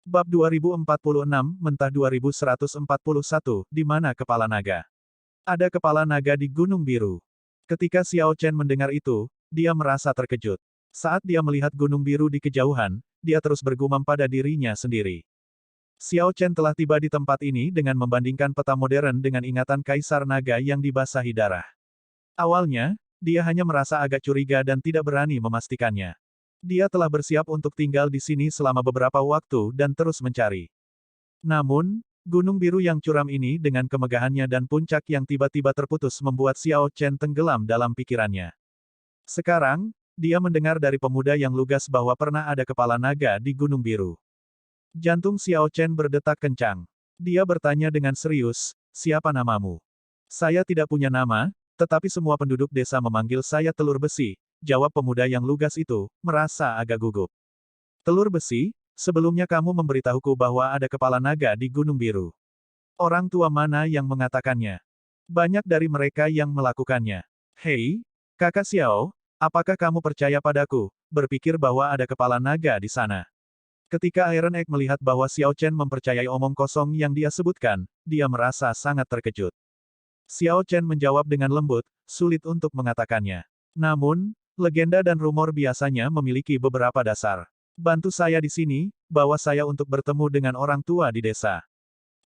Bab 2046, Mentah 2141, di mana kepala naga? Ada kepala naga di Gunung Biru. Ketika Xiao Chen mendengar itu, dia merasa terkejut. Saat dia melihat Gunung Biru di kejauhan, dia terus bergumam pada dirinya sendiri. Xiao Chen telah tiba di tempat ini dengan membandingkan peta modern dengan ingatan Kaisar Naga yang dibasahi darah. Awalnya, dia hanya merasa agak curiga dan tidak berani memastikannya. Dia telah bersiap untuk tinggal di sini selama beberapa waktu dan terus mencari. Namun, Gunung Biru yang curam ini dengan kemegahannya dan puncak yang tiba-tiba terputus membuat Xiao Chen tenggelam dalam pikirannya. Sekarang, dia mendengar dari pemuda yang lugas bahwa pernah ada kepala naga di Gunung Biru. Jantung Xiao Chen berdetak kencang. Dia bertanya dengan serius, "Siapa namamu?" "Saya tidak punya nama, tetapi semua penduduk desa memanggil saya Telur Besi," jawab pemuda yang lugas itu, merasa agak gugup. "Telur Besi, sebelumnya kamu memberitahuku bahwa ada kepala naga di Gunung Biru. Orang tua mana yang mengatakannya? Banyak dari mereka yang melakukannya." "Hei, kakak Xiao, apakah kamu percaya padaku, berpikir bahwa ada kepala naga di sana?" Ketika Iron Egg melihat bahwa Xiao Chen mempercayai omong kosong yang dia sebutkan, dia merasa sangat terkejut. Xiao Chen menjawab dengan lembut, sulit untuk mengatakannya. "Namun, legenda dan rumor biasanya memiliki beberapa dasar. Bantu saya di sini, bawa saya untuk bertemu dengan orang tua di desa."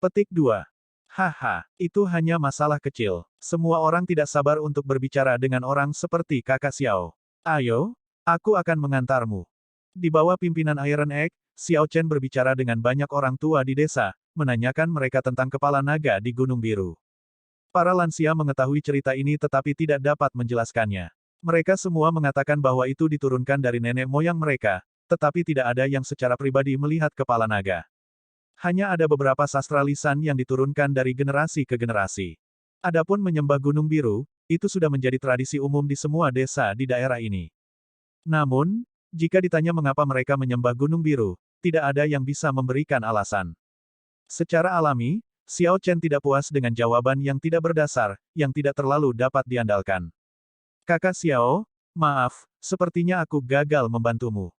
Petik 2. Haha, itu hanya masalah kecil. Semua orang tidak sabar untuk berbicara dengan orang seperti kakak Xiao. "Ayo, aku akan mengantarmu." Di bawah pimpinan Iron Egg, Xiao Chen berbicara dengan banyak orang tua di desa, menanyakan mereka tentang kepala naga di Gunung Biru. Para lansia mengetahui cerita ini tetapi tidak dapat menjelaskannya. Mereka semua mengatakan bahwa itu diturunkan dari nenek moyang mereka, tetapi tidak ada yang secara pribadi melihat kepala naga. Hanya ada beberapa sastra lisan yang diturunkan dari generasi ke generasi. Adapun menyembah Gunung Biru, itu sudah menjadi tradisi umum di semua desa di daerah ini. Namun, jika ditanya mengapa mereka menyembah Gunung Biru, tidak ada yang bisa memberikan alasan. Secara alami, Xiao Chen tidak puas dengan jawaban yang tidak berdasar, yang tidak terlalu dapat diandalkan. "Kakak Xiao, maaf, sepertinya aku gagal membantumu."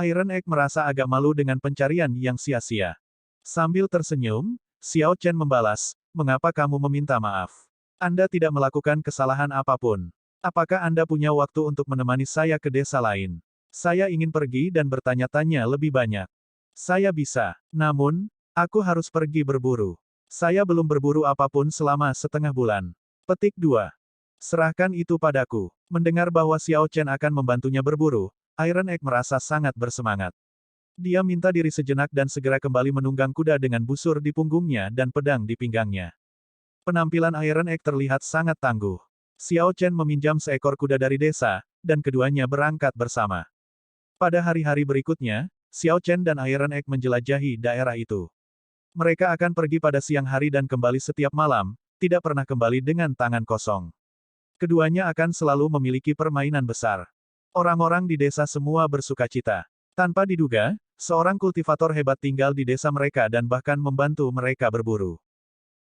Iron Egg merasa agak malu dengan pencarian yang sia-sia. Sambil tersenyum, Xiao Chen membalas, "Mengapa kamu meminta maaf? Anda tidak melakukan kesalahan apapun. Apakah Anda punya waktu untuk menemani saya ke desa lain? Saya ingin pergi dan bertanya-tanya lebih banyak." "Saya bisa. Namun, aku harus pergi berburu. Saya belum berburu apapun selama setengah bulan." Petik 2. "Serahkan itu padaku." Mendengar bahwa Xiao Chen akan membantunya berburu, Iron Egg merasa sangat bersemangat. Dia minta diri sejenak dan segera kembali menunggang kuda dengan busur di punggungnya dan pedang di pinggangnya. Penampilan Iron Egg terlihat sangat tangguh. Xiao Chen meminjam seekor kuda dari desa, dan keduanya berangkat bersama. Pada hari-hari berikutnya, Xiao Chen dan Iron Egg menjelajahi daerah itu. Mereka akan pergi pada siang hari dan kembali setiap malam, tidak pernah kembali dengan tangan kosong. Keduanya akan selalu memiliki permainan besar. Orang-orang di desa semua bersukacita. Tanpa diduga, seorang kultivator hebat tinggal di desa mereka dan bahkan membantu mereka berburu.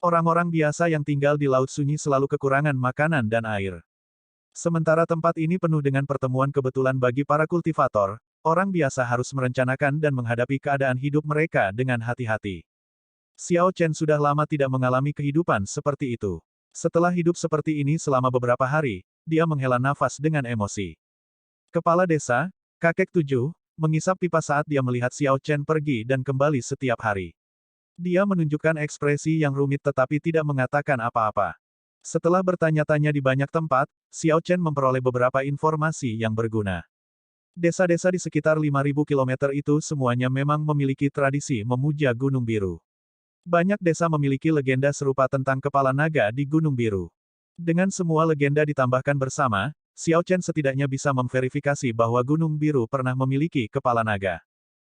Orang-orang biasa yang tinggal di Laut Sunyi selalu kekurangan makanan dan air. Sementara tempat ini penuh dengan pertemuan kebetulan bagi para kultivator, orang biasa harus merencanakan dan menghadapi keadaan hidup mereka dengan hati-hati. Xiao Chen sudah lama tidak mengalami kehidupan seperti itu. Setelah hidup seperti ini selama beberapa hari, dia menghela nafas dengan emosi. Kepala desa, kakek 7, mengisap pipa saat dia melihat Xiao Chen pergi dan kembali setiap hari. Dia menunjukkan ekspresi yang rumit tetapi tidak mengatakan apa-apa. Setelah bertanya-tanya di banyak tempat, Xiao Chen memperoleh beberapa informasi yang berguna. Desa-desa di sekitar 5.000 km itu semuanya memang memiliki tradisi memuja Gunung Biru. Banyak desa memiliki legenda serupa tentang kepala naga di Gunung Biru. Dengan semua legenda ditambahkan bersama, Xiao Chen setidaknya bisa memverifikasi bahwa Gunung Biru pernah memiliki kepala naga.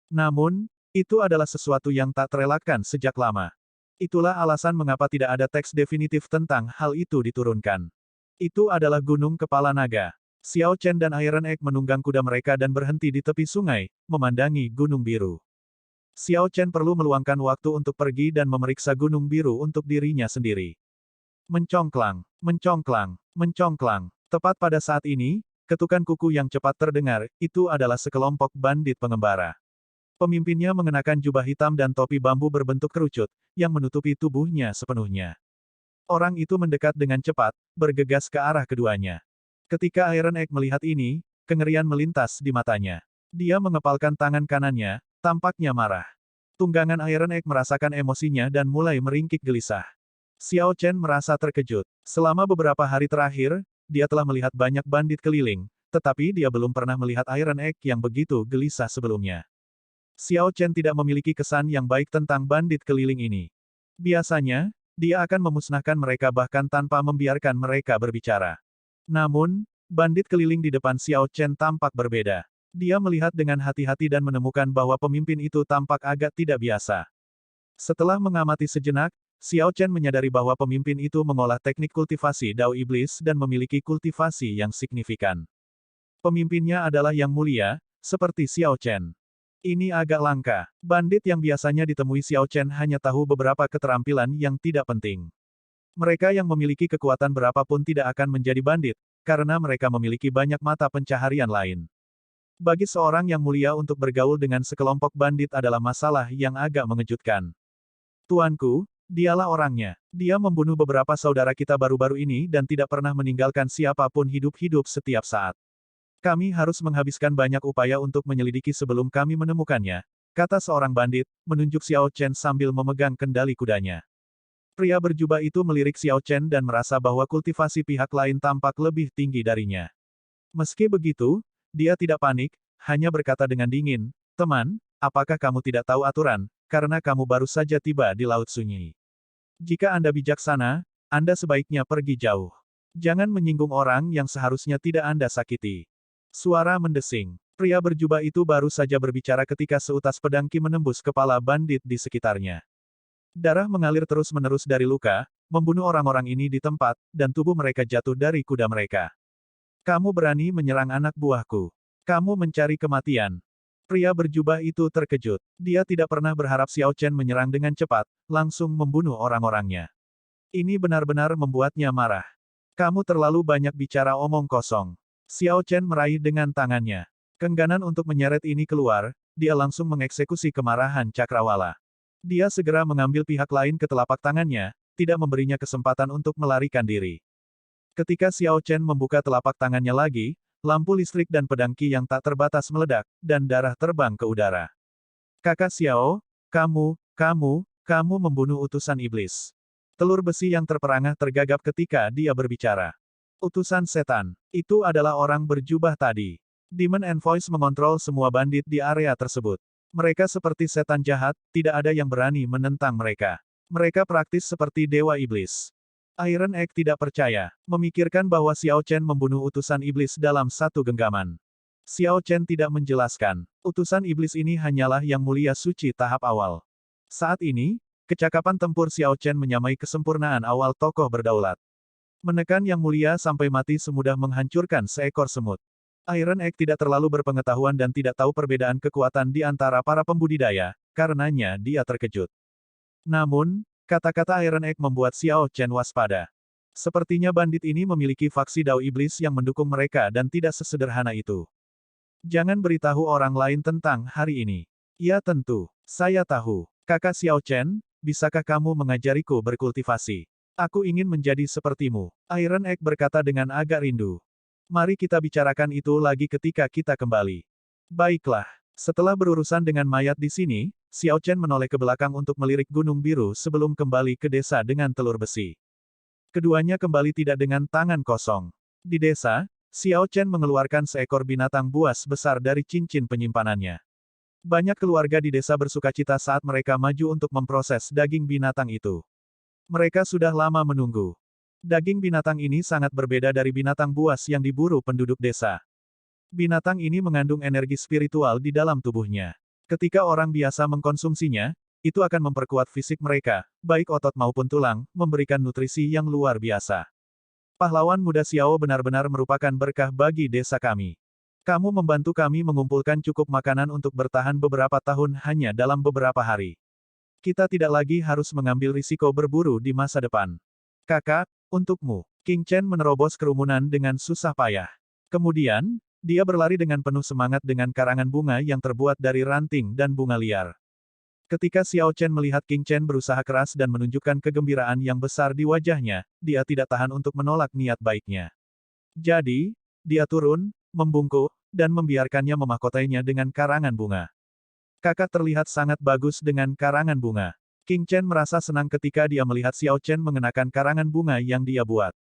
Namun, itu adalah sesuatu yang tak terelakkan sejak lama. Itulah alasan mengapa tidak ada teks definitif tentang hal itu diturunkan. Itu adalah Gunung Kepala Naga. Xiao Chen dan Iron Egg menunggang kuda mereka dan berhenti di tepi sungai, memandangi Gunung Biru. Xiao Chen perlu meluangkan waktu untuk pergi dan memeriksa Gunung Biru untuk dirinya sendiri. Mencongklang, mencongklang, mencongklang. Tepat pada saat ini, ketukan kuku yang cepat terdengar, itu adalah sekelompok bandit pengembara. Pemimpinnya mengenakan jubah hitam dan topi bambu berbentuk kerucut, yang menutupi tubuhnya sepenuhnya. Orang itu mendekat dengan cepat, bergegas ke arah keduanya. Ketika Iron Egg melihat ini, kengerian melintas di matanya. Dia mengepalkan tangan kanannya, tampaknya marah. Tunggangan Iron Egg merasakan emosinya dan mulai meringkik gelisah. Xiao Chen merasa terkejut. Selama beberapa hari terakhir, dia telah melihat banyak bandit keliling, tetapi dia belum pernah melihat Iron Egg yang begitu gelisah sebelumnya. Xiao Chen tidak memiliki kesan yang baik tentang bandit keliling ini. Biasanya, dia akan memusnahkan mereka bahkan tanpa membiarkan mereka berbicara. Namun, bandit keliling di depan Xiao Chen tampak berbeda. Dia melihat dengan hati-hati dan menemukan bahwa pemimpin itu tampak agak tidak biasa. Setelah mengamati sejenak, Xiao Chen menyadari bahwa pemimpin itu mengolah teknik kultivasi Dao Iblis dan memiliki kultivasi yang signifikan. Pemimpinnya adalah yang mulia, seperti Xiao Chen. Ini agak langka. Bandit yang biasanya ditemui Xiao Chen hanya tahu beberapa keterampilan yang tidak penting. Mereka yang memiliki kekuatan berapapun tidak akan menjadi bandit, karena mereka memiliki banyak mata pencaharian lain. Bagi seorang yang mulia untuk bergaul dengan sekelompok bandit adalah masalah yang agak mengejutkan. Tuanku, dialah orangnya. Dia membunuh beberapa saudara kita baru-baru ini dan tidak pernah meninggalkan siapapun hidup-hidup setiap saat. Kami harus menghabiskan banyak upaya untuk menyelidiki sebelum kami menemukannya, kata seorang bandit, menunjuk Xiao Chen sambil memegang kendali kudanya. Pria berjubah itu melirik Xiao Chen dan merasa bahwa kultivasi pihak lain tampak lebih tinggi darinya. Meski begitu, dia tidak panik, hanya berkata dengan dingin, "Teman, apakah kamu tidak tahu aturan, karena kamu baru saja tiba di Laut Sunyi? Jika Anda bijaksana, Anda sebaiknya pergi jauh. Jangan menyinggung orang yang seharusnya tidak Anda sakiti." Suara mendesing. Pria berjubah itu baru saja berbicara ketika seutas pedang Qi menembus kepala bandit di sekitarnya. Darah mengalir terus-menerus dari luka, membunuh orang-orang ini di tempat, dan tubuh mereka jatuh dari kuda mereka. Kamu berani menyerang anak buahku. Kamu mencari kematian. Pria berjubah itu terkejut. Dia tidak pernah berharap Xiao Chen menyerang dengan cepat, langsung membunuh orang-orangnya. Ini benar-benar membuatnya marah. Kamu terlalu banyak bicara omong kosong. Xiao Chen meraih dengan tangannya. Keengganan untuk menyeret ini keluar, dia langsung mengeksekusi kemarahan cakrawala. Dia segera mengambil pihak lain ke telapak tangannya, tidak memberinya kesempatan untuk melarikan diri. Ketika Xiao Chen membuka telapak tangannya lagi, lampu listrik dan pedang Qi yang tak terbatas meledak, dan darah terbang ke udara. Kakak Xiao, kamu membunuh utusan iblis. Telur besi yang terperangah tergagap ketika dia berbicara. Utusan setan. Itu adalah orang berjubah tadi. Demon and Voice mengontrol semua bandit di area tersebut. Mereka seperti setan jahat, tidak ada yang berani menentang mereka. Mereka praktis seperti dewa iblis. Iron Egg tidak percaya, memikirkan bahwa Xiao Chen membunuh utusan iblis dalam satu genggaman. Xiao Chen tidak menjelaskan, utusan iblis ini hanyalah yang mulia suci tahap awal. Saat ini, kecakapan tempur Xiao Chen menyamai kesempurnaan awal tokoh berdaulat. Menekan yang mulia sampai mati semudah menghancurkan seekor semut. Iron Egg tidak terlalu berpengetahuan dan tidak tahu perbedaan kekuatan di antara para pembudidaya, karenanya dia terkejut. Namun, kata-kata Iron Egg membuat Xiao Chen waspada. Sepertinya bandit ini memiliki faksi Dao Iblis yang mendukung mereka dan tidak sesederhana itu. Jangan beritahu orang lain tentang hari ini. Ya tentu, saya tahu. Kakak Xiao Chen, bisakah kamu mengajariku berkultivasi? Aku ingin menjadi sepertimu. Iron Egg berkata dengan agak rindu. Mari kita bicarakan itu lagi ketika kita kembali. Baiklah. Setelah berurusan dengan mayat di sini, Xiao Chen menoleh ke belakang untuk melirik Gunung Biru sebelum kembali ke desa dengan telur besi. Keduanya kembali tidak dengan tangan kosong. Di desa, Xiao Chen mengeluarkan seekor binatang buas besar dari cincin penyimpanannya. Banyak keluarga di desa bersukacita saat mereka maju untuk memproses daging binatang itu. Mereka sudah lama menunggu. Daging binatang ini sangat berbeda dari binatang buas yang diburu penduduk desa. Binatang ini mengandung energi spiritual di dalam tubuhnya. Ketika orang biasa mengkonsumsinya, itu akan memperkuat fisik mereka, baik otot maupun tulang, memberikan nutrisi yang luar biasa. Pahlawan muda Xiao benar-benar merupakan berkah bagi desa kami. Kamu membantu kami mengumpulkan cukup makanan untuk bertahan beberapa tahun hanya dalam beberapa hari. Kita tidak lagi harus mengambil risiko berburu di masa depan. Kakak, untukmu. King Chen menerobos kerumunan dengan susah payah. Kemudian, Dia berlari dengan penuh semangat dengan karangan bunga yang terbuat dari ranting dan bunga liar. Ketika Xiao Chen melihat King Chen berusaha keras dan menunjukkan kegembiraan yang besar di wajahnya, dia tidak tahan untuk menolak niat baiknya. Jadi, dia turun, membungkuk, dan membiarkannya memahkotainya dengan karangan bunga. Kakak terlihat sangat bagus dengan karangan bunga. King Chen merasa senang ketika dia melihat Xiao Chen mengenakan karangan bunga yang dia buat.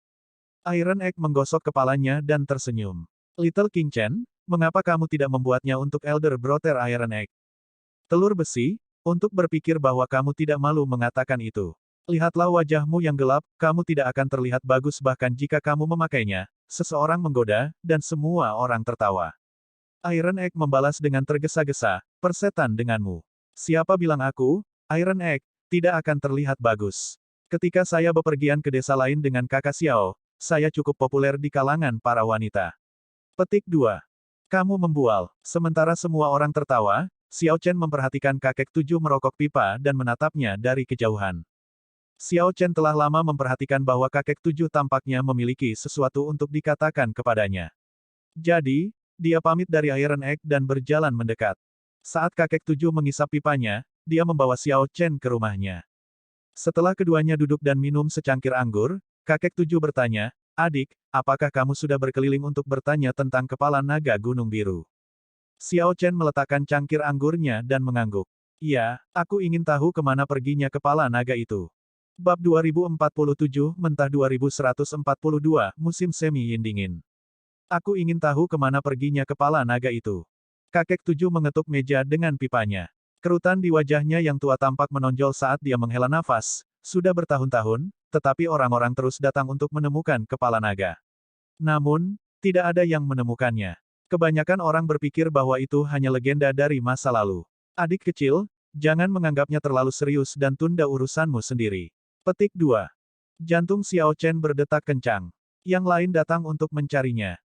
Iron Egg menggosok kepalanya dan tersenyum. Little King Chen, mengapa kamu tidak membuatnya untuk Elder Brother Iron Egg? Telur besi, untuk berpikir bahwa kamu tidak malu mengatakan itu. Lihatlah wajahmu yang gelap, kamu tidak akan terlihat bagus bahkan jika kamu memakainya. Seseorang menggoda, dan semua orang tertawa. Iron Egg membalas dengan tergesa-gesa, persetan denganmu. Siapa bilang aku, Iron Egg, tidak akan terlihat bagus. Ketika saya bepergian ke desa lain dengan kakak Xiao, saya cukup populer di kalangan para wanita. Petik 2. Kamu membual. Sementara semua orang tertawa, Xiao Chen memperhatikan kakek tujuh merokok pipa dan menatapnya dari kejauhan. Xiao Chen telah lama memperhatikan bahwa kakek tujuh tampaknya memiliki sesuatu untuk dikatakan kepadanya. Jadi, dia pamit dari Iron Egg dan berjalan mendekat. Saat kakek tujuh mengisap pipanya, dia membawa Xiao Chen ke rumahnya. Setelah keduanya duduk dan minum secangkir anggur, kakek tujuh bertanya, "Adik, apakah kamu sudah berkeliling untuk bertanya tentang kepala naga Gunung Biru?" Xiao Chen meletakkan cangkir anggurnya dan mengangguk. "Iya, aku ingin tahu kemana perginya kepala naga itu." Bab 2047, Mentah 2142, Musim Semi Yin Dingin. Aku ingin tahu kemana perginya kepala naga itu. Kakek tujuh mengetuk meja dengan pipanya. Kerutan di wajahnya yang tua tampak menonjol saat dia menghela nafas. Sudah bertahun-tahun, tetapi orang-orang terus datang untuk menemukan kepala naga. Namun, tidak ada yang menemukannya. Kebanyakan orang berpikir bahwa itu hanya legenda dari masa lalu. Adik kecil, jangan menganggapnya terlalu serius dan tunda urusanmu sendiri. Petik 2. Jantung Xiao Chen berdetak kencang. Yang lain datang untuk mencarinya.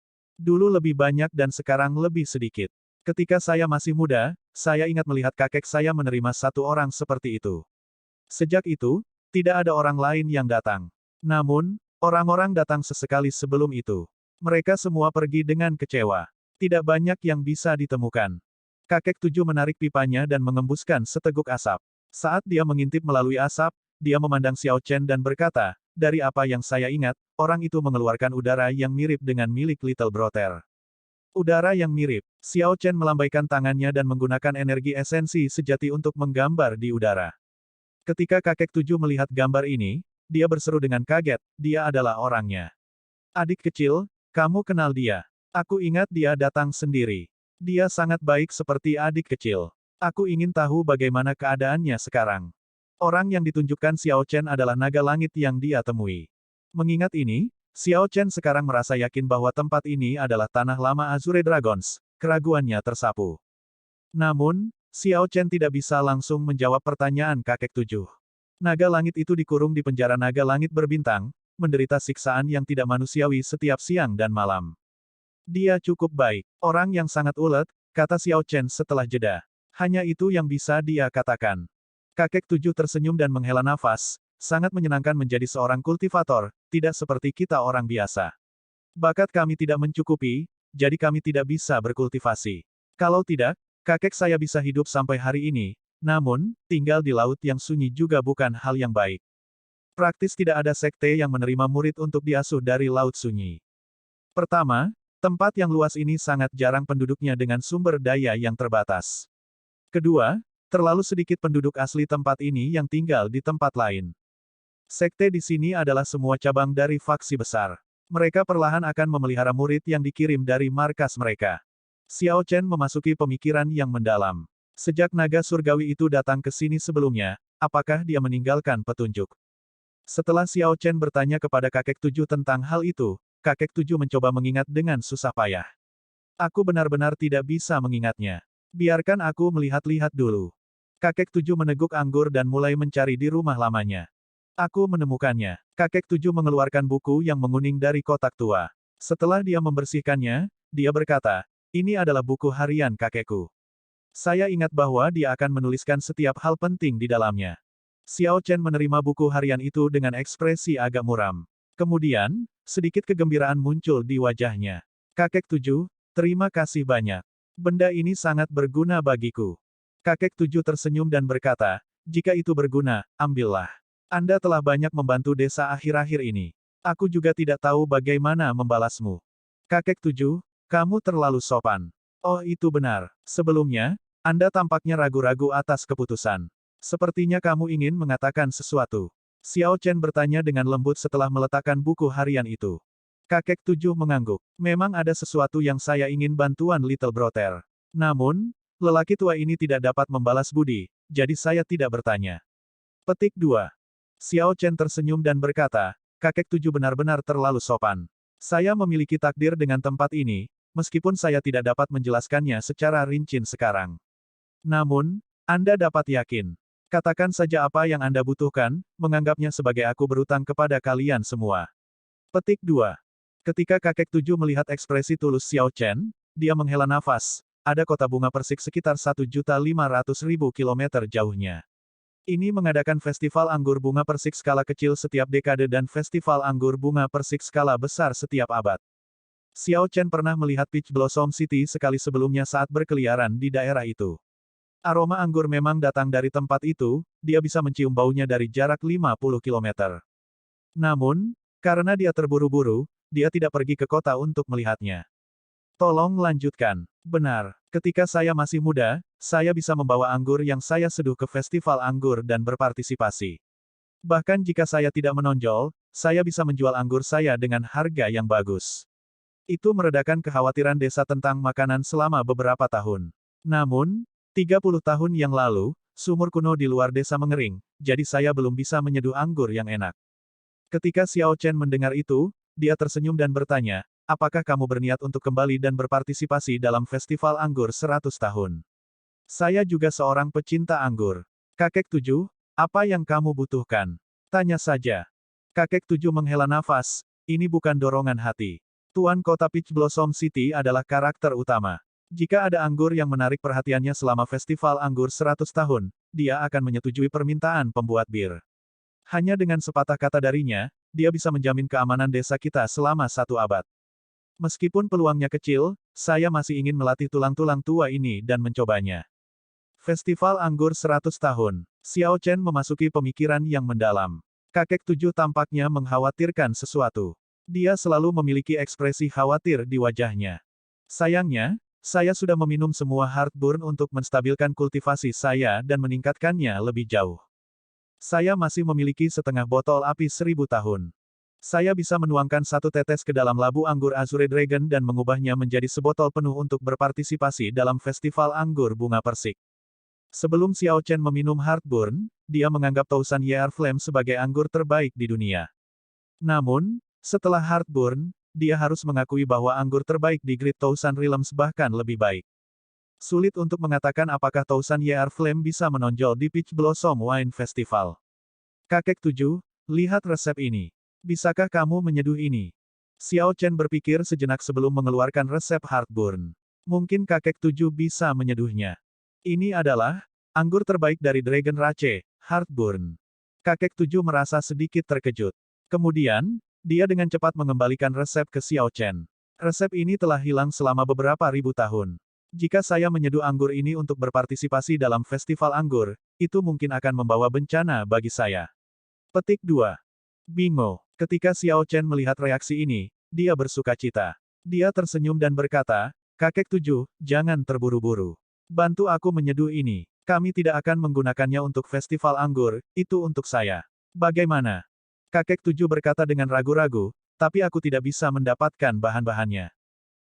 Dulu lebih banyak dan sekarang lebih sedikit. Ketika saya masih muda, saya ingat melihat kakek saya menerima satu orang seperti itu. Sejak itu, tidak ada orang lain yang datang. Namun, orang-orang datang sesekali sebelum itu. Mereka semua pergi dengan kecewa. Tidak banyak yang bisa ditemukan. Kakek tujuh menarik pipanya dan mengembuskan seteguk asap. Saat dia mengintip melalui asap, dia memandang Xiao Chen dan berkata, "Dari apa yang saya ingat, orang itu mengeluarkan udara yang mirip dengan milik Little Brother." Udara yang mirip. Xiao Chen melambaikan tangannya dan menggunakan energi esensi sejati untuk menggambar di udara. Ketika kakek tujuh melihat gambar ini, dia berseru dengan kaget, dia adalah orangnya. Adik kecil, kamu kenal dia. Aku ingat dia datang sendiri. Dia sangat baik seperti adik kecil. Aku ingin tahu bagaimana keadaannya sekarang. Orang yang ditunjukkan Xiao Chen adalah naga langit yang dia temui. Mengingat ini, Xiao Chen sekarang merasa yakin bahwa tempat ini adalah tanah lama Azure Dragons. Keraguannya tersapu. Namun, Xiao Chen tidak bisa langsung menjawab pertanyaan kakek tujuh. Naga langit itu dikurung di penjara naga langit berbintang, menderita siksaan yang tidak manusiawi setiap siang dan malam. Dia cukup baik, orang yang sangat ulet, kata Xiao Chen setelah jeda. Hanya itu yang bisa dia katakan. Kakek tujuh tersenyum dan menghela nafas, sangat menyenangkan menjadi seorang kultivator, tidak seperti kita orang biasa. Bakat kami tidak mencukupi, jadi kami tidak bisa berkultivasi. Kalau tidak, kakek saya bisa hidup sampai hari ini, namun, tinggal di laut yang sunyi juga bukan hal yang baik. Praktis tidak ada sekte yang menerima murid untuk diasuh dari laut sunyi. Pertama, tempat yang luas ini sangat jarang penduduknya dengan sumber daya yang terbatas. Kedua, terlalu sedikit penduduk asli tempat ini yang tinggal di tempat lain. Sekte di sini adalah semua cabang dari faksi besar. Mereka perlahan akan memelihara murid yang dikirim dari markas mereka. Xiao Chen memasuki pemikiran yang mendalam. Sejak naga surgawi itu datang ke sini sebelumnya, apakah dia meninggalkan petunjuk? Setelah Xiao Chen bertanya kepada kakek tujuh tentang hal itu, kakek tujuh mencoba mengingat dengan susah payah. Aku benar-benar tidak bisa mengingatnya. Biarkan aku melihat-lihat dulu. Kakek tujuh meneguk anggur dan mulai mencari di rumah lamanya. Aku menemukannya. Kakek tujuh mengeluarkan buku yang menguning dari kotak tua. Setelah dia membersihkannya, dia berkata, "Ini adalah buku harian kakekku. Saya ingat bahwa dia akan menuliskan setiap hal penting di dalamnya." Xiao Chen menerima buku harian itu dengan ekspresi agak muram. Kemudian, sedikit kegembiraan muncul di wajahnya. Kakek tujuh, Terima kasih banyak. Benda ini sangat berguna bagiku. Kakek tujuh tersenyum dan berkata, jika itu berguna, ambillah. Anda telah banyak membantu desa akhir-akhir ini. Aku juga tidak tahu bagaimana membalasmu. Kakek tujuh, kamu terlalu sopan. Oh itu benar. Sebelumnya, Anda tampaknya ragu-ragu atas keputusan. Sepertinya kamu ingin mengatakan sesuatu. Xiao Chen bertanya dengan lembut setelah meletakkan buku harian itu. Kakek tujuh mengangguk. Memang ada sesuatu yang saya ingin bantuan Little Brother. Namun, lelaki tua ini tidak dapat membalas budi, jadi saya tidak bertanya. Petik 2. Xiao Chen tersenyum dan berkata, kakek tujuh benar-benar terlalu sopan. Saya memiliki takdir dengan tempat ini, meskipun saya tidak dapat menjelaskannya secara rinci sekarang. Namun, Anda dapat yakin. Katakan saja apa yang Anda butuhkan, menganggapnya sebagai aku berutang kepada kalian semua. Petik 2. Ketika kakek tujuh melihat ekspresi tulus Xiao Chen, dia menghela nafas. Ada kota bunga persik sekitar 1.500.000 kilometer jauhnya. Ini mengadakan festival anggur bunga persik skala kecil setiap dekade dan festival anggur bunga persik skala besar setiap abad. Xiao Chen pernah melihat Peach Blossom City sekali sebelumnya saat berkeliaran di daerah itu. Aroma anggur memang datang dari tempat itu, dia bisa mencium baunya dari jarak 50 kilometer. Namun, karena dia terburu-buru, dia tidak pergi ke kota untuk melihatnya. Tolong lanjutkan. Benar, ketika saya masih muda, saya bisa membawa anggur yang saya seduh ke festival anggur dan berpartisipasi. Bahkan jika saya tidak menonjol, saya bisa menjual anggur saya dengan harga yang bagus. Itu meredakan kekhawatiran desa tentang makanan selama beberapa tahun. Namun, 30 tahun yang lalu, sumur kuno di luar desa mengering, jadi saya belum bisa menyeduh anggur yang enak. Ketika Xiao Chen mendengar itu, dia tersenyum dan bertanya, apakah kamu berniat untuk kembali dan berpartisipasi dalam festival anggur 100 tahun? Saya juga seorang pecinta anggur. Kakek tujuh, apa yang kamu butuhkan? Tanya saja. Kakek tujuh menghela nafas, ini bukan dorongan hati. Tuan kota Peach Blossom City adalah karakter utama. Jika ada anggur yang menarik perhatiannya selama festival anggur 100 tahun, dia akan menyetujui permintaan pembuat bir. Hanya dengan sepatah kata darinya, dia bisa menjamin keamanan desa kita selama 1 abad. Meskipun peluangnya kecil, saya masih ingin melatih tulang-tulang tua ini dan mencobanya. Festival Anggur 100 tahun. Xiao Chen memasuki pemikiran yang mendalam. Kakek tujuh tampaknya mengkhawatirkan sesuatu. Dia selalu memiliki ekspresi khawatir di wajahnya. Sayangnya, saya sudah meminum semua Heartburn untuk menstabilkan kultivasi saya dan meningkatkannya lebih jauh. Saya masih memiliki setengah botol api 1000 tahun. Saya bisa menuangkan 1 tetes ke dalam labu anggur Azure Dragon dan mengubahnya menjadi sebotol penuh untuk berpartisipasi dalam festival anggur bunga persik. Sebelum Xiao Chen meminum Heartburn, dia menganggap Tousan Year Flame sebagai anggur terbaik di dunia. Namun, setelah Heartburn, dia harus mengakui bahwa anggur terbaik di Great Tousan Realms bahkan lebih baik. Sulit untuk mengatakan apakah Tousan Year Flame bisa menonjol di Peach Blossom Wine Festival. Kakek tujuh, lihat resep ini. Bisakah kamu menyeduh ini? Xiao Chen berpikir sejenak sebelum mengeluarkan resep Heartburn. Mungkin kakek tujuh bisa menyeduhnya. Ini adalah anggur terbaik dari Dragon Rache, Heartburn. Kakek tujuh merasa sedikit terkejut. Kemudian, dia dengan cepat mengembalikan resep ke Xiao Chen. Resep ini telah hilang selama beberapa ribu tahun. Jika saya menyeduh anggur ini untuk berpartisipasi dalam festival anggur, itu mungkin akan membawa bencana bagi saya. Petik 2. Bingo. Ketika Xiao Chen melihat reaksi ini, dia bersukacita. Dia tersenyum dan berkata, kakek tujuh, jangan terburu-buru. Bantu aku menyeduh ini. Kami tidak akan menggunakannya untuk festival anggur, itu untuk saya. Bagaimana? Kakek tujuh berkata dengan ragu-ragu, tapi aku tidak bisa mendapatkan bahan-bahannya.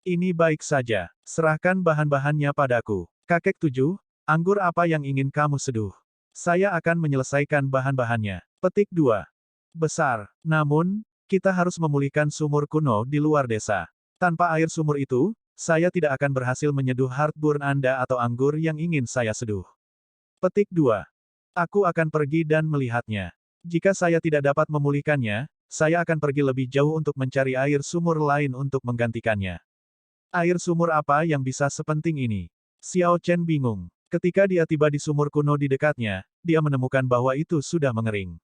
Ini baik saja. Serahkan bahan-bahannya padaku. Kakek tujuh, anggur apa yang ingin kamu seduh? Saya akan menyelesaikan bahan-bahannya. Petik 2. Besar. Namun, kita harus memulihkan sumur kuno di luar desa. Tanpa air sumur itu, saya tidak akan berhasil menyeduh Heartburn Anda atau anggur yang ingin saya seduh. Petik 2. Aku akan pergi dan melihatnya. Jika saya tidak dapat memulihkannya, saya akan pergi lebih jauh untuk mencari air sumur lain untuk menggantikannya. Air sumur apa yang bisa sepenting ini? Xiao Chen bingung. Ketika dia tiba di sumur kuno di dekatnya, dia menemukan bahwa itu sudah mengering.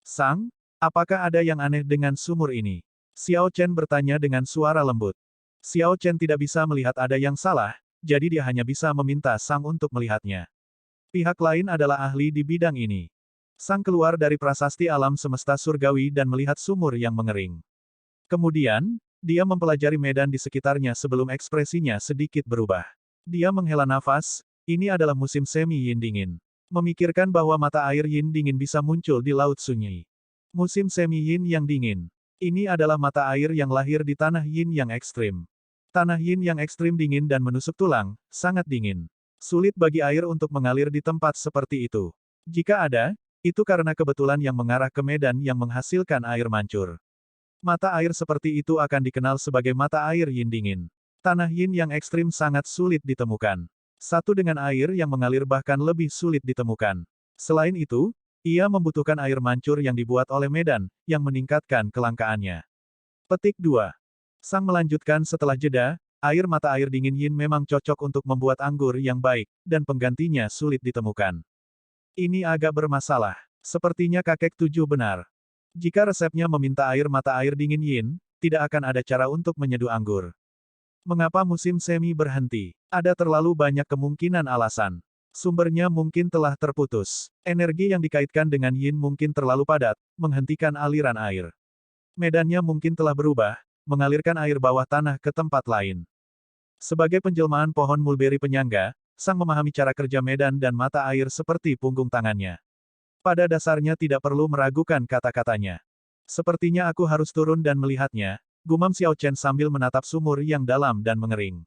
Sang, apakah ada yang aneh dengan sumur ini? Xiao Chen bertanya dengan suara lembut. Xiao Chen tidak bisa melihat ada yang salah, jadi dia hanya bisa meminta Sang untuk melihatnya. Pihak lain adalah ahli di bidang ini. Sang keluar dari prasasti alam semesta surgawi dan melihat sumur yang mengering. Kemudian, dia mempelajari medan di sekitarnya sebelum ekspresinya sedikit berubah. Dia menghela nafas, ini adalah musim semi yin dingin. Memikirkan bahwa mata air yin dingin bisa muncul di Laut Sunyi. Musim semi yin yang dingin. Ini adalah mata air yang lahir di tanah yin yang ekstrim. Tanah yin yang ekstrim dingin dan menusuk tulang, sangat dingin. Sulit bagi air untuk mengalir di tempat seperti itu. Jika ada, itu karena kebetulan yang mengarah ke medan yang menghasilkan air mancur. Mata air seperti itu akan dikenal sebagai mata air yin dingin. Tanah yin yang ekstrim sangat sulit ditemukan. Satu dengan air yang mengalir bahkan lebih sulit ditemukan. Selain itu, ia membutuhkan air mancur yang dibuat oleh medan, yang meningkatkan kelangkaannya. Petik 2. Sang melanjutkan setelah jeda, air mata air dingin yin memang cocok untuk membuat anggur yang baik, dan penggantinya sulit ditemukan. Ini agak bermasalah. Sepertinya kakek tujuh benar. Jika resepnya meminta air mata air dingin yin, tidak akan ada cara untuk menyeduh anggur. Mengapa musim semi berhenti? Ada terlalu banyak kemungkinan alasan. Sumbernya mungkin telah terputus. Energi yang dikaitkan dengan yin mungkin terlalu padat, menghentikan aliran air. Medannya mungkin telah berubah, mengalirkan air bawah tanah ke tempat lain. Sebagai penjelmaan pohon mulberry penyangga, Sang memahami cara kerja medan dan mata air seperti punggung tangannya. Pada dasarnya tidak perlu meragukan kata-katanya. Sepertinya aku harus turun dan melihatnya, gumam Xiao Chen sambil menatap sumur yang dalam dan mengering.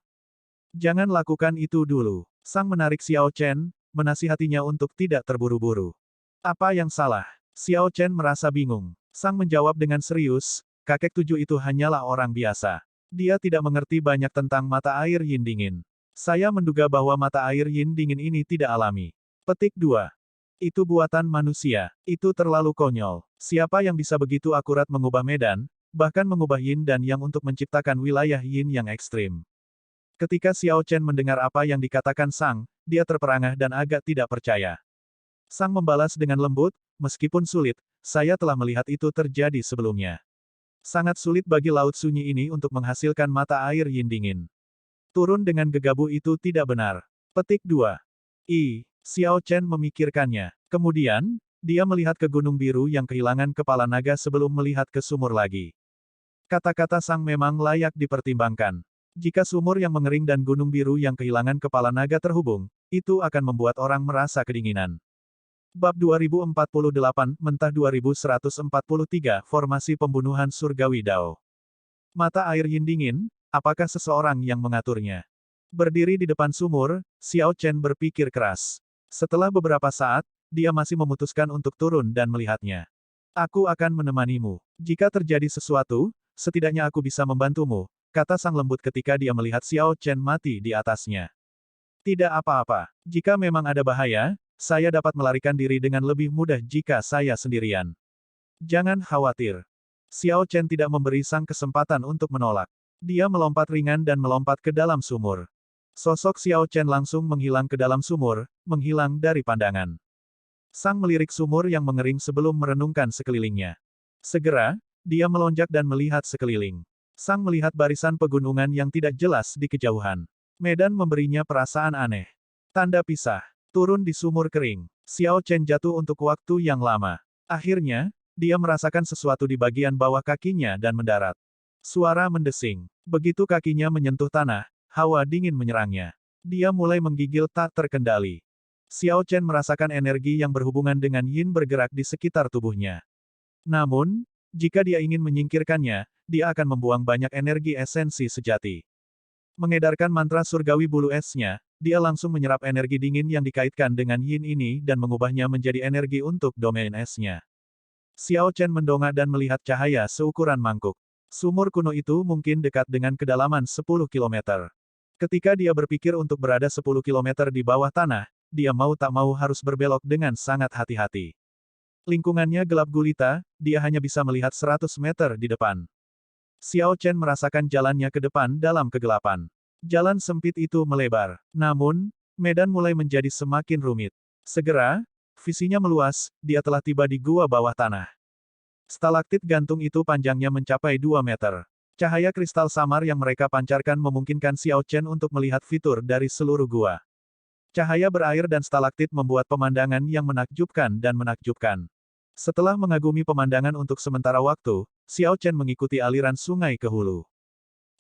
Jangan lakukan itu dulu. Sang menarik Xiao Chen, menasihatinya untuk tidak terburu-buru. Apa yang salah? Xiao Chen merasa bingung. Sang menjawab dengan serius, kakek tujuh itu hanyalah orang biasa. Dia tidak mengerti banyak tentang mata air yin dingin. Saya menduga bahwa mata air yin dingin ini tidak alami. Petik 2. Itu buatan manusia. Itu terlalu konyol. Siapa yang bisa begitu akurat mengubah medan, bahkan mengubah yin dan yang untuk menciptakan wilayah yin yang ekstrim. Ketika Xiao Chen mendengar apa yang dikatakan Sang, dia terperangah dan agak tidak percaya. Sang membalas dengan lembut, meskipun sulit, saya telah melihat itu terjadi sebelumnya. Sangat sulit bagi Laut Sunyi ini untuk menghasilkan mata air yin dingin. Turun dengan gegabah itu tidak benar. Petik 2. Xiao Chen memikirkannya. Kemudian, dia melihat ke Gunung Biru yang kehilangan kepala naga sebelum melihat ke sumur lagi. Kata-kata Sang memang layak dipertimbangkan. Jika sumur yang mengering dan Gunung Biru yang kehilangan kepala naga terhubung, itu akan membuat orang merasa kedinginan. Bab 2048, Mentah 2143, Formasi Pembunuhan Surgawi Dao. Mata air yin dingin, apakah seseorang yang mengaturnya? Berdiri di depan sumur, Xiao Chen berpikir keras. Setelah beberapa saat, dia masih memutuskan untuk turun dan melihatnya. Aku akan menemanimu. Jika terjadi sesuatu, setidaknya aku bisa membantumu, kata Sang lembut ketika dia melihat Xiao Chen mati di atasnya. Tidak apa-apa. Jika memang ada bahaya, saya dapat melarikan diri dengan lebih mudah jika saya sendirian. Jangan khawatir. Xiao Chen tidak memberi Sang kesempatan untuk menolak. Dia melompat ringan dan melompat ke dalam sumur. Sosok Xiao Chen langsung menghilang ke dalam sumur, menghilang dari pandangan. Sang melirik sumur yang mengering sebelum merenungkan sekelilingnya. Segera, dia melonjak dan melihat sekeliling. Sang melihat barisan pegunungan yang tidak jelas di kejauhan. Medan memberinya perasaan aneh. Tanda pisah. Turun di sumur kering. Xiao Chen jatuh untuk waktu yang lama. Akhirnya, dia merasakan sesuatu di bagian bawah kakinya dan mendarat. Suara mendesing. Begitu kakinya menyentuh tanah, hawa dingin menyerangnya. Dia mulai menggigil tak terkendali. Xiao Chen merasakan energi yang berhubungan dengan yin bergerak di sekitar tubuhnya. Namun, jika dia ingin menyingkirkannya, dia akan membuang banyak energi esensi sejati. Mengedarkan mantra surgawi bulu esnya, dia langsung menyerap energi dingin yang dikaitkan dengan yin ini dan mengubahnya menjadi energi untuk domain esnya. Xiao Chen mendongak dan melihat cahaya seukuran mangkuk. Sumur kuno itu mungkin dekat dengan kedalaman 10 km. Ketika dia berpikir untuk berada 10 km di bawah tanah, dia mau tak mau harus berbelok dengan sangat hati-hati. Lingkungannya gelap gulita, dia hanya bisa melihat 100 meter di depan. Xiao Chen merasakan jalannya ke depan dalam kegelapan. Jalan sempit itu melebar. Namun, medan mulai menjadi semakin rumit. Segera, visinya meluas, dia telah tiba di gua bawah tanah. Stalaktit gantung itu panjangnya mencapai 2 meter. Cahaya kristal samar yang mereka pancarkan memungkinkan Xiao Chen untuk melihat fitur dari seluruh gua. Cahaya berair dan stalaktit membuat pemandangan yang menakjubkan dan menakjubkan. Setelah mengagumi pemandangan untuk sementara waktu, Xiao Chen mengikuti aliran sungai ke hulu.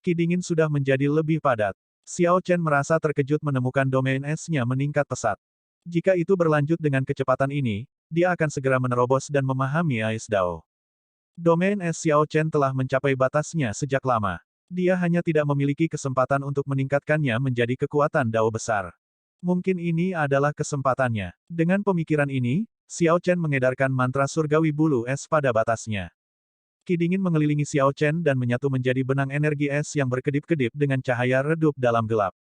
Ki dingin sudah menjadi lebih padat. Xiao Chen merasa terkejut menemukan domain es-nya meningkat pesat. Jika itu berlanjut dengan kecepatan ini, dia akan segera menerobos dan memahami Ais Dao. Domain es Xiao Chen telah mencapai batasnya sejak lama. Dia hanya tidak memiliki kesempatan untuk meningkatkannya menjadi kekuatan Dao besar. Mungkin ini adalah kesempatannya. Dengan pemikiran ini, Xiao Chen mengedarkan mantra surgawi bulu es pada batasnya. Ki dingin mengelilingi Xiao Chen dan menyatu menjadi benang energi es yang berkedip-kedip dengan cahaya redup dalam gelap.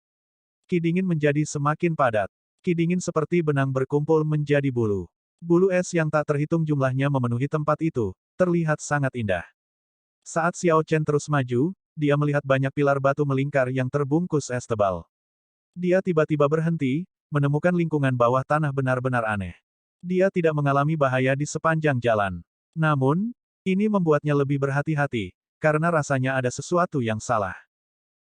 Ki dingin menjadi semakin padat. Ki dingin seperti benang berkumpul menjadi bulu. Bulu es yang tak terhitung jumlahnya memenuhi tempat itu, terlihat sangat indah. Saat Xiao Chen terus maju, dia melihat banyak pilar batu melingkar yang terbungkus es tebal. Dia tiba-tiba berhenti, menemukan lingkungan bawah tanah benar-benar aneh. Dia tidak mengalami bahaya di sepanjang jalan. Namun, ini membuatnya lebih berhati-hati, karena rasanya ada sesuatu yang salah.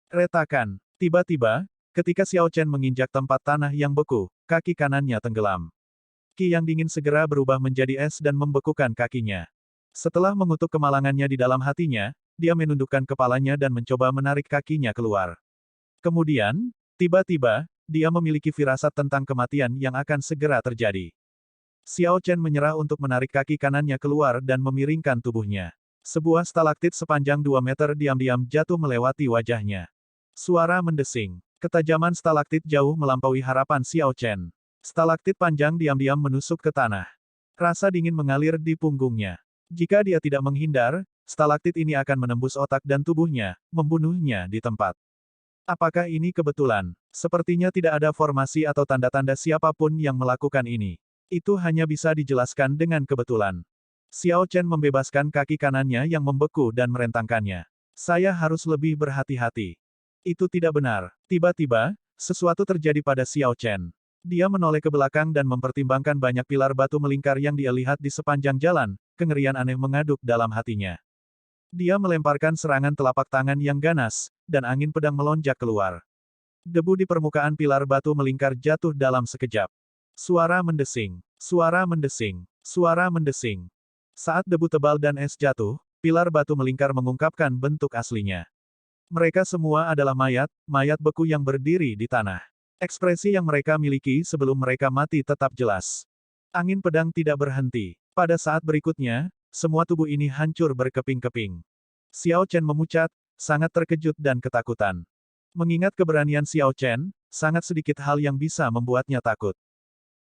Retakan. Tiba-tiba, ketika Xiao Chen menginjak tempat tanah yang beku, kaki kanannya tenggelam. Ki yang dingin segera berubah menjadi es dan membekukan kakinya. Setelah mengutuk kemalangannya di dalam hatinya, dia menundukkan kepalanya dan mencoba menarik kakinya keluar. Kemudian, tiba-tiba, dia memiliki firasat tentang kematian yang akan segera terjadi. Xiao Chen menyerah untuk menarik kaki kanannya keluar dan memiringkan tubuhnya. Sebuah stalaktit sepanjang 2 meter diam-diam jatuh melewati wajahnya. Suara mendesing. Ketajaman stalaktit jauh melampaui harapan Xiao Chen. Stalaktit panjang diam-diam menusuk ke tanah. Rasa dingin mengalir di punggungnya. Jika dia tidak menghindar, stalaktit ini akan menembus otak dan tubuhnya, membunuhnya di tempat. Apakah ini kebetulan? Sepertinya tidak ada formasi atau tanda-tanda siapapun yang melakukan ini. Itu hanya bisa dijelaskan dengan kebetulan. Xiao Chen membebaskan kaki kanannya yang membeku dan merentangkannya. Saya harus lebih berhati-hati. Itu tidak benar. Tiba-tiba, sesuatu terjadi pada Xiao Chen. Dia menoleh ke belakang dan mempertimbangkan banyak pilar batu melingkar yang dia lihat di sepanjang jalan, kengerian aneh mengaduk dalam hatinya. Dia melemparkan serangan telapak tangan yang ganas, dan angin pedang melonjak keluar. Debu di permukaan pilar batu melingkar jatuh dalam sekejap. Suara mendesing, suara mendesing, suara mendesing. Saat debu tebal dan es jatuh, pilar batu melingkar mengungkapkan bentuk aslinya. Mereka semua adalah mayat, mayat beku yang berdiri di tanah. Ekspresi yang mereka miliki sebelum mereka mati tetap jelas. Angin pedang tidak berhenti. Pada saat berikutnya, semua tubuh ini hancur berkeping-keping. Xiao Chen memucat, sangat terkejut dan ketakutan. Mengingat keberanian Xiao Chen, sangat sedikit hal yang bisa membuatnya takut.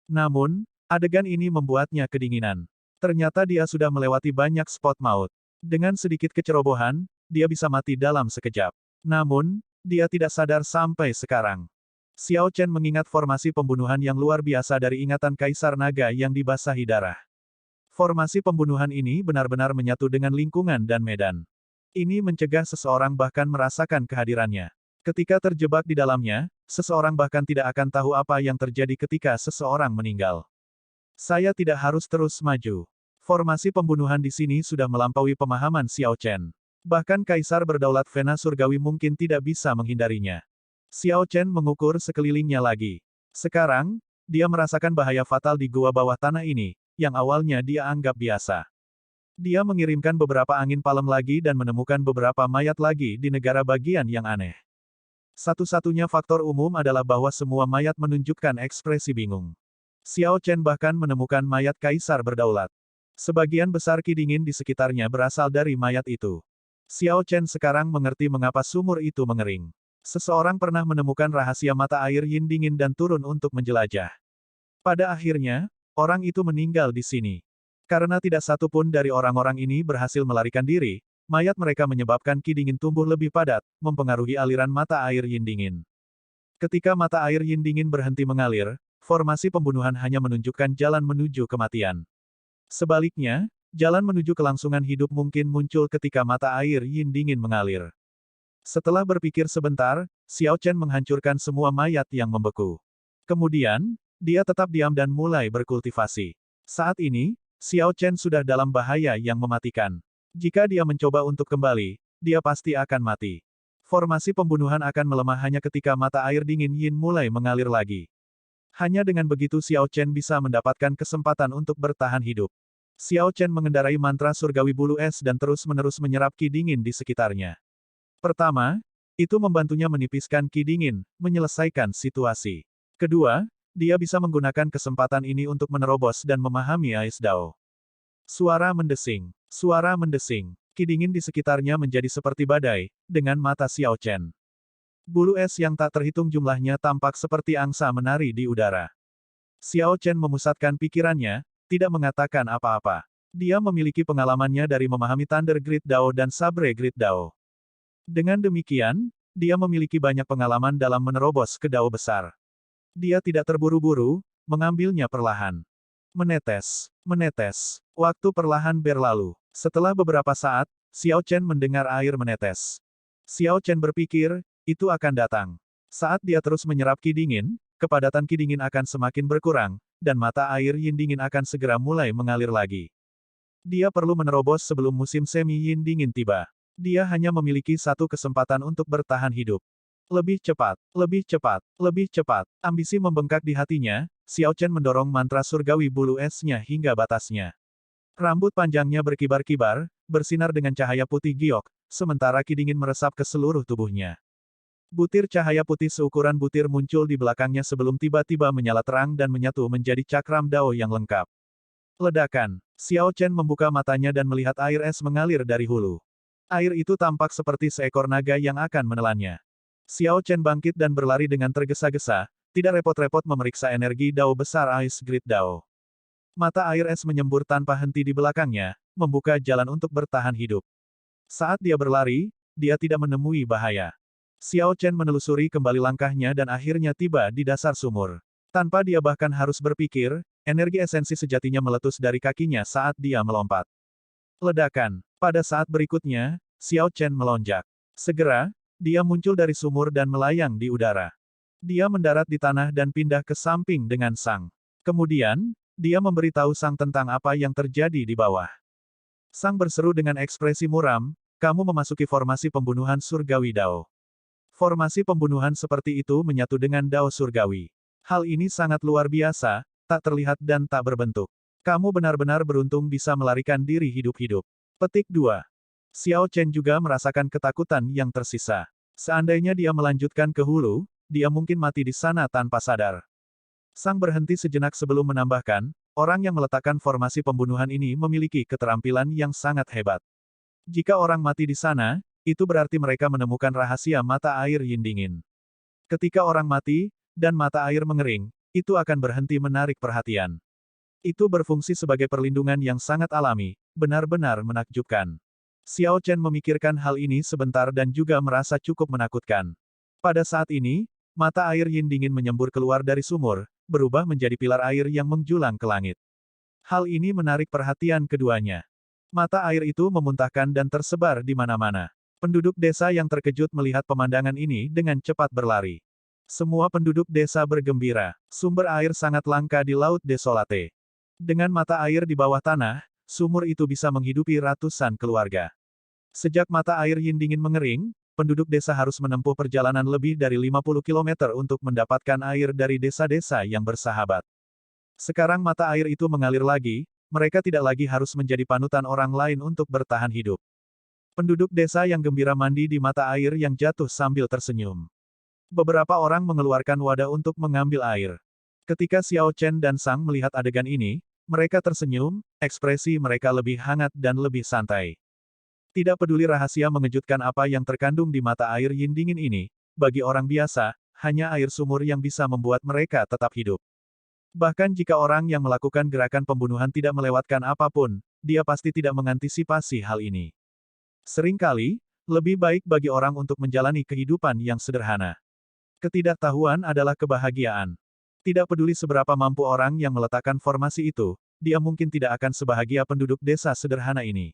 Namun, adegan ini membuatnya kedinginan. Ternyata dia sudah melewati banyak spot maut. Dengan sedikit kecerobohan, dia bisa mati dalam sekejap. Namun, dia tidak sadar sampai sekarang. Xiao Chen mengingat formasi pembunuhan yang luar biasa dari ingatan Kaisar Naga yang dibasahi darah. Formasi pembunuhan ini benar-benar menyatu dengan lingkungan dan medan. Ini mencegah seseorang bahkan merasakan kehadirannya. Ketika terjebak di dalamnya, seseorang bahkan tidak akan tahu apa yang terjadi ketika seseorang meninggal. Saya tidak harus terus maju. Formasi pembunuhan di sini sudah melampaui pemahaman Xiao Chen. Bahkan Kaisar berdaulat Vena Surgawi mungkin tidak bisa menghindarinya. Xiao Chen mengukur sekelilingnya lagi. Sekarang, dia merasakan bahaya fatal di gua bawah tanah ini, yang awalnya dia anggap biasa. Dia mengirimkan beberapa angin palem lagi dan menemukan beberapa mayat lagi di negara bagian yang aneh. Satu-satunya faktor umum adalah bahwa semua mayat menunjukkan ekspresi bingung. Xiao Chen bahkan menemukan mayat kaisar berdaulat. Sebagian besar ki dingin di sekitarnya berasal dari mayat itu. Xiao Chen sekarang mengerti mengapa sumur itu mengering. Seseorang pernah menemukan rahasia mata air yin dingin dan turun untuk menjelajah. Pada akhirnya, orang itu meninggal di sini. Karena tidak satu pun dari orang-orang ini berhasil melarikan diri, mayat mereka menyebabkan ki dingin tumbuh lebih padat, mempengaruhi aliran mata air yin dingin. Ketika mata air yin dingin berhenti mengalir, formasi pembunuhan hanya menunjukkan jalan menuju kematian. Sebaliknya, jalan menuju kelangsungan hidup mungkin muncul ketika mata air yin dingin mengalir. Setelah berpikir sebentar, Xiao Chen menghancurkan semua mayat yang membeku. Kemudian, dia tetap diam dan mulai berkultivasi. Saat ini, Xiao Chen sudah dalam bahaya yang mematikan. Jika dia mencoba untuk kembali, dia pasti akan mati. Formasi pembunuhan akan melemah hanya ketika mata air dingin Yin mulai mengalir lagi. Hanya dengan begitu Xiao Chen bisa mendapatkan kesempatan untuk bertahan hidup. Xiao Chen mengendarai mantra surgawi bulu es dan terus-menerus menyerap ki dingin di sekitarnya. Pertama, itu membantunya menipiskan ki dingin, menyelesaikan situasi. Kedua, dia bisa menggunakan kesempatan ini untuk menerobos dan memahami Ais Dao. Suara mendesing. Suara mendesing. Ki dingin di sekitarnya menjadi seperti badai, dengan mata Xiao Chen. Bulu es yang tak terhitung jumlahnya tampak seperti angsa menari di udara. Xiao Chen memusatkan pikirannya, tidak mengatakan apa-apa. Dia memiliki pengalamannya dari memahami Thunder Grid Dao dan Sabre Grid Dao. Dengan demikian, dia memiliki banyak pengalaman dalam menerobos ke Dao besar. Dia tidak terburu-buru, mengambilnya perlahan. Menetes. Menetes. Waktu perlahan berlalu. Setelah beberapa saat, Xiao Chen mendengar air menetes. Xiao Chen berpikir, itu akan datang. Saat dia terus menyerap ki dingin, kepadatan ki dingin akan semakin berkurang, dan mata air yin dingin akan segera mulai mengalir lagi. Dia perlu menerobos sebelum musim semi yin dingin tiba. Dia hanya memiliki satu kesempatan untuk bertahan hidup. Lebih cepat, lebih cepat, lebih cepat. Ambisi membengkak di hatinya, Xiao Chen mendorong mantra surgawi bulu esnya hingga batasnya. Rambut panjangnya berkibar-kibar, bersinar dengan cahaya putih giok, sementara ki dingin meresap ke seluruh tubuhnya. Butir cahaya putih seukuran butir muncul di belakangnya sebelum tiba-tiba menyala terang dan menyatu menjadi cakram dao yang lengkap. Ledakan. Xiao Chen membuka matanya dan melihat air es mengalir dari hulu. Air itu tampak seperti seekor naga yang akan menelannya. Xiao Chen bangkit dan berlari dengan tergesa-gesa, tidak repot-repot memeriksa energi Dao besar Ice Grid Dao. Mata air es menyembur tanpa henti di belakangnya, membuka jalan untuk bertahan hidup. Saat dia berlari, dia tidak menemui bahaya. Xiao Chen menelusuri kembali langkahnya dan akhirnya tiba di dasar sumur. Tanpa dia bahkan harus berpikir, energi esensi sejatinya meletus dari kakinya saat dia melompat. Ledakan. Pada saat berikutnya, Xiao Chen melonjak. Segera, dia muncul dari sumur dan melayang di udara. Dia mendarat di tanah dan pindah ke samping dengan Sang. Kemudian, dia memberitahu Sang tentang apa yang terjadi di bawah. Sang berseru dengan ekspresi muram, kamu memasuki formasi pembunuhan surgawi Dao. Formasi pembunuhan seperti itu menyatu dengan Dao surgawi. Hal ini sangat luar biasa, tak terlihat dan tak berbentuk. Kamu benar-benar beruntung bisa melarikan diri hidup-hidup. Petik 2. Xiao Chen juga merasakan ketakutan yang tersisa. Seandainya dia melanjutkan ke hulu, dia mungkin mati di sana tanpa sadar. Sang berhenti sejenak sebelum menambahkan, orang yang meletakkan formasi pembunuhan ini memiliki keterampilan yang sangat hebat. Jika orang mati di sana, itu berarti mereka menemukan rahasia mata air yin dingin. Ketika orang mati, dan mata air mengering, itu akan berhenti menarik perhatian. Itu berfungsi sebagai perlindungan yang sangat alami, benar-benar menakjubkan. Xiao Chen memikirkan hal ini sebentar dan juga merasa cukup menakutkan. Pada saat ini, mata air yin dingin menyembur keluar dari sumur, berubah menjadi pilar air yang menjulang ke langit. Hal ini menarik perhatian keduanya. Mata air itu memuntahkan dan tersebar di mana-mana. Penduduk desa yang terkejut melihat pemandangan ini dengan cepat berlari. Semua penduduk desa bergembira. Sumber air sangat langka di Laut Desolate. Dengan mata air di bawah tanah, sumur itu bisa menghidupi ratusan keluarga. Sejak mata air yin dingin mengering, penduduk desa harus menempuh perjalanan lebih dari 50 km untuk mendapatkan air dari desa-desa yang bersahabat. Sekarang mata air itu mengalir lagi, mereka tidak lagi harus menjadi panutan orang lain untuk bertahan hidup. Penduduk desa yang gembira mandi di mata air yang jatuh sambil tersenyum. Beberapa orang mengeluarkan wadah untuk mengambil air. Ketika Xiao Chen dan Sang melihat adegan ini, mereka tersenyum, ekspresi mereka lebih hangat dan lebih santai. Tidak peduli rahasia mengejutkan apa yang terkandung di mata air yin dingin ini, bagi orang biasa, hanya air sumur yang bisa membuat mereka tetap hidup. Bahkan jika orang yang melakukan gerakan pembunuhan tidak melewatkan apapun, dia pasti tidak mengantisipasi hal ini. Seringkali, lebih baik bagi orang untuk menjalani kehidupan yang sederhana. Ketidaktahuan adalah kebahagiaan. Tidak peduli seberapa mampu orang yang meletakkan formasi itu, dia mungkin tidak akan sebahagia penduduk desa sederhana ini.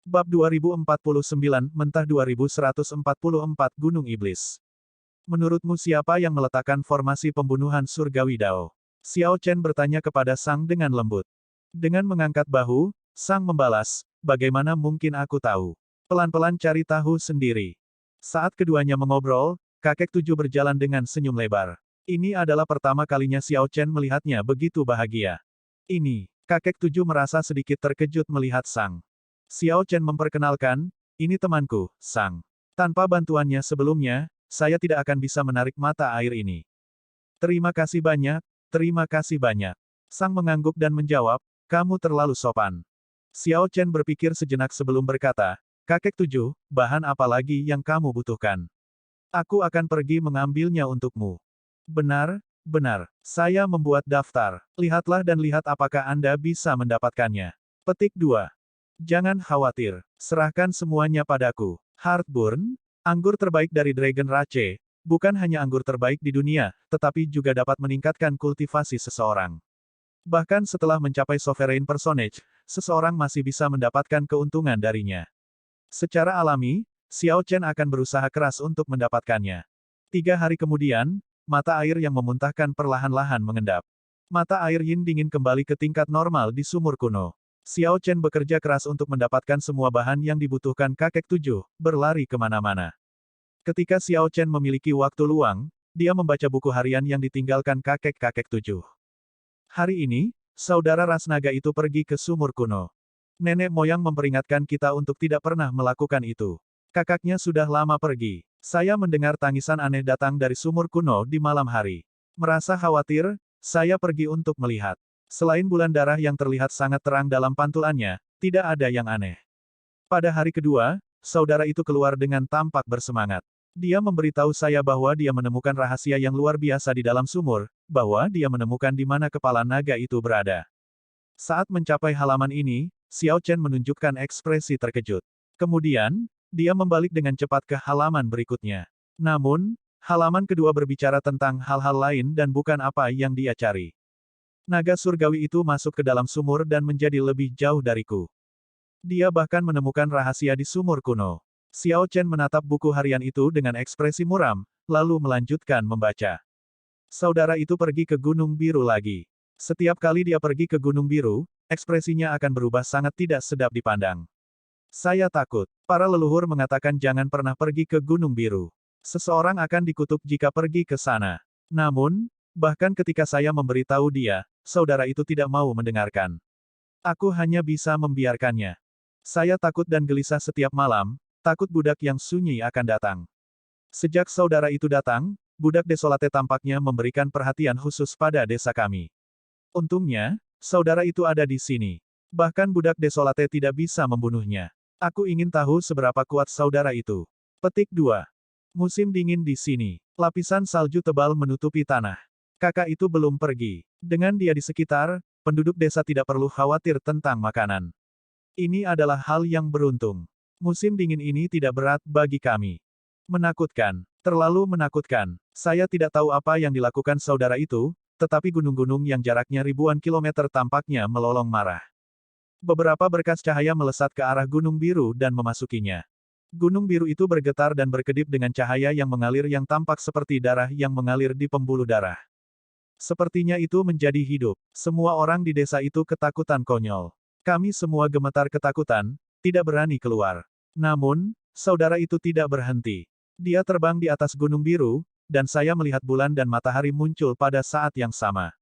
Bab 2049, Mentah 2144 Gunung Iblis. Menurutmu siapa yang meletakkan formasi pembunuhan surgawi Dao? Xiao Chen bertanya kepada Sang dengan lembut. Dengan mengangkat bahu, Sang membalas, bagaimana mungkin aku tahu? Pelan-pelan cari tahu sendiri. Saat keduanya mengobrol, kakek tujuh berjalan dengan senyum lebar. Ini adalah pertama kalinya Xiao Chen melihatnya begitu bahagia. Ini, kakek tujuh merasa sedikit terkejut melihat Sang. Xiao Chen memperkenalkan, ini temanku, Sang. Tanpa bantuannya sebelumnya, saya tidak akan bisa menarik mata air ini. Terima kasih banyak, terima kasih banyak. Sang mengangguk dan menjawab, kamu terlalu sopan. Xiao Chen berpikir sejenak sebelum berkata, kakek tujuh, bahan apa lagi yang kamu butuhkan? Aku akan pergi mengambilnya untukmu. Benar, benar. Saya membuat daftar. Lihatlah dan lihat apakah Anda bisa mendapatkannya. Petik 2. Jangan khawatir. Serahkan semuanya padaku. Heartburn, anggur terbaik dari Dragon Rache, bukan hanya anggur terbaik di dunia, tetapi juga dapat meningkatkan kultivasi seseorang. Bahkan setelah mencapai Sovereign Personage, seseorang masih bisa mendapatkan keuntungan darinya. Secara alami, Xiao Chen akan berusaha keras untuk mendapatkannya. 3 hari kemudian, mata air yang memuntahkan perlahan-lahan mengendap. Mata air Yin dingin kembali ke tingkat normal di sumur kuno. Xiao Chen bekerja keras untuk mendapatkan semua bahan yang dibutuhkan kakek tujuh, berlari kemana-mana. Ketika Xiao Chen memiliki waktu luang, dia membaca buku harian yang ditinggalkan kakek-kakek tujuh. Hari ini, saudara ras naga itu pergi ke sumur kuno. Nenek moyang memperingatkan kita untuk tidak pernah melakukan itu. Kakaknya sudah lama pergi. Saya mendengar tangisan aneh datang dari sumur kuno di malam hari. Merasa khawatir, saya pergi untuk melihat. Selain bulan darah yang terlihat sangat terang dalam pantulannya, tidak ada yang aneh. Pada hari kedua, saudara itu keluar dengan tampak bersemangat. Dia memberitahu saya bahwa dia menemukan rahasia yang luar biasa di dalam sumur, bahwa dia menemukan di mana kepala naga itu berada. Saat mencapai halaman ini, Xiao Chen menunjukkan ekspresi terkejut. Kemudian, dia membalik dengan cepat ke halaman berikutnya. Namun, halaman kedua berbicara tentang hal-hal lain dan bukan apa yang dia cari. Naga surgawi itu masuk ke dalam sumur dan menjadi lebih jauh dariku. Dia bahkan menemukan rahasia di sumur kuno. Xiao Chen menatap buku harian itu dengan ekspresi muram, lalu melanjutkan membaca. Saudara itu pergi ke Gunung Biru lagi. Setiap kali dia pergi ke Gunung Biru, ekspresinya akan berubah sangat tidak sedap dipandang. Saya takut. Para leluhur mengatakan jangan pernah pergi ke Gunung Biru. Seseorang akan dikutuk jika pergi ke sana. Namun, bahkan ketika saya memberitahu dia, saudara itu tidak mau mendengarkan. Aku hanya bisa membiarkannya. Saya takut dan gelisah setiap malam, takut budak yang sunyi akan datang. Sejak saudara itu datang, budak Desolate tampaknya memberikan perhatian khusus pada desa kami. Untungnya, saudara itu ada di sini. Bahkan budak Desolate tidak bisa membunuhnya. Aku ingin tahu seberapa kuat saudara itu. Petik 2. Musim dingin di sini. Lapisan salju tebal menutupi tanah. Kakak itu belum pergi. Dengan dia di sekitar, penduduk desa tidak perlu khawatir tentang makanan. Ini adalah hal yang beruntung. Musim dingin ini tidak berat bagi kami. Menakutkan. Terlalu menakutkan. Saya tidak tahu apa yang dilakukan saudara itu, tetapi gunung-gunung yang jaraknya ribuan kilometer tampaknya melolong marah. Beberapa berkas cahaya melesat ke arah Gunung Biru dan memasukinya. Gunung Biru itu bergetar dan berkedip dengan cahaya yang mengalir yang tampak seperti darah yang mengalir di pembuluh darah. Sepertinya itu menjadi hidup. Semua orang di desa itu ketakutan konyol. Kami semua gemetar ketakutan, tidak berani keluar. Namun, saudara itu tidak berhenti. Dia terbang di atas Gunung Biru, dan saya melihat bulan dan matahari muncul pada saat yang sama.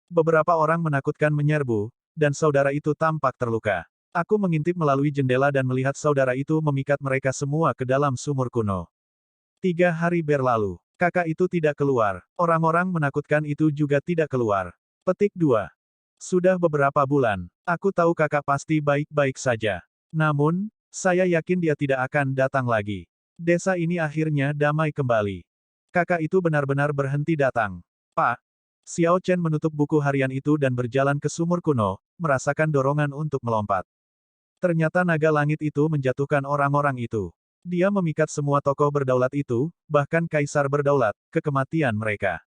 Beberapa orang menakutkan menyerbu, dan saudara itu tampak terluka. Aku mengintip melalui jendela dan melihat saudara itu memikat mereka semua ke dalam sumur kuno. 3 hari berlalu. Kakak itu tidak keluar. Orang-orang menakutkan itu juga tidak keluar. Petik 2. Sudah beberapa bulan. Aku tahu kakak pasti baik-baik saja. Namun, saya yakin dia tidak akan datang lagi. Desa ini akhirnya damai kembali. Kakak itu benar-benar berhenti datang. Pak. Xiao Chen menutup buku harian itu dan berjalan ke sumur kuno, merasakan dorongan untuk melompat. Ternyata naga langit itu menjatuhkan orang-orang itu. Dia memikat semua tokoh berdaulat itu, bahkan kaisar berdaulat, ke kematian mereka.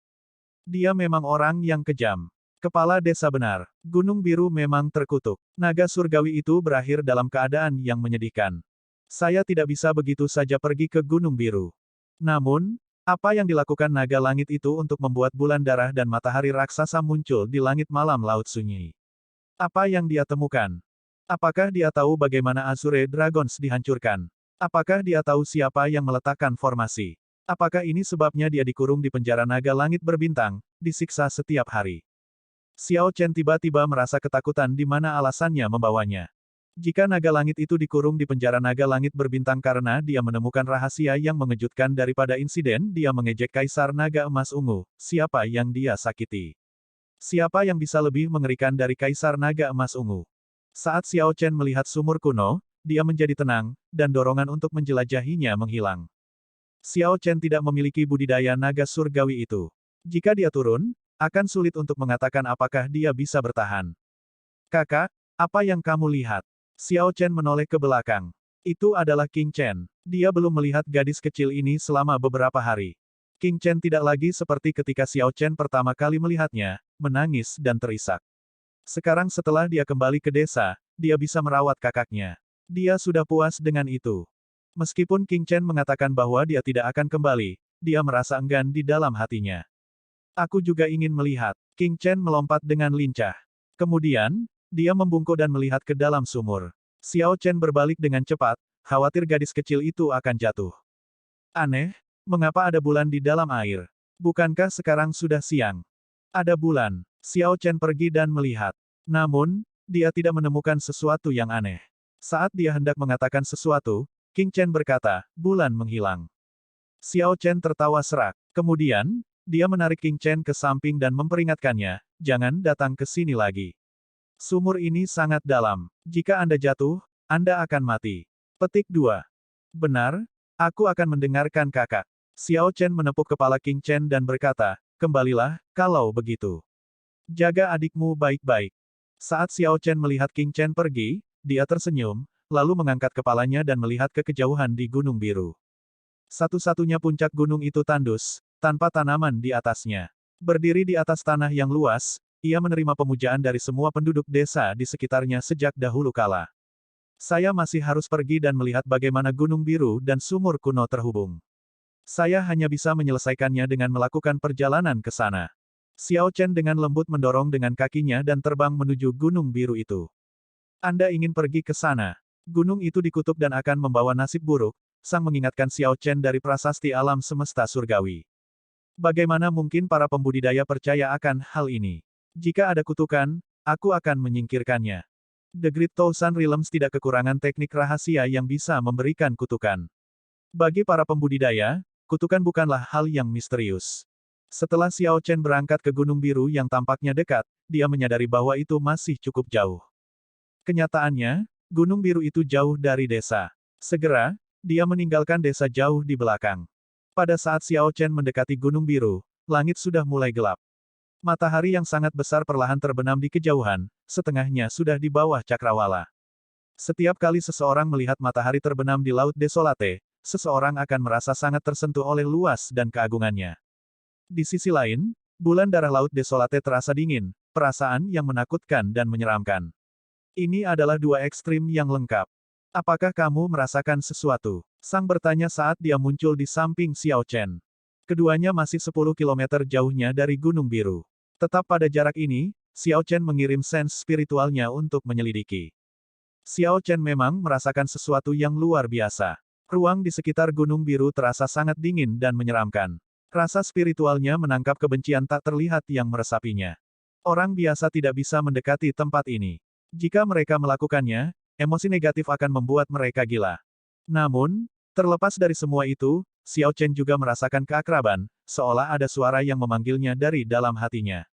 Dia memang orang yang kejam. Kepala desa benar. Gunung Biru memang terkutuk. Naga surgawi itu berakhir dalam keadaan yang menyedihkan. Saya tidak bisa begitu saja pergi ke Gunung Biru. Namun, apa yang dilakukan naga langit itu untuk membuat bulan darah dan matahari raksasa muncul di langit malam laut sunyi? Apa yang dia temukan? Apakah dia tahu bagaimana Azure Dragons dihancurkan? Apakah dia tahu siapa yang meletakkan formasi? Apakah ini sebabnya dia dikurung di penjara naga langit berbintang, disiksa setiap hari? Xiao Chen tiba-tiba merasa ketakutan di mana alasannya membawanya. Jika naga langit itu dikurung di penjara naga langit berbintang karena dia menemukan rahasia yang mengejutkan daripada insiden dia mengejek Kaisar Naga Emas Ungu, siapa yang dia sakiti? Siapa yang bisa lebih mengerikan dari Kaisar Naga Emas Ungu? Saat Xiao Chen melihat sumur kuno, dia menjadi tenang, dan dorongan untuk menjelajahinya menghilang. Xiao Chen tidak memiliki budidaya naga surgawi itu. Jika dia turun, akan sulit untuk mengatakan apakah dia bisa bertahan. Kakak, apa yang kamu lihat? Xiao Chen menoleh ke belakang. Itu adalah King Chen. Dia belum melihat gadis kecil ini selama beberapa hari. King Chen tidak lagi seperti ketika Xiao Chen pertama kali melihatnya, menangis dan terisak. Sekarang setelah dia kembali ke desa, dia bisa merawat kakaknya. Dia sudah puas dengan itu. Meskipun King Chen mengatakan bahwa dia tidak akan kembali, dia merasa enggan di dalam hatinya. Aku juga ingin melihat. King Chen melompat dengan lincah. Kemudian, dia membungkuk dan melihat ke dalam sumur. Xiao Chen berbalik dengan cepat, khawatir gadis kecil itu akan jatuh. Aneh, mengapa ada bulan di dalam air? Bukankah sekarang sudah siang? Ada bulan. Xiao Chen pergi dan melihat. Namun, dia tidak menemukan sesuatu yang aneh. Saat dia hendak mengatakan sesuatu, King Chen berkata, bulan menghilang. Xiao Chen tertawa serak. Kemudian, dia menarik King Chen ke samping dan memperingatkannya, jangan datang ke sini lagi. Sumur ini sangat dalam. Jika Anda jatuh, Anda akan mati. Petik 2. Benar, aku akan mendengarkan kakak. Xiao Chen menepuk kepala King Chen dan berkata, kembalilah, kalau begitu. Jaga adikmu baik-baik. Saat Xiao Chen melihat King Chen pergi, dia tersenyum, lalu mengangkat kepalanya dan melihat ke kejauhan di Gunung Biru. Satu-satunya puncak gunung itu tandus, tanpa tanaman di atasnya. Berdiri di atas tanah yang luas, ia menerima pemujaan dari semua penduduk desa di sekitarnya sejak dahulu kala. Saya masih harus pergi dan melihat bagaimana Gunung Biru dan sumur kuno terhubung. Saya hanya bisa menyelesaikannya dengan melakukan perjalanan ke sana. Xiao Chen dengan lembut mendorong dengan kakinya dan terbang menuju Gunung Biru itu. Anda ingin pergi ke sana. Gunung itu dikutuk dan akan membawa nasib buruk, sang mengingatkan Xiao Chen dari prasasti alam semesta surgawi. Bagaimana mungkin para pembudidaya percaya akan hal ini? Jika ada kutukan, aku akan menyingkirkannya. The Great Thousand Realms tidak kekurangan teknik rahasia yang bisa memberikan kutukan. Bagi para pembudidaya, kutukan bukanlah hal yang misterius. Setelah Xiao Chen berangkat ke Gunung Biru yang tampaknya dekat, dia menyadari bahwa itu masih cukup jauh. Kenyataannya, Gunung Biru itu jauh dari desa. Segera, dia meninggalkan desa jauh di belakang. Pada saat Xiao Chen mendekati Gunung Biru, langit sudah mulai gelap. Matahari yang sangat besar perlahan terbenam di kejauhan, setengahnya sudah di bawah cakrawala. Setiap kali seseorang melihat matahari terbenam di Laut Desolate, seseorang akan merasa sangat tersentuh oleh luas dan keagungannya. Di sisi lain, bulan darah Laut Desolate terasa dingin, perasaan yang menakutkan dan menyeramkan. Ini adalah dua ekstrim yang lengkap. Apakah kamu merasakan sesuatu? Sang bertanya saat dia muncul di samping Xiao Chen. Keduanya masih 10 kilometer jauhnya dari Gunung Biru. Tetap pada jarak ini, Xiao Chen mengirim sense spiritualnya untuk menyelidiki. Xiao Chen memang merasakan sesuatu yang luar biasa. Ruang di sekitar Gunung Biru terasa sangat dingin dan menyeramkan. Rasa spiritualnya menangkap kebencian tak terlihat yang meresapinya. Orang biasa tidak bisa mendekati tempat ini. Jika mereka melakukannya, emosi negatif akan membuat mereka gila. Namun, terlepas dari semua itu, Xiao Chen juga merasakan keakraban, seolah ada suara yang memanggilnya dari dalam hatinya.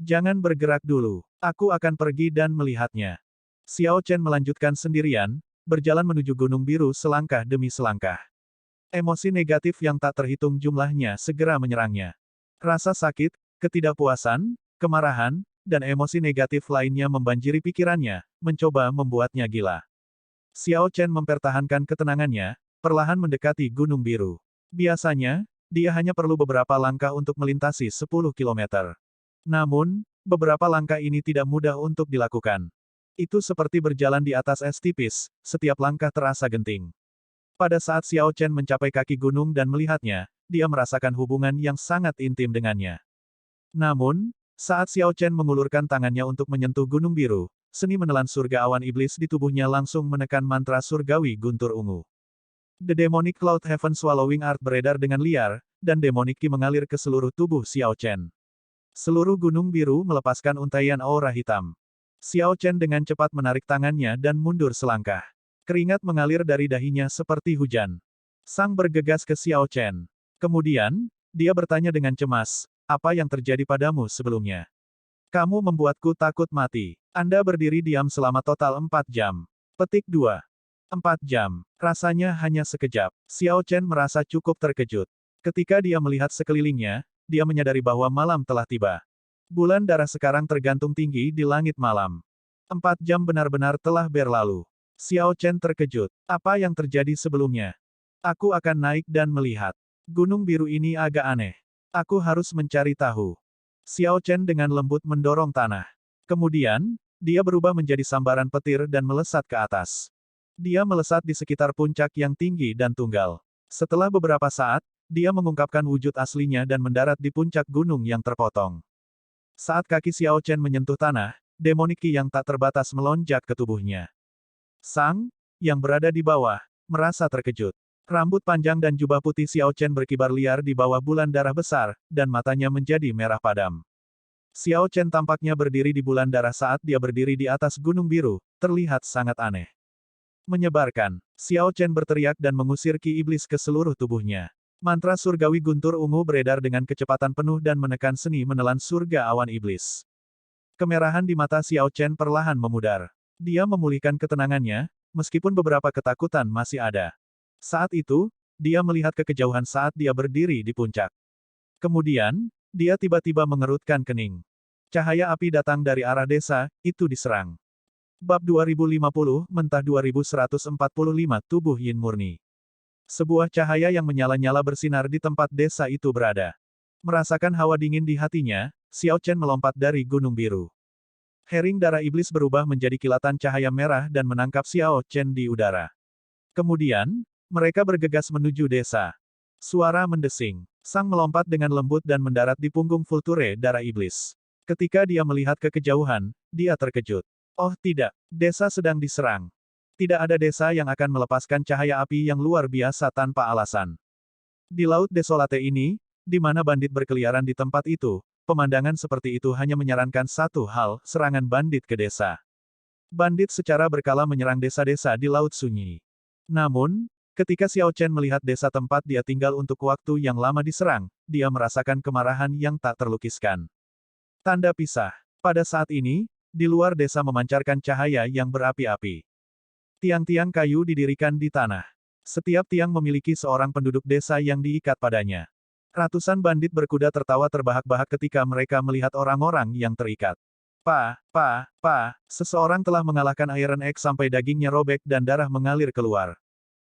Jangan bergerak dulu. Aku akan pergi dan melihatnya. Xiao Chen melanjutkan sendirian, berjalan menuju Gunung Biru selangkah demi selangkah. Emosi negatif yang tak terhitung jumlahnya segera menyerangnya. Rasa sakit, ketidakpuasan, kemarahan, dan emosi negatif lainnya membanjiri pikirannya, mencoba membuatnya gila. Xiao Chen mempertahankan ketenangannya, perlahan mendekati Gunung Biru. Biasanya, dia hanya perlu beberapa langkah untuk melintasi 10 kilometer. Namun, beberapa langkah ini tidak mudah untuk dilakukan. Itu seperti berjalan di atas es tipis, setiap langkah terasa genting. Pada saat Xiao Chen mencapai kaki gunung dan melihatnya, dia merasakan hubungan yang sangat intim dengannya. Namun, saat Xiao Chen mengulurkan tangannya untuk menyentuh Gunung Biru, seni menelan surga awan iblis di tubuhnya langsung menekan mantra surgawi guntur ungu. The Demonic Cloud Heaven Swallowing Art beredar dengan liar, dan Demonic Ki mengalir ke seluruh tubuh Xiao Chen. Seluruh gunung biru melepaskan untaian aura hitam. Xiao Chen dengan cepat menarik tangannya dan mundur selangkah. Keringat mengalir dari dahinya seperti hujan. Sang bergegas ke Xiao Chen. Kemudian, dia bertanya dengan cemas, apa yang terjadi padamu sebelumnya? Kamu membuatku takut mati. Anda berdiri diam selama total 4 jam. Petik 2. 4 jam. Rasanya hanya sekejap. Xiao Chen merasa cukup terkejut. Ketika dia melihat sekelilingnya, dia menyadari bahwa malam telah tiba. Bulan darah sekarang tergantung tinggi di langit malam. 4 jam benar-benar telah berlalu. Xiao Chen terkejut. Apa yang terjadi sebelumnya? Aku akan naik dan melihat. Gunung biru ini agak aneh. Aku harus mencari tahu. Xiao Chen dengan lembut mendorong tanah. Kemudian, dia berubah menjadi sambaran petir dan melesat ke atas. Dia melesat di sekitar puncak yang tinggi dan tunggal. Setelah beberapa saat, dia mengungkapkan wujud aslinya dan mendarat di puncak gunung yang terpotong. Saat kaki Xiao Chen menyentuh tanah, Demonic Ki yang tak terbatas melonjak ke tubuhnya. Sang, yang berada di bawah, merasa terkejut. Rambut panjang dan jubah putih Xiao Chen berkibar liar di bawah bulan darah besar, dan matanya menjadi merah padam. Xiao Chen tampaknya berdiri di bulan darah saat dia berdiri di atas gunung biru, terlihat sangat aneh. Menyebarkan, Xiao Chen berteriak dan mengusir ki iblis ke seluruh tubuhnya. Mantra surgawi guntur ungu beredar dengan kecepatan penuh dan menekan seni menelan surga awan iblis. Kemerahan di mata Xiao Chen perlahan memudar. Dia memulihkan ketenangannya, meskipun beberapa ketakutan masih ada. Saat itu, dia melihat ke kejauhan saat dia berdiri di puncak. Kemudian, dia tiba-tiba mengerutkan kening. Cahaya api datang dari arah desa, itu diserang. Bab 2050, Mentah 2145 Tubuh Yin Murni. Sebuah cahaya yang menyala-nyala bersinar di tempat desa itu berada. Merasakan hawa dingin di hatinya, Xiao Chen melompat dari gunung biru. Hering darah iblis berubah menjadi kilatan cahaya merah dan menangkap Xiao Chen di udara. Kemudian, mereka bergegas menuju desa. Suara mendesing. Sang melompat dengan lembut dan mendarat di punggung Vulture darah iblis. Ketika dia melihat ke kejauhan, dia terkejut. Oh tidak, desa sedang diserang. Tidak ada desa yang akan melepaskan cahaya api yang luar biasa tanpa alasan. Di Laut Desolate ini, di mana bandit berkeliaran di tempat itu, pemandangan seperti itu hanya menyarankan satu hal, serangan bandit ke desa. Bandit secara berkala menyerang desa-desa di Laut Sunyi. Namun, ketika Xiao Chen melihat desa tempat dia tinggal untuk waktu yang lama diserang, dia merasakan kemarahan yang tak terlukiskan. Tanda pisah. Pada saat ini, di luar desa memancarkan cahaya yang berapi-api. Tiang-tiang kayu didirikan di tanah. Setiap tiang memiliki seorang penduduk desa yang diikat padanya. Ratusan bandit berkuda tertawa terbahak-bahak ketika mereka melihat orang-orang yang terikat. Seseorang telah mengalahkan Iron X sampai dagingnya robek dan darah mengalir keluar.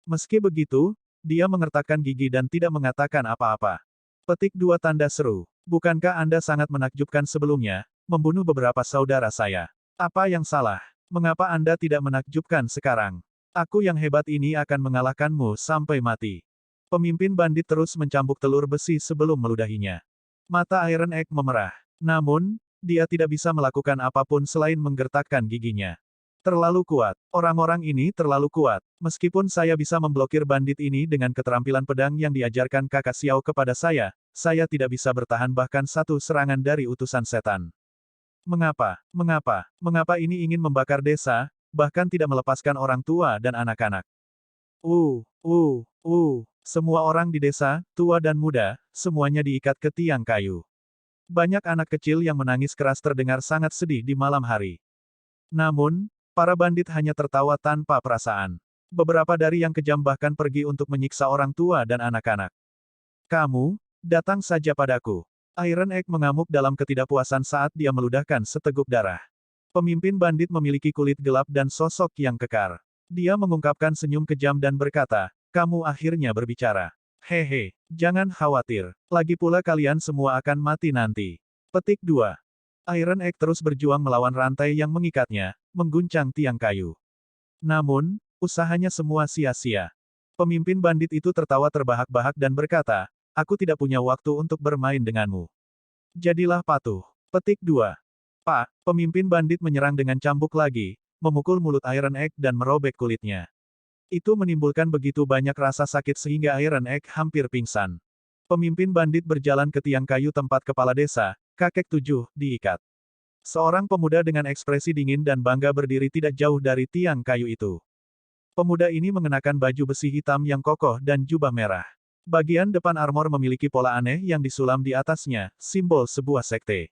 Meski begitu, dia mengertakkan gigi dan tidak mengatakan apa-apa. Petik 2 tanda seru. Bukankah Anda sangat menakjubkan sebelumnya, membunuh beberapa saudara saya? Apa yang salah? Mengapa Anda tidak menakjubkan sekarang? Aku yang hebat ini akan mengalahkanmu sampai mati. Pemimpin bandit terus mencambuk telur besi sebelum meludahinya. Mata Iron Egg memerah. Namun, dia tidak bisa melakukan apapun selain menggertakkan giginya. Terlalu kuat. Orang-orang ini terlalu kuat. Meskipun saya bisa memblokir bandit ini dengan keterampilan pedang yang diajarkan kakak Xiao kepada saya tidak bisa bertahan bahkan satu serangan dari utusan setan. Mengapa ini ingin membakar desa, bahkan tidak melepaskan orang tua dan anak-anak? Semua orang di desa, tua dan muda, semuanya diikat ke tiang kayu. Banyak anak kecil yang menangis keras terdengar sangat sedih di malam hari. Namun, para bandit hanya tertawa tanpa perasaan. Beberapa dari yang kejam bahkan pergi untuk menyiksa orang tua dan anak-anak. Kamu, datang saja padaku. Iron Egg mengamuk dalam ketidakpuasan saat dia meludahkan seteguk darah. Pemimpin bandit memiliki kulit gelap dan sosok yang kekar. Dia mengungkapkan senyum kejam dan berkata, kamu akhirnya berbicara. Hehe, jangan khawatir. Lagi pula kalian semua akan mati nanti. Petik 2. Iron Egg terus berjuang melawan rantai yang mengikatnya, mengguncang tiang kayu. Namun, usahanya semua sia-sia. Pemimpin bandit itu tertawa terbahak-bahak dan berkata, aku tidak punya waktu untuk bermain denganmu. Jadilah patuh. Petik 2. Pak, pemimpin bandit menyerang dengan cambuk lagi, memukul mulut Iron Egg dan merobek kulitnya. Itu menimbulkan begitu banyak rasa sakit sehingga Iron Egg hampir pingsan. Pemimpin bandit berjalan ke tiang kayu tempat kepala desa, kakek 7, diikat. Seorang pemuda dengan ekspresi dingin dan bangga berdiri tidak jauh dari tiang kayu itu. Pemuda ini mengenakan baju besi hitam yang kokoh dan jubah merah. Bagian depan armor memiliki pola aneh yang disulam di atasnya, simbol sebuah sekte.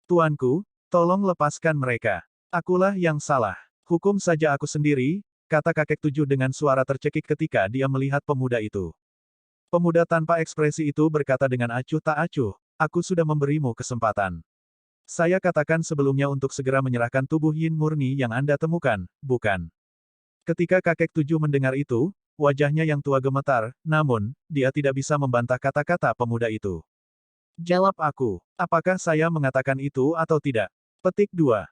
Tuanku, tolong lepaskan mereka. Akulah yang salah. Hukum saja aku sendiri, kata kakek 7 dengan suara tercekik ketika dia melihat pemuda itu. Pemuda tanpa ekspresi itu berkata dengan acuh tak acuh, aku sudah memberimu kesempatan. Saya katakan sebelumnya untuk segera menyerahkan tubuh Yin murni yang Anda temukan, bukan? Ketika kakek 7 mendengar itu, wajahnya yang tua gemetar, namun, dia tidak bisa membantah kata-kata pemuda itu. Jawab aku, apakah saya mengatakan itu atau tidak? Petik 2.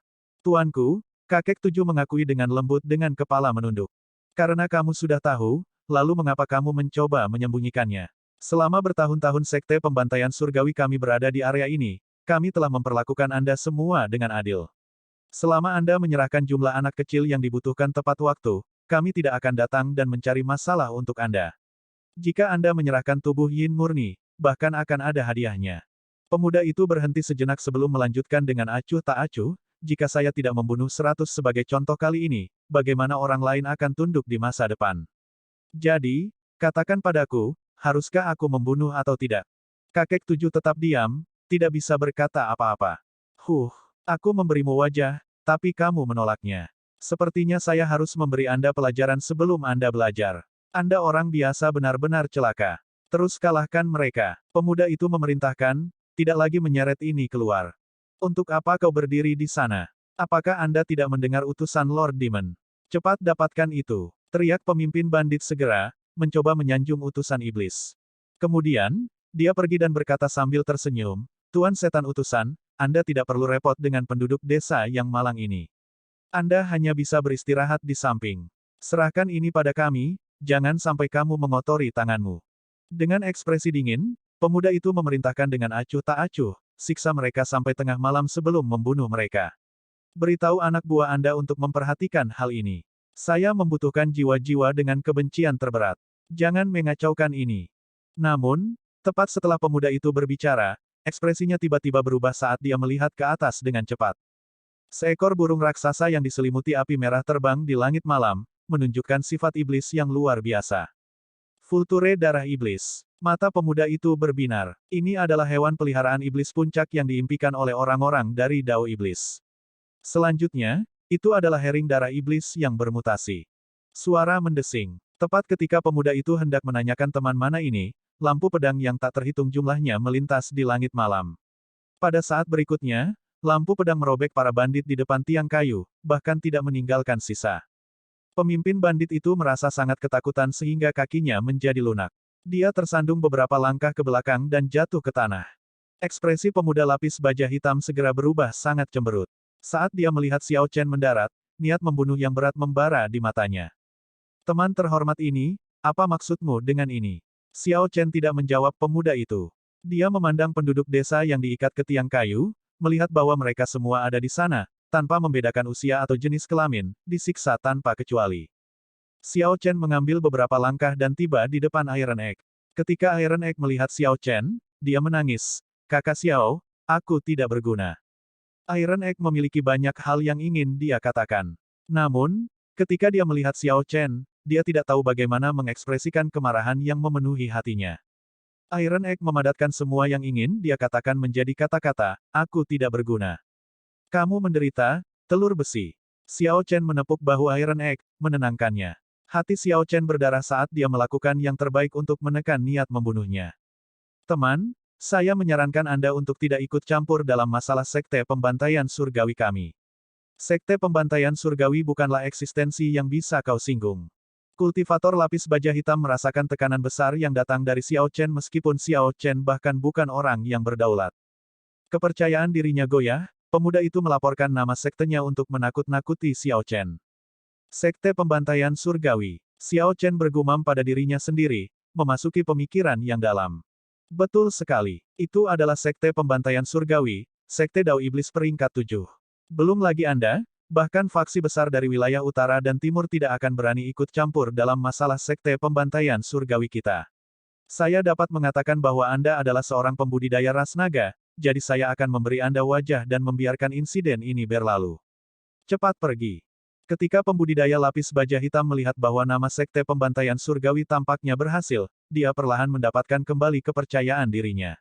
Tuanku, kakek 7 mengakui dengan lembut dengan kepala menunduk. Karena kamu sudah tahu, lalu mengapa kamu mencoba menyembunyikannya? Selama bertahun-tahun sekte pembantaian surgawi kami berada di area ini, kami telah memperlakukan Anda semua dengan adil. Selama Anda menyerahkan jumlah anak kecil yang dibutuhkan tepat waktu, kami tidak akan datang dan mencari masalah untuk Anda. Jika Anda menyerahkan tubuh Yin murni, bahkan akan ada hadiahnya. Pemuda itu berhenti sejenak sebelum melanjutkan dengan acuh tak acuh, jika saya tidak membunuh 100 sebagai contoh kali ini, bagaimana orang lain akan tunduk di masa depan? Jadi, katakan padaku, haruskah aku membunuh atau tidak? Kakek 7 tetap diam, tidak bisa berkata apa-apa. Aku memberimu wajah, tapi kamu menolaknya. Sepertinya saya harus memberi Anda pelajaran sebelum Anda belajar. Anda orang biasa benar-benar celaka. Terus kalahkan mereka. Pemuda itu memerintahkan, tidak lagi menyeret ini keluar. Untuk apa kau berdiri di sana? Apakah Anda tidak mendengar utusan Lord Demon? Cepat dapatkan itu. Teriak pemimpin bandit segera, mencoba menyanjung utusan iblis. Kemudian, dia pergi dan berkata sambil tersenyum, Tuan Setan Utusan, Anda tidak perlu repot dengan penduduk desa yang malang ini. Anda hanya bisa beristirahat di samping. Serahkan ini pada kami, jangan sampai kamu mengotori tanganmu. Dengan ekspresi dingin, pemuda itu memerintahkan dengan acuh tak acuh, siksa mereka sampai tengah malam sebelum membunuh mereka. Beritahu anak buah Anda untuk memperhatikan hal ini. Saya membutuhkan jiwa-jiwa dengan kebencian terberat. Jangan mengacaukan ini. Namun, tepat setelah pemuda itu berbicara, ekspresinya tiba-tiba berubah saat dia melihat ke atas dengan cepat. Seekor burung raksasa yang diselimuti api merah terbang di langit malam, menunjukkan sifat iblis yang luar biasa. Vulture darah iblis. Mata pemuda itu berbinar. Ini adalah hewan peliharaan iblis puncak yang diimpikan oleh orang-orang dari Dao Iblis. Selanjutnya, itu adalah hering darah iblis yang bermutasi. Suara mendesing. Tepat ketika pemuda itu hendak menanyakan teman mana ini, lampu pedang yang tak terhitung jumlahnya melintas di langit malam. Pada saat berikutnya, lampu pedang merobek para bandit di depan tiang kayu, bahkan tidak meninggalkan sisa. Pemimpin bandit itu merasa sangat ketakutan sehingga kakinya menjadi lunak. Dia tersandung beberapa langkah ke belakang dan jatuh ke tanah. Ekspresi pemuda lapis baja hitam segera berubah sangat cemberut. Saat dia melihat Xiao Chen mendarat, niat membunuh yang berat membara di matanya. Teman terhormat ini, apa maksudmu dengan ini? Xiao Chen tidak menjawab pemuda itu. Dia memandang penduduk desa yang diikat ke tiang kayu, melihat bahwa mereka semua ada di sana, tanpa membedakan usia atau jenis kelamin, disiksa tanpa kecuali. Xiao Chen mengambil beberapa langkah dan tiba di depan Iron Egg. Ketika Iron Egg melihat Xiao Chen, dia menangis. Kakak Xiao, aku tidak berguna. Iron Egg memiliki banyak hal yang ingin dia katakan. Namun, ketika dia melihat Xiao Chen, dia tidak tahu bagaimana mengekspresikan kemarahan yang memenuhi hatinya. Iron Egg memadatkan semua yang ingin dia katakan menjadi kata-kata, aku tidak berguna. Kamu menderita, telur besi. Xiao Chen menepuk bahu Iron Egg, menenangkannya. Hati Xiao Chen berdarah saat dia melakukan yang terbaik untuk menekan niat membunuhnya. Teman, saya menyarankan Anda untuk tidak ikut campur dalam masalah sekte pembantaian surgawi kami. Sekte pembantaian surgawi bukanlah eksistensi yang bisa kau singgung. Kultivator lapis baja hitam merasakan tekanan besar yang datang dari Xiao Chen meskipun Xiao Chen bahkan bukan orang yang berdaulat. Kepercayaan dirinya goyah, pemuda itu melaporkan nama sektenya untuk menakut-nakuti Xiao Chen. Sekte pembantaian surgawi. Xiao Chen bergumam pada dirinya sendiri, memasuki pemikiran yang dalam. Betul sekali. Itu adalah sekte pembantaian surgawi, sekte Dao Iblis peringkat 7. Belum lagi Anda, Bahkan faksi besar dari wilayah utara dan timur tidak akan berani ikut campur dalam masalah sekte pembantaian surgawi kita. Saya dapat mengatakan bahwa Anda adalah seorang pembudidaya ras naga, jadi saya akan memberi Anda wajah dan membiarkan insiden ini berlalu. Cepat pergi. Ketika pembudidaya lapis baja hitam melihat bahwa nama sekte pembantaian surgawi tampaknya berhasil, dia perlahan mendapatkan kembali kepercayaan dirinya.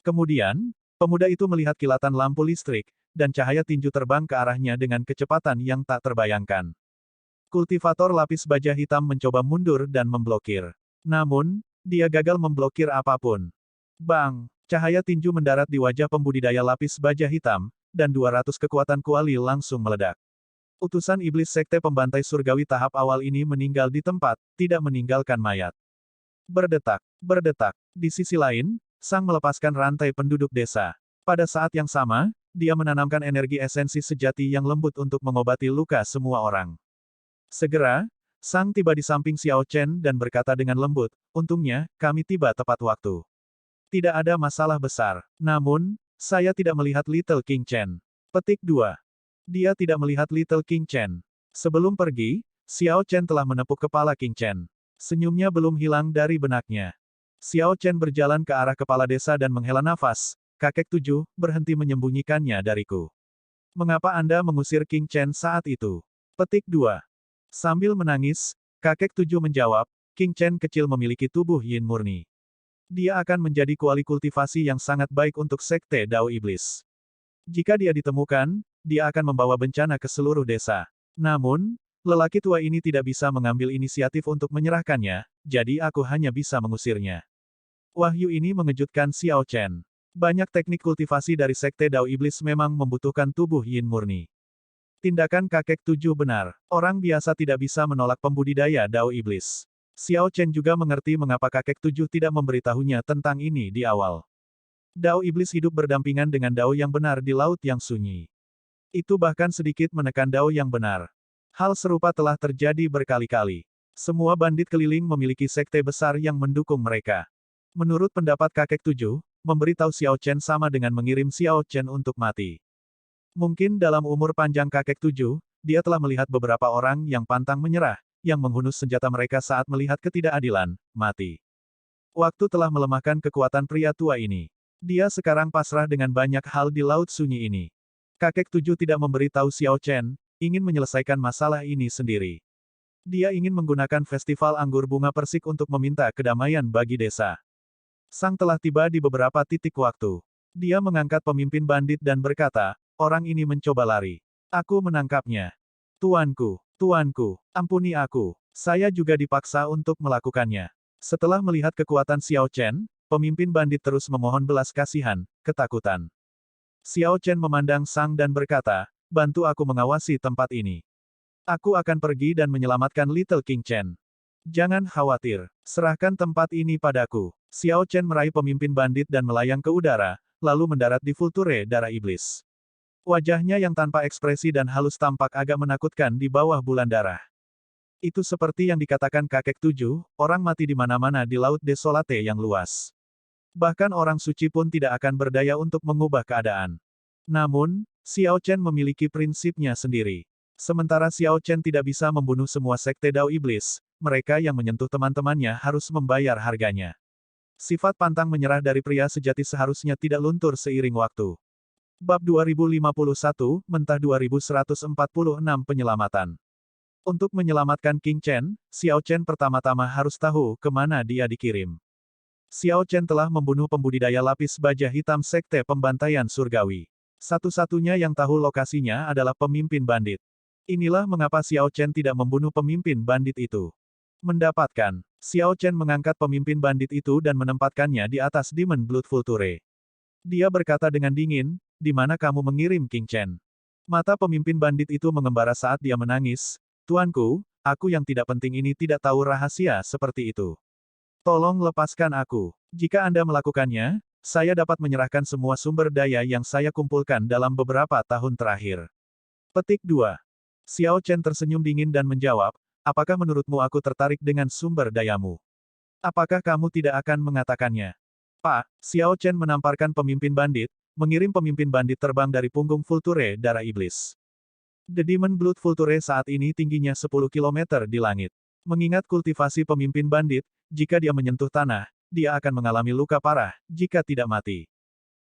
Kemudian, pemuda itu melihat kilatan lampu listrik, dan cahaya tinju terbang ke arahnya dengan kecepatan yang tak terbayangkan. Kultivator lapis baja hitam mencoba mundur dan memblokir. Namun, dia gagal memblokir apapun. Bang! Cahaya tinju mendarat di wajah pembudidaya lapis baja hitam, dan 200 kekuatan kuali langsung meledak. Utusan iblis sekte pembantai surgawi tahap awal ini meninggal di tempat, tidak meninggalkan mayat. Berdetak, berdetak. Di sisi lain, Sang melepaskan rantai penduduk desa. Pada saat yang sama, dia menanamkan energi esensi sejati yang lembut untuk mengobati luka semua orang. Segera, Sang tiba di samping Xiao Chen dan berkata dengan lembut, untungnya, kami tiba tepat waktu. Tidak ada masalah besar. Namun, saya tidak melihat Little King Chen. Petik 2. Dia tidak melihat Little King Chen. Sebelum pergi, Xiao Chen telah menepuk kepala King Chen. Senyumnya belum hilang dari benaknya. Xiao Chen berjalan ke arah kepala desa dan menghela nafas. Kakek 7, berhenti menyembunyikannya dariku. Mengapa Anda mengusir King Chen saat itu? Petik 2. Sambil menangis, kakek 7 menjawab, King Chen kecil memiliki tubuh yin murni. Dia akan menjadi kuali kultivasi yang sangat baik untuk sekte Dao Iblis. Jika dia ditemukan, dia akan membawa bencana ke seluruh desa. Namun, lelaki tua ini tidak bisa mengambil inisiatif untuk menyerahkannya, jadi aku hanya bisa mengusirnya. Wahyu ini mengejutkan Xiao Chen. Banyak teknik kultivasi dari sekte Dao Iblis memang membutuhkan tubuh yin murni. Tindakan kakek 7 benar. Orang biasa tidak bisa menolak pembudidaya Dao Iblis. Xiao Chen juga mengerti mengapa kakek 7 tidak memberitahunya tentang ini di awal. Dao Iblis hidup berdampingan dengan Dao yang benar di laut yang sunyi. Itu bahkan sedikit menekan Dao yang benar. Hal serupa telah terjadi berkali-kali. Semua bandit keliling memiliki sekte besar yang mendukung mereka. Menurut pendapat kakek 7, memberitahu Xiao Chen sama dengan mengirim Xiao Chen untuk mati. Mungkin dalam umur panjang kakek 7, dia telah melihat beberapa orang yang pantang menyerah, yang menghunus senjata mereka saat melihat ketidakadilan, mati. Waktu telah melemahkan kekuatan pria tua ini. Dia sekarang pasrah dengan banyak hal di laut sunyi ini. Kakek 7 tidak memberitahu Xiao Chen, ingin menyelesaikan masalah ini sendiri. Dia ingin menggunakan festival anggur bunga persik untuk meminta kedamaian bagi desa. Sang telah tiba di beberapa titik waktu. Dia mengangkat pemimpin bandit dan berkata, orang ini mencoba lari. Aku menangkapnya. Tuanku, tuanku, ampuni aku. Saya juga dipaksa untuk melakukannya. Setelah melihat kekuatan Xiao Chen, pemimpin bandit terus memohon belas kasihan, ketakutan. Xiao Chen memandang Sang dan berkata, bantu aku mengawasi tempat ini. Aku akan pergi dan menyelamatkan Little King Chen. Jangan khawatir, serahkan tempat ini padaku. Xiao Chen meraih pemimpin bandit dan melayang ke udara, lalu mendarat di Vulture darah iblis. Wajahnya yang tanpa ekspresi dan halus tampak agak menakutkan di bawah bulan darah. Itu seperti yang dikatakan kakek 7, orang mati di mana-mana di laut desolate yang luas. Bahkan orang suci pun tidak akan berdaya untuk mengubah keadaan. Namun, Xiao Chen memiliki prinsipnya sendiri. Sementara Xiao Chen tidak bisa membunuh semua sekte Dao Iblis, mereka yang menyentuh teman-temannya harus membayar harganya. Sifat pantang menyerah dari pria sejati seharusnya tidak luntur seiring waktu. Bab 2051, Mentah 2146 Penyelamatan. Untuk menyelamatkan King Chen, Xiao Chen pertama-tama harus tahu kemana dia dikirim. Xiao Chen telah membunuh pembudidaya lapis baja hitam sekte pembantaian surgawi. Satu-satunya yang tahu lokasinya adalah pemimpin bandit. Inilah mengapa Xiao Chen tidak membunuh pemimpin bandit itu. Mendapatkan, Xiao Chen mengangkat pemimpin bandit itu dan menempatkannya di atas Demon Blood Vulture. Dia berkata dengan dingin, di mana kamu mengirim King Chen? Mata pemimpin bandit itu mengembara saat dia menangis, Tuanku, aku yang tidak penting ini tidak tahu rahasia seperti itu. Tolong lepaskan aku. Jika Anda melakukannya, saya dapat menyerahkan semua sumber daya yang saya kumpulkan dalam beberapa tahun terakhir. Petik 2. Xiao Chen tersenyum dingin dan menjawab, apakah menurutmu aku tertarik dengan sumber dayamu? Apakah kamu tidak akan mengatakannya? Pak, Xiao Chen menamparkan pemimpin bandit, mengirim pemimpin bandit terbang dari punggung Vulture darah iblis. The Demon Blood Vulture saat ini tingginya 10 kilometer di langit. Mengingat kultivasi pemimpin bandit, jika dia menyentuh tanah, dia akan mengalami luka parah, jika tidak mati.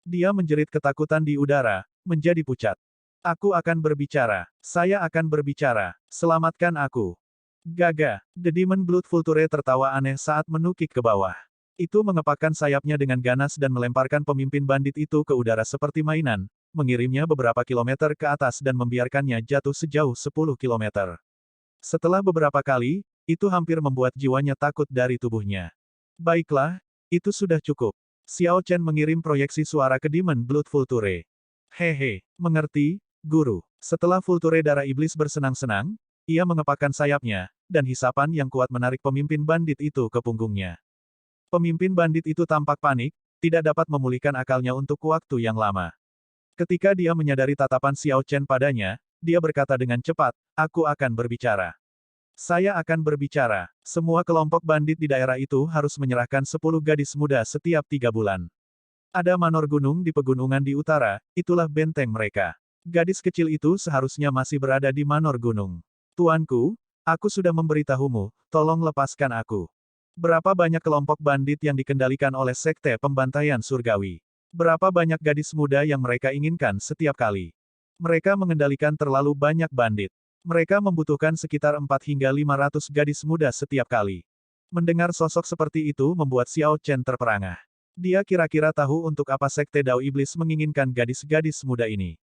Dia menjerit ketakutan di udara, menjadi pucat. Aku akan berbicara. Saya akan berbicara. Selamatkan aku. Gaga. The Demon Blood Vulture tertawa aneh saat menukik ke bawah. Itu mengepakkan sayapnya dengan ganas dan melemparkan pemimpin bandit itu ke udara seperti mainan, mengirimnya beberapa kilometer ke atas dan membiarkannya jatuh sejauh 10 kilometer. Setelah beberapa kali, itu hampir membuat jiwanya takut dari tubuhnya. Baiklah, itu sudah cukup. Xiao Chen mengirim proyeksi suara ke Demon Blood Vulture. Hehe, mengerti, guru. Setelah Vulture darah iblis bersenang-senang, ia mengepakkan sayapnya, dan hisapan yang kuat menarik pemimpin bandit itu ke punggungnya. Pemimpin bandit itu tampak panik, tidak dapat memulihkan akalnya untuk waktu yang lama. Ketika dia menyadari tatapan Xiao Chen padanya, dia berkata dengan cepat, "Aku akan berbicara. Saya akan berbicara. Semua kelompok bandit di daerah itu harus menyerahkan 10 gadis muda setiap 3 bulan. Ada manor gunung di pegunungan di utara, itulah benteng mereka. Gadis kecil itu seharusnya masih berada di manor gunung. Tuanku, aku sudah memberitahumu, tolong lepaskan aku." Berapa banyak kelompok bandit yang dikendalikan oleh Sekte Pembantaian Surgawi? Berapa banyak gadis muda yang mereka inginkan setiap kali? Mereka mengendalikan terlalu banyak bandit. Mereka membutuhkan sekitar 4 hingga 500 gadis muda setiap kali. Mendengar sosok seperti itu membuat Xiao Chen terperangah. Dia kira-kira tahu untuk apa Sekte Dao Iblis menginginkan gadis-gadis muda ini.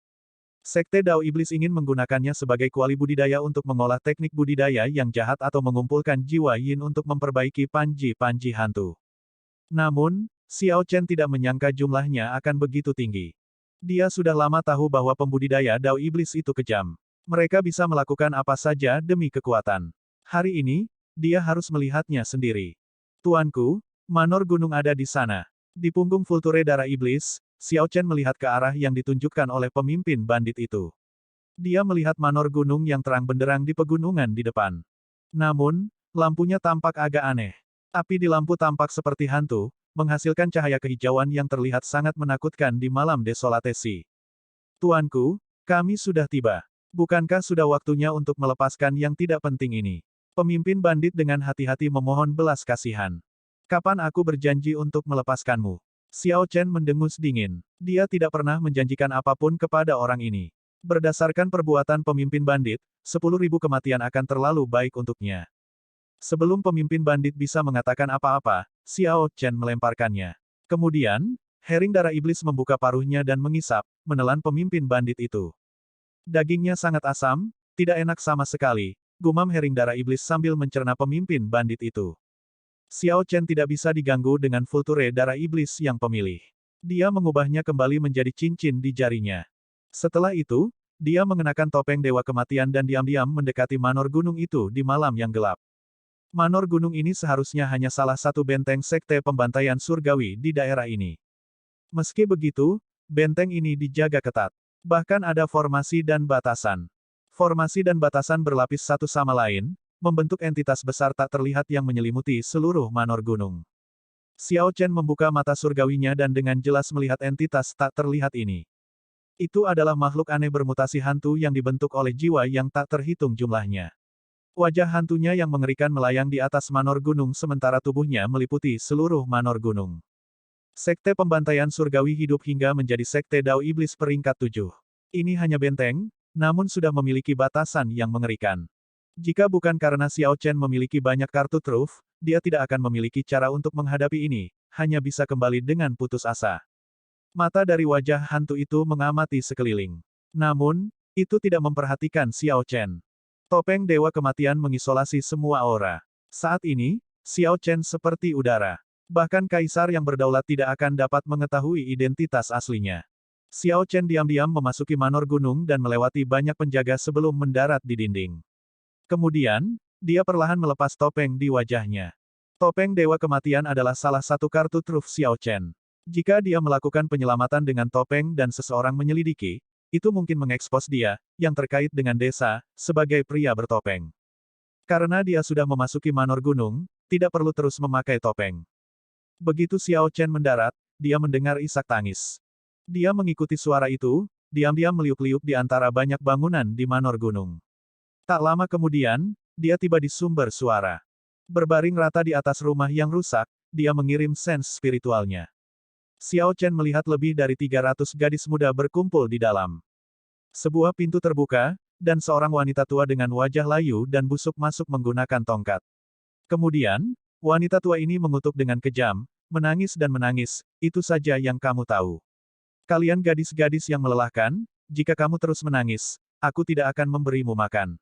Sekte Dao Iblis ingin menggunakannya sebagai kuali budidaya untuk mengolah teknik budidaya yang jahat atau mengumpulkan jiwa yin untuk memperbaiki panji-panji hantu. Namun, Xiao Chen tidak menyangka jumlahnya akan begitu tinggi. Dia sudah lama tahu bahwa pembudidaya Dao Iblis itu kejam. Mereka bisa melakukan apa saja demi kekuatan. Hari ini, dia harus melihatnya sendiri. Tuanku, manor gunung ada di sana. Di punggung Vulture darah iblis, Xiao Chen melihat ke arah yang ditunjukkan oleh pemimpin bandit itu. Dia melihat manor gunung yang terang benderang di pegunungan di depan. Namun, lampunya tampak agak aneh. Api di lampu tampak seperti hantu, menghasilkan cahaya kehijauan yang terlihat sangat menakutkan di malam desolatesi. Tuanku, kami sudah tiba. Bukankah sudah waktunya untuk melepaskan yang tidak penting ini? Pemimpin bandit dengan hati-hati memohon belas kasihan. Kapan aku berjanji untuk melepaskanmu? Xiao Chen mendengus dingin. Dia tidak pernah menjanjikan apapun kepada orang ini. Berdasarkan perbuatan pemimpin bandit, 10.000 kematian akan terlalu baik untuknya. Sebelum pemimpin bandit bisa mengatakan apa-apa, Xiao Chen melemparkannya. Kemudian, hering darah iblis membuka paruhnya dan mengisap, menelan pemimpin bandit itu. Dagingnya sangat asam, tidak enak sama sekali, gumam hering darah iblis sambil mencerna pemimpin bandit itu. Xiao Chen tidak bisa diganggu dengan Vulture darah iblis yang pemilih. Dia mengubahnya kembali menjadi cincin di jarinya. Setelah itu, dia mengenakan topeng Dewa Kematian dan diam-diam mendekati manor gunung itu di malam yang gelap. Manor gunung ini seharusnya hanya salah satu benteng Sekte Pembantaian Surgawi di daerah ini. Meski begitu, benteng ini dijaga ketat. Bahkan ada formasi dan batasan. Formasi dan batasan berlapis satu sama lain, membentuk entitas besar tak terlihat yang menyelimuti seluruh manor gunung. Xiao Chen membuka mata surgawinya dan dengan jelas melihat entitas tak terlihat ini. Itu adalah makhluk aneh bermutasi hantu yang dibentuk oleh jiwa yang tak terhitung jumlahnya. Wajah hantunya yang mengerikan melayang di atas manor gunung sementara tubuhnya meliputi seluruh manor gunung. Sekte Pembantaian Surgawi hidup hingga menjadi Sekte Dao Iblis peringkat 7. Ini hanya benteng, namun sudah memiliki batasan yang mengerikan. Jika bukan karena Xiao Chen memiliki banyak kartu truf, dia tidak akan memiliki cara untuk menghadapi ini, hanya bisa kembali dengan putus asa. Mata dari wajah hantu itu mengamati sekeliling. Namun, itu tidak memperhatikan Xiao Chen. Topeng Dewa Kematian mengisolasi semua aura. Saat ini, Xiao Chen seperti udara. Bahkan kaisar yang berdaulat tidak akan dapat mengetahui identitas aslinya. Xiao Chen diam-diam memasuki manor gunung dan melewati banyak penjaga sebelum mendarat di dinding. Kemudian, dia perlahan melepas topeng di wajahnya. Topeng Dewa Kematian adalah salah satu kartu truf Xiao Chen. Jika dia melakukan penyelamatan dengan topeng dan seseorang menyelidiki, itu mungkin mengekspos dia, yang terkait dengan desa, sebagai pria bertopeng. Karena dia sudah memasuki manor gunung, tidak perlu terus memakai topeng. Begitu Xiao Chen mendarat, dia mendengar isak tangis. Dia mengikuti suara itu, diam-diam meliuk-liuk di antara banyak bangunan di manor gunung. Tak lama kemudian, dia tiba di sumber suara. Berbaring rata di atas rumah yang rusak, dia mengirim sense spiritualnya. Xiao Chen melihat lebih dari 300 gadis muda berkumpul di dalam. Sebuah pintu terbuka, dan seorang wanita tua dengan wajah layu dan busuk masuk menggunakan tongkat. Kemudian, wanita tua ini mengutuk dengan kejam, menangis dan menangis, itu saja yang kamu tahu. Kalian gadis-gadis yang melelahkan, jika kamu terus menangis, aku tidak akan memberimu makan.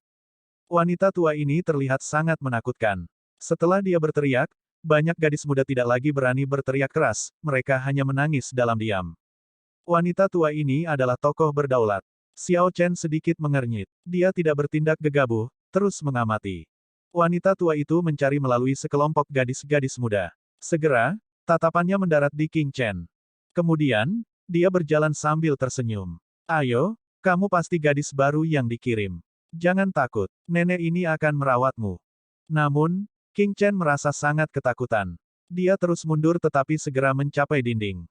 Wanita tua ini terlihat sangat menakutkan. Setelah dia berteriak, banyak gadis muda tidak lagi berani berteriak keras, mereka hanya menangis dalam diam. Wanita tua ini adalah tokoh berdaulat. Xiao Chen sedikit mengernyit. Dia tidak bertindak gegabah, terus mengamati. Wanita tua itu mencari melalui sekelompok gadis-gadis muda. Segera, tatapannya mendarat di King Chen. Kemudian, dia berjalan sambil tersenyum. Ayo, kamu pasti gadis baru yang dikirim. Jangan takut, nenek ini akan merawatmu. Namun, King Chen merasa sangat ketakutan. Dia terus mundur tetapi segera mencapai dinding.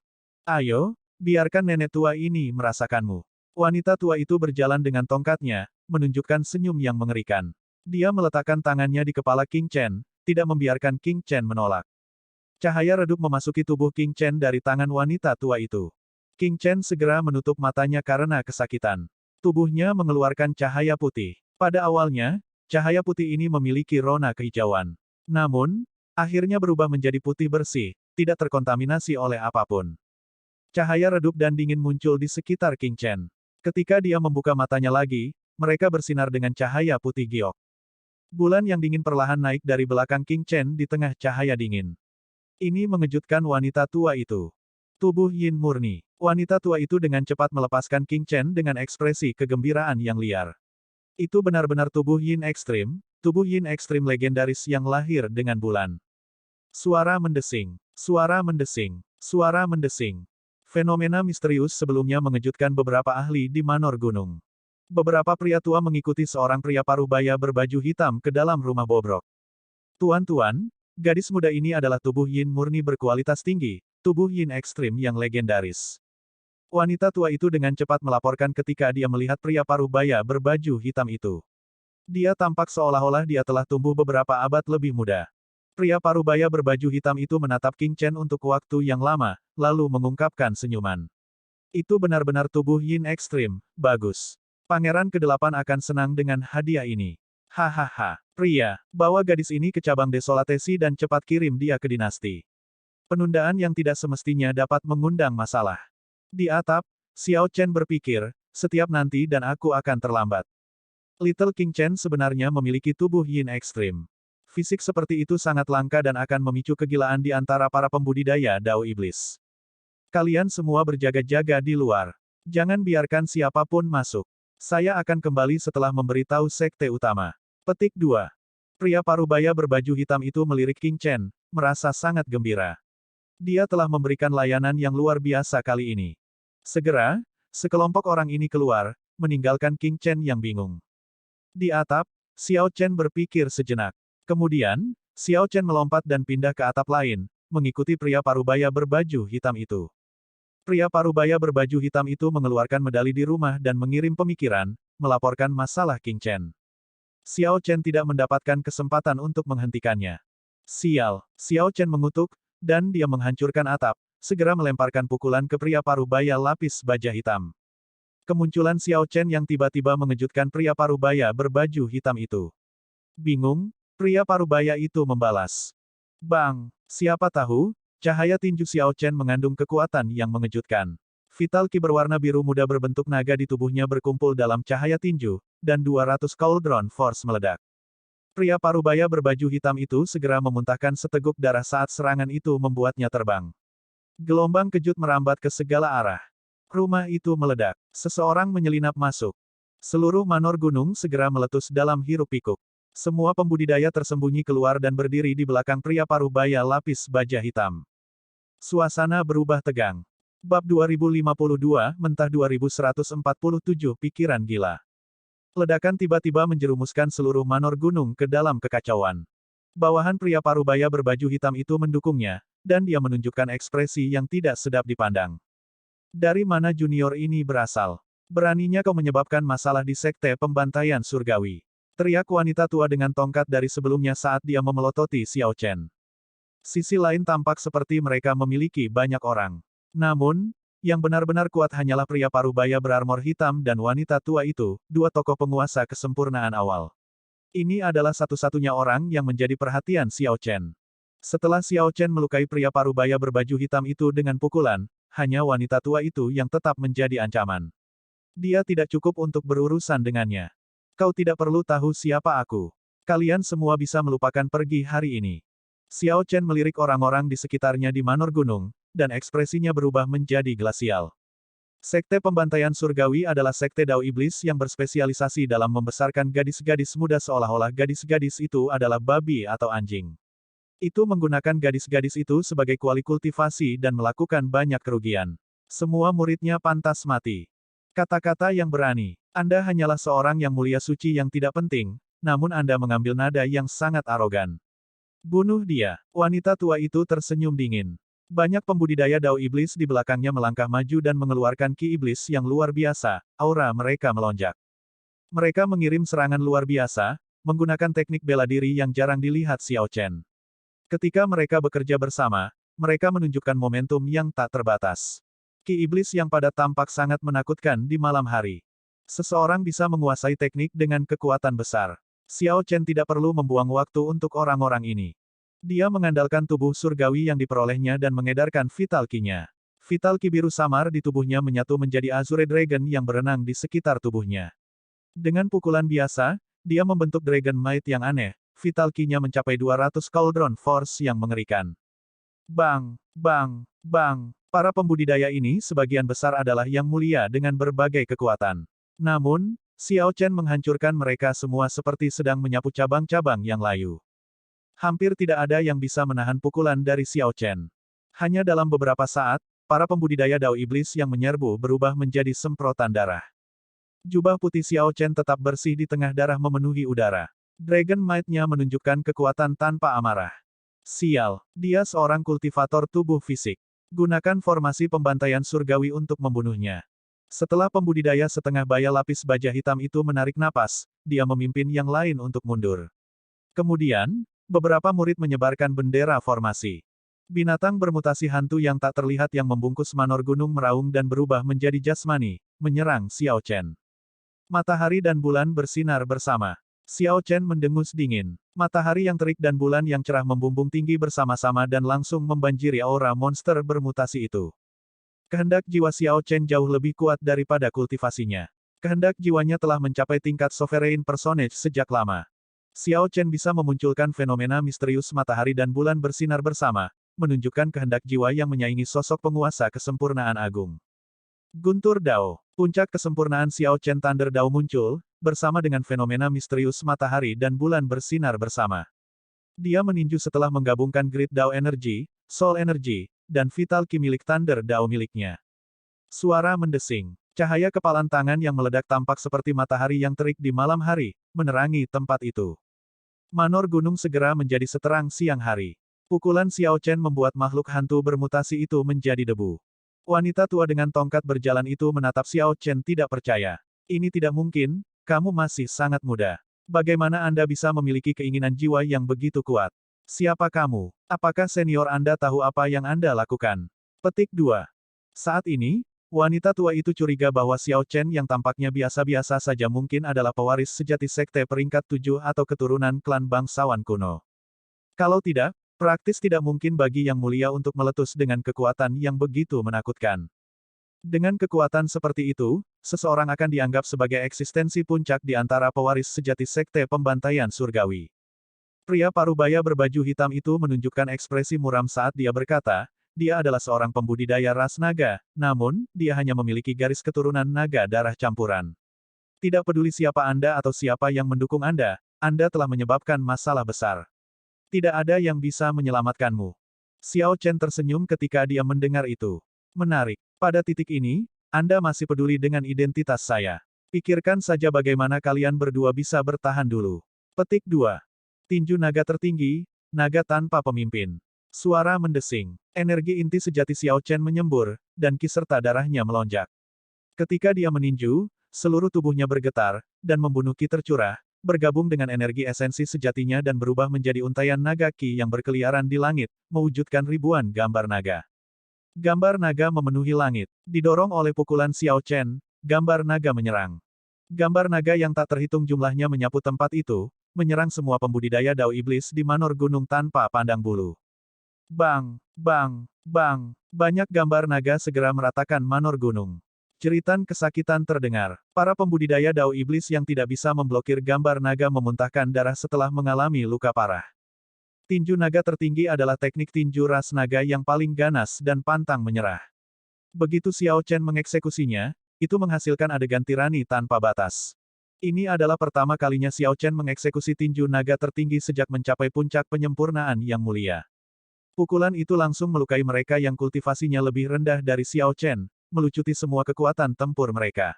Ayo, biarkan nenek tua ini merasakanmu. Wanita tua itu berjalan dengan tongkatnya, menunjukkan senyum yang mengerikan. Dia meletakkan tangannya di kepala King Chen, tidak membiarkan King Chen menolak. Cahaya redup memasuki tubuh King Chen dari tangan wanita tua itu. King Chen segera menutup matanya karena kesakitan. Tubuhnya mengeluarkan cahaya putih. Pada awalnya, cahaya putih ini memiliki rona kehijauan. Namun, akhirnya berubah menjadi putih bersih, tidak terkontaminasi oleh apapun. Cahaya redup dan dingin muncul di sekitar King Chen. Ketika dia membuka matanya lagi, mereka bersinar dengan cahaya putih giok. Bulan yang dingin perlahan naik dari belakang King Chen di tengah cahaya dingin. Ini mengejutkan wanita tua itu. Tubuh Yin murni. Wanita tua itu dengan cepat melepaskan King Chen dengan ekspresi kegembiraan yang liar. Itu benar-benar tubuh Yin ekstrim legendaris yang lahir dengan bulan. Suara mendesing, suara mendesing, suara mendesing. Fenomena misterius sebelumnya mengejutkan beberapa ahli di manor gunung. Beberapa pria tua mengikuti seorang pria parubaya berbaju hitam ke dalam rumah bobrok. Tuan-tuan, gadis muda ini adalah tubuh Yin murni berkualitas tinggi, tubuh Yin ekstrim yang legendaris. Wanita tua itu dengan cepat melaporkan ketika dia melihat pria parubaya berbaju hitam itu. Dia tampak seolah-olah dia telah tumbuh beberapa abad lebih muda. Pria parubaya berbaju hitam itu menatap King Chen untuk waktu yang lama, lalu mengungkapkan senyuman. Itu benar-benar tubuh Yin ekstrim, bagus. Pangeran ke-8 akan senang dengan hadiah ini. Hahaha, pria, bawa gadis ini ke cabang Desolatesi dan cepat kirim dia ke dinasti. Penundaan yang tidak semestinya dapat mengundang masalah. Di atap, Xiao Chen berpikir, setiap nanti dan aku akan terlambat. Little King Chen sebenarnya memiliki tubuh Yin ekstrim. Fisik seperti itu sangat langka dan akan memicu kegilaan di antara para pembudidaya Dao Iblis. Kalian semua berjaga-jaga di luar. Jangan biarkan siapapun masuk. Saya akan kembali setelah memberitahu sekte utama. Petik 2. Pria parubaya berbaju hitam itu melirik King Chen, merasa sangat gembira. Dia telah memberikan layanan yang luar biasa kali ini. Segera, sekelompok orang ini keluar, meninggalkan King Chen yang bingung. Di atap, Xiao Chen berpikir sejenak. Kemudian, Xiao Chen melompat dan pindah ke atap lain, mengikuti pria parubaya berbaju hitam itu. Pria parubaya berbaju hitam itu mengeluarkan medali di rumah dan mengirim pemikiran, melaporkan masalah King Chen. Xiao Chen tidak mendapatkan kesempatan untuk menghentikannya. Sial, Xiao Chen mengutuk, dan dia menghancurkan atap, segera melemparkan pukulan ke pria parubaya lapis baja hitam. Kemunculan Xiao Chen yang tiba-tiba mengejutkan pria parubaya berbaju hitam itu. Bingung, pria parubaya itu membalas. Bang, siapa tahu, cahaya tinju Xiao Chen mengandung kekuatan yang mengejutkan. Vital Ki berwarna biru muda berbentuk naga di tubuhnya berkumpul dalam cahaya tinju, dan 200 Cauldron Force meledak. Pria parubaya berbaju hitam itu segera memuntahkan seteguk darah saat serangan itu membuatnya terbang. Gelombang kejut merambat ke segala arah. Rumah itu meledak. Seseorang menyelinap masuk. Seluruh manor gunung segera meletus dalam hiruk-pikuk. Semua pembudidaya tersembunyi keluar dan berdiri di belakang pria parubaya lapis baja hitam. Suasana berubah tegang. Bab 2052, Mentah 2147 Pikiran Gila. Ledakan tiba-tiba menjerumuskan seluruh manor gunung ke dalam kekacauan. Bawahan pria parubaya berbaju hitam itu mendukungnya, dan dia menunjukkan ekspresi yang tidak sedap dipandang. Dari mana junior ini berasal? Beraninya kau menyebabkan masalah di sekte pembantaian surgawi. Teriak wanita tua dengan tongkat dari sebelumnya saat dia memelototi Xiao Chen. Sisi lain tampak seperti mereka memiliki banyak orang. Namun, yang benar-benar kuat hanyalah pria parubaya berarmor hitam dan wanita tua itu, dua tokoh penguasa kesempurnaan awal. Ini adalah satu-satunya orang yang menjadi perhatian Xiao Chen. Setelah Xiao Chen melukai pria parubaya berbaju hitam itu dengan pukulan, hanya wanita tua itu yang tetap menjadi ancaman. Dia tidak cukup untuk berurusan dengannya. Kau tidak perlu tahu siapa aku. Kalian semua bisa melupakan pergi hari ini. Xiao Chen melirik orang-orang di sekitarnya di Manor Gunung, dan ekspresinya berubah menjadi glasial. Sekte Pembantaian Surgawi adalah sekte Dao Iblis yang berspesialisasi dalam membesarkan gadis-gadis muda seolah-olah gadis-gadis itu adalah babi atau anjing. Itu menggunakan gadis-gadis itu sebagai kuali kultivasi dan melakukan banyak kerugian. Semua muridnya pantas mati. Kata-kata yang berani. Anda hanyalah seorang yang mulia suci yang tidak penting, namun Anda mengambil nada yang sangat arogan. Bunuh dia. Wanita tua itu tersenyum dingin. Banyak pembudidaya Dao Iblis di belakangnya melangkah maju dan mengeluarkan ki iblis yang luar biasa, aura mereka melonjak. Mereka mengirim serangan luar biasa, menggunakan teknik bela diri yang jarang dilihat Xiao Chen. Ketika mereka bekerja bersama, mereka menunjukkan momentum yang tak terbatas. Ki iblis yang padat tampak sangat menakutkan di malam hari. Seseorang bisa menguasai teknik dengan kekuatan besar. Xiao Chen tidak perlu membuang waktu untuk orang-orang ini. Dia mengandalkan tubuh surgawi yang diperolehnya dan mengedarkan vital ki-nya. Vital ki biru samar di tubuhnya menyatu menjadi Azure Dragon yang berenang di sekitar tubuhnya. Dengan pukulan biasa, dia membentuk Dragon Might yang aneh, vital ki-nya mencapai 200 Cauldron Force yang mengerikan. Bang, bang, bang. Para pembudidaya ini sebagian besar adalah yang mulia dengan berbagai kekuatan. Namun, Xiao Chen menghancurkan mereka semua seperti sedang menyapu cabang-cabang yang layu. Hampir tidak ada yang bisa menahan pukulan dari Xiao Chen. Hanya dalam beberapa saat, para pembudidaya Dao Iblis yang menyerbu berubah menjadi semprotan darah. Jubah putih Xiao Chen tetap bersih di tengah darah memenuhi udara. Dragon Might-nya menunjukkan kekuatan tanpa amarah. Sial, dia seorang kultivator tubuh fisik. Gunakan formasi pembantaian surgawi untuk membunuhnya. Setelah pembudidaya setengah baya lapis baja hitam itu menarik napas, dia memimpin yang lain untuk mundur. Kemudian, beberapa murid menyebarkan bendera formasi. Binatang bermutasi hantu yang tak terlihat yang membungkus Manor Gunung meraung dan berubah menjadi jasmani, menyerang Xiao Chen. Matahari dan bulan bersinar bersama. Xiao Chen mendengus dingin. Matahari yang terik dan bulan yang cerah membumbung tinggi bersama-sama dan langsung membanjiri aura monster bermutasi itu. Kehendak jiwa Xiao Chen jauh lebih kuat daripada kultivasinya. Kehendak jiwanya telah mencapai tingkat sovereign personage sejak lama. Xiao Chen bisa memunculkan fenomena misterius matahari dan bulan bersinar bersama, menunjukkan kehendak jiwa yang menyaingi sosok penguasa kesempurnaan agung. Guntur Dao. Puncak kesempurnaan Xiao Chen Thunder Dao muncul, bersama dengan fenomena misterius matahari dan bulan bersinar bersama. Dia meninju setelah menggabungkan Grid Dao Energy, Soul Energy, dan Vital Ki milik Thunder Dao miliknya. Suara mendesing. Cahaya kepalan tangan yang meledak tampak seperti matahari yang terik di malam hari, menerangi tempat itu. Manor gunung segera menjadi seterang siang hari. Pukulan Xiao Chen membuat makhluk hantu bermutasi itu menjadi debu. Wanita tua dengan tongkat berjalan itu menatap Xiao Chen tidak percaya. Ini tidak mungkin, kamu masih sangat muda. Bagaimana Anda bisa memiliki keinginan jiwa yang begitu kuat? Siapa kamu? Apakah senior Anda tahu apa yang Anda lakukan? Petik 2. Saat ini, wanita tua itu curiga bahwa Xiao Chen yang tampaknya biasa-biasa saja mungkin adalah pewaris sejati sekte peringkat 7 atau keturunan klan bangsawan kuno. Kalau tidak, praktis tidak mungkin bagi yang mulia untuk meletus dengan kekuatan yang begitu menakutkan. Dengan kekuatan seperti itu, seseorang akan dianggap sebagai eksistensi puncak di antara pewaris sejati sekte pembantaian surgawi. Pria parubaya berbaju hitam itu menunjukkan ekspresi muram saat dia berkata, dia adalah seorang pembudidaya ras naga, namun, dia hanya memiliki garis keturunan naga darah campuran. Tidak peduli siapa Anda atau siapa yang mendukung Anda telah menyebabkan masalah besar. Tidak ada yang bisa menyelamatkanmu. Xiao Chen tersenyum ketika dia mendengar itu. Menarik. Pada titik ini, Anda masih peduli dengan identitas saya. Pikirkan saja bagaimana kalian berdua bisa bertahan dulu. Petik 2. Tinju naga tertinggi, naga tanpa pemimpin. Suara mendesing. Energi inti sejati Xiao Chen menyembur, dan ki serta darahnya melonjak. Ketika dia meninju, seluruh tubuhnya bergetar, dan membunuh ki tercurah, bergabung dengan energi esensi sejatinya dan berubah menjadi untaian naga ki yang berkeliaran di langit, mewujudkan ribuan gambar naga. Gambar naga memenuhi langit. Didorong oleh pukulan Xiao Chen, gambar naga menyerang. Gambar naga yang tak terhitung jumlahnya menyapu tempat itu, menyerang semua pembudidaya dao iblis di manor gunung tanpa pandang bulu. Bang, bang, bang, banyak gambar naga segera meratakan manor gunung. Jeritan kesakitan terdengar. Para pembudidaya dao iblis yang tidak bisa memblokir gambar naga memuntahkan darah setelah mengalami luka parah. Tinju naga tertinggi adalah teknik tinju ras naga yang paling ganas dan pantang menyerah. Begitu Xiao Chen mengeksekusinya, itu menghasilkan adegan tirani tanpa batas. Ini adalah pertama kalinya Xiao Chen mengeksekusi tinju naga tertinggi sejak mencapai puncak penyempurnaan yang mulia. Pukulan itu langsung melukai mereka yang kultivasinya lebih rendah dari Xiao Chen, melucuti semua kekuatan tempur mereka.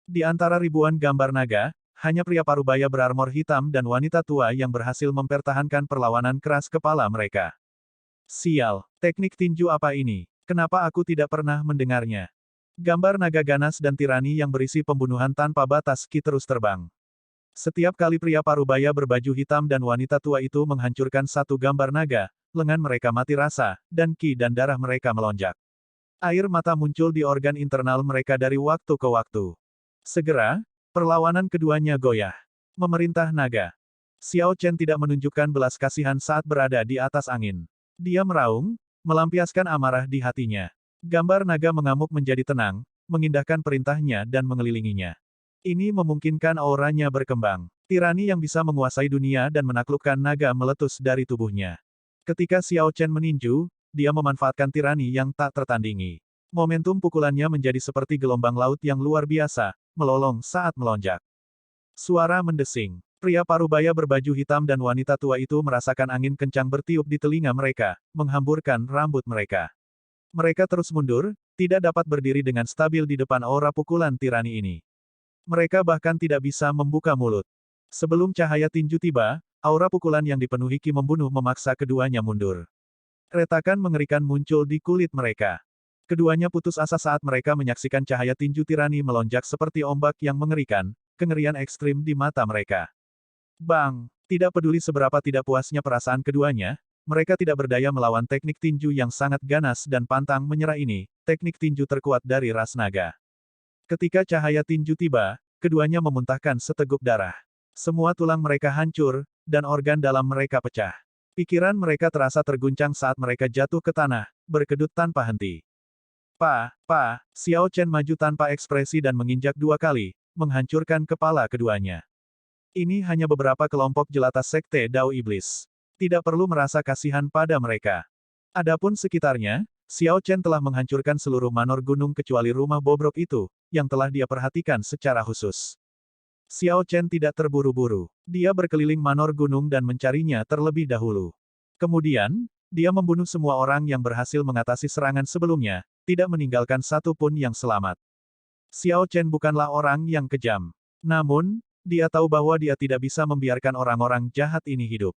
Di antara ribuan gambar naga, hanya pria parubaya berarmor hitam dan wanita tua yang berhasil mempertahankan perlawanan keras kepala mereka. Sial, teknik tinju apa ini? Kenapa aku tidak pernah mendengarnya? Gambar naga ganas dan tirani yang berisi pembunuhan tanpa batas ki terus terbang. Setiap kali pria parubaya berbaju hitam dan wanita tua itu menghancurkan satu gambar naga, lengan mereka mati rasa, dan ki dan darah mereka melonjak. Air mata muncul di organ internal mereka dari waktu ke waktu. Segera, perlawanan keduanya goyah. Memerintah naga. Xiao Chen tidak menunjukkan belas kasihan saat berada di atas angin. Dia meraung, melampiaskan amarah di hatinya. Gambar naga mengamuk menjadi tenang, mengindahkan perintahnya dan mengelilinginya. Ini memungkinkan auranya berkembang. Tirani yang bisa menguasai dunia dan menaklukkan naga meletus dari tubuhnya. Ketika Xiao Chen meninju, dia memanfaatkan tirani yang tak tertandingi. Momentum pukulannya menjadi seperti gelombang laut yang luar biasa, melolong saat melonjak. Suara mendesing. Pria parubaya berbaju hitam dan wanita tua itu merasakan angin kencang bertiup di telinga mereka, menghamburkan rambut mereka. Mereka terus mundur, tidak dapat berdiri dengan stabil di depan aura pukulan tirani ini. Mereka bahkan tidak bisa membuka mulut. Sebelum cahaya tinju tiba, aura pukulan yang dipenuhi ki membunuh memaksa keduanya mundur. Retakan mengerikan muncul di kulit mereka. Keduanya putus asa saat mereka menyaksikan cahaya tinju tirani melonjak seperti ombak yang mengerikan, kengerian ekstrim di mata mereka. Bang! Tidak peduli seberapa tidak puasnya perasaan keduanya, mereka tidak berdaya melawan teknik tinju yang sangat ganas dan pantang menyerah ini, teknik tinju terkuat dari ras naga. Ketika cahaya tinju tiba, keduanya memuntahkan seteguk darah. Semua tulang mereka hancur, dan organ dalam mereka pecah. Pikiran mereka terasa terguncang saat mereka jatuh ke tanah, berkedut tanpa henti. Xiao Chen maju tanpa ekspresi dan menginjak dua kali, menghancurkan kepala keduanya. Ini hanya beberapa kelompok jelata sekte Dao Iblis. Tidak perlu merasa kasihan pada mereka. Adapun sekitarnya, Xiao Chen telah menghancurkan seluruh manor gunung kecuali rumah bobrok itu, yang telah dia perhatikan secara khusus. Xiao Chen tidak terburu-buru. Dia berkeliling manor gunung dan mencarinya terlebih dahulu. Kemudian, dia membunuh semua orang yang berhasil mengatasi serangan sebelumnya, tidak meninggalkan satu pun yang selamat. Xiao Chen bukanlah orang yang kejam. Namun, dia tahu bahwa dia tidak bisa membiarkan orang-orang jahat ini hidup.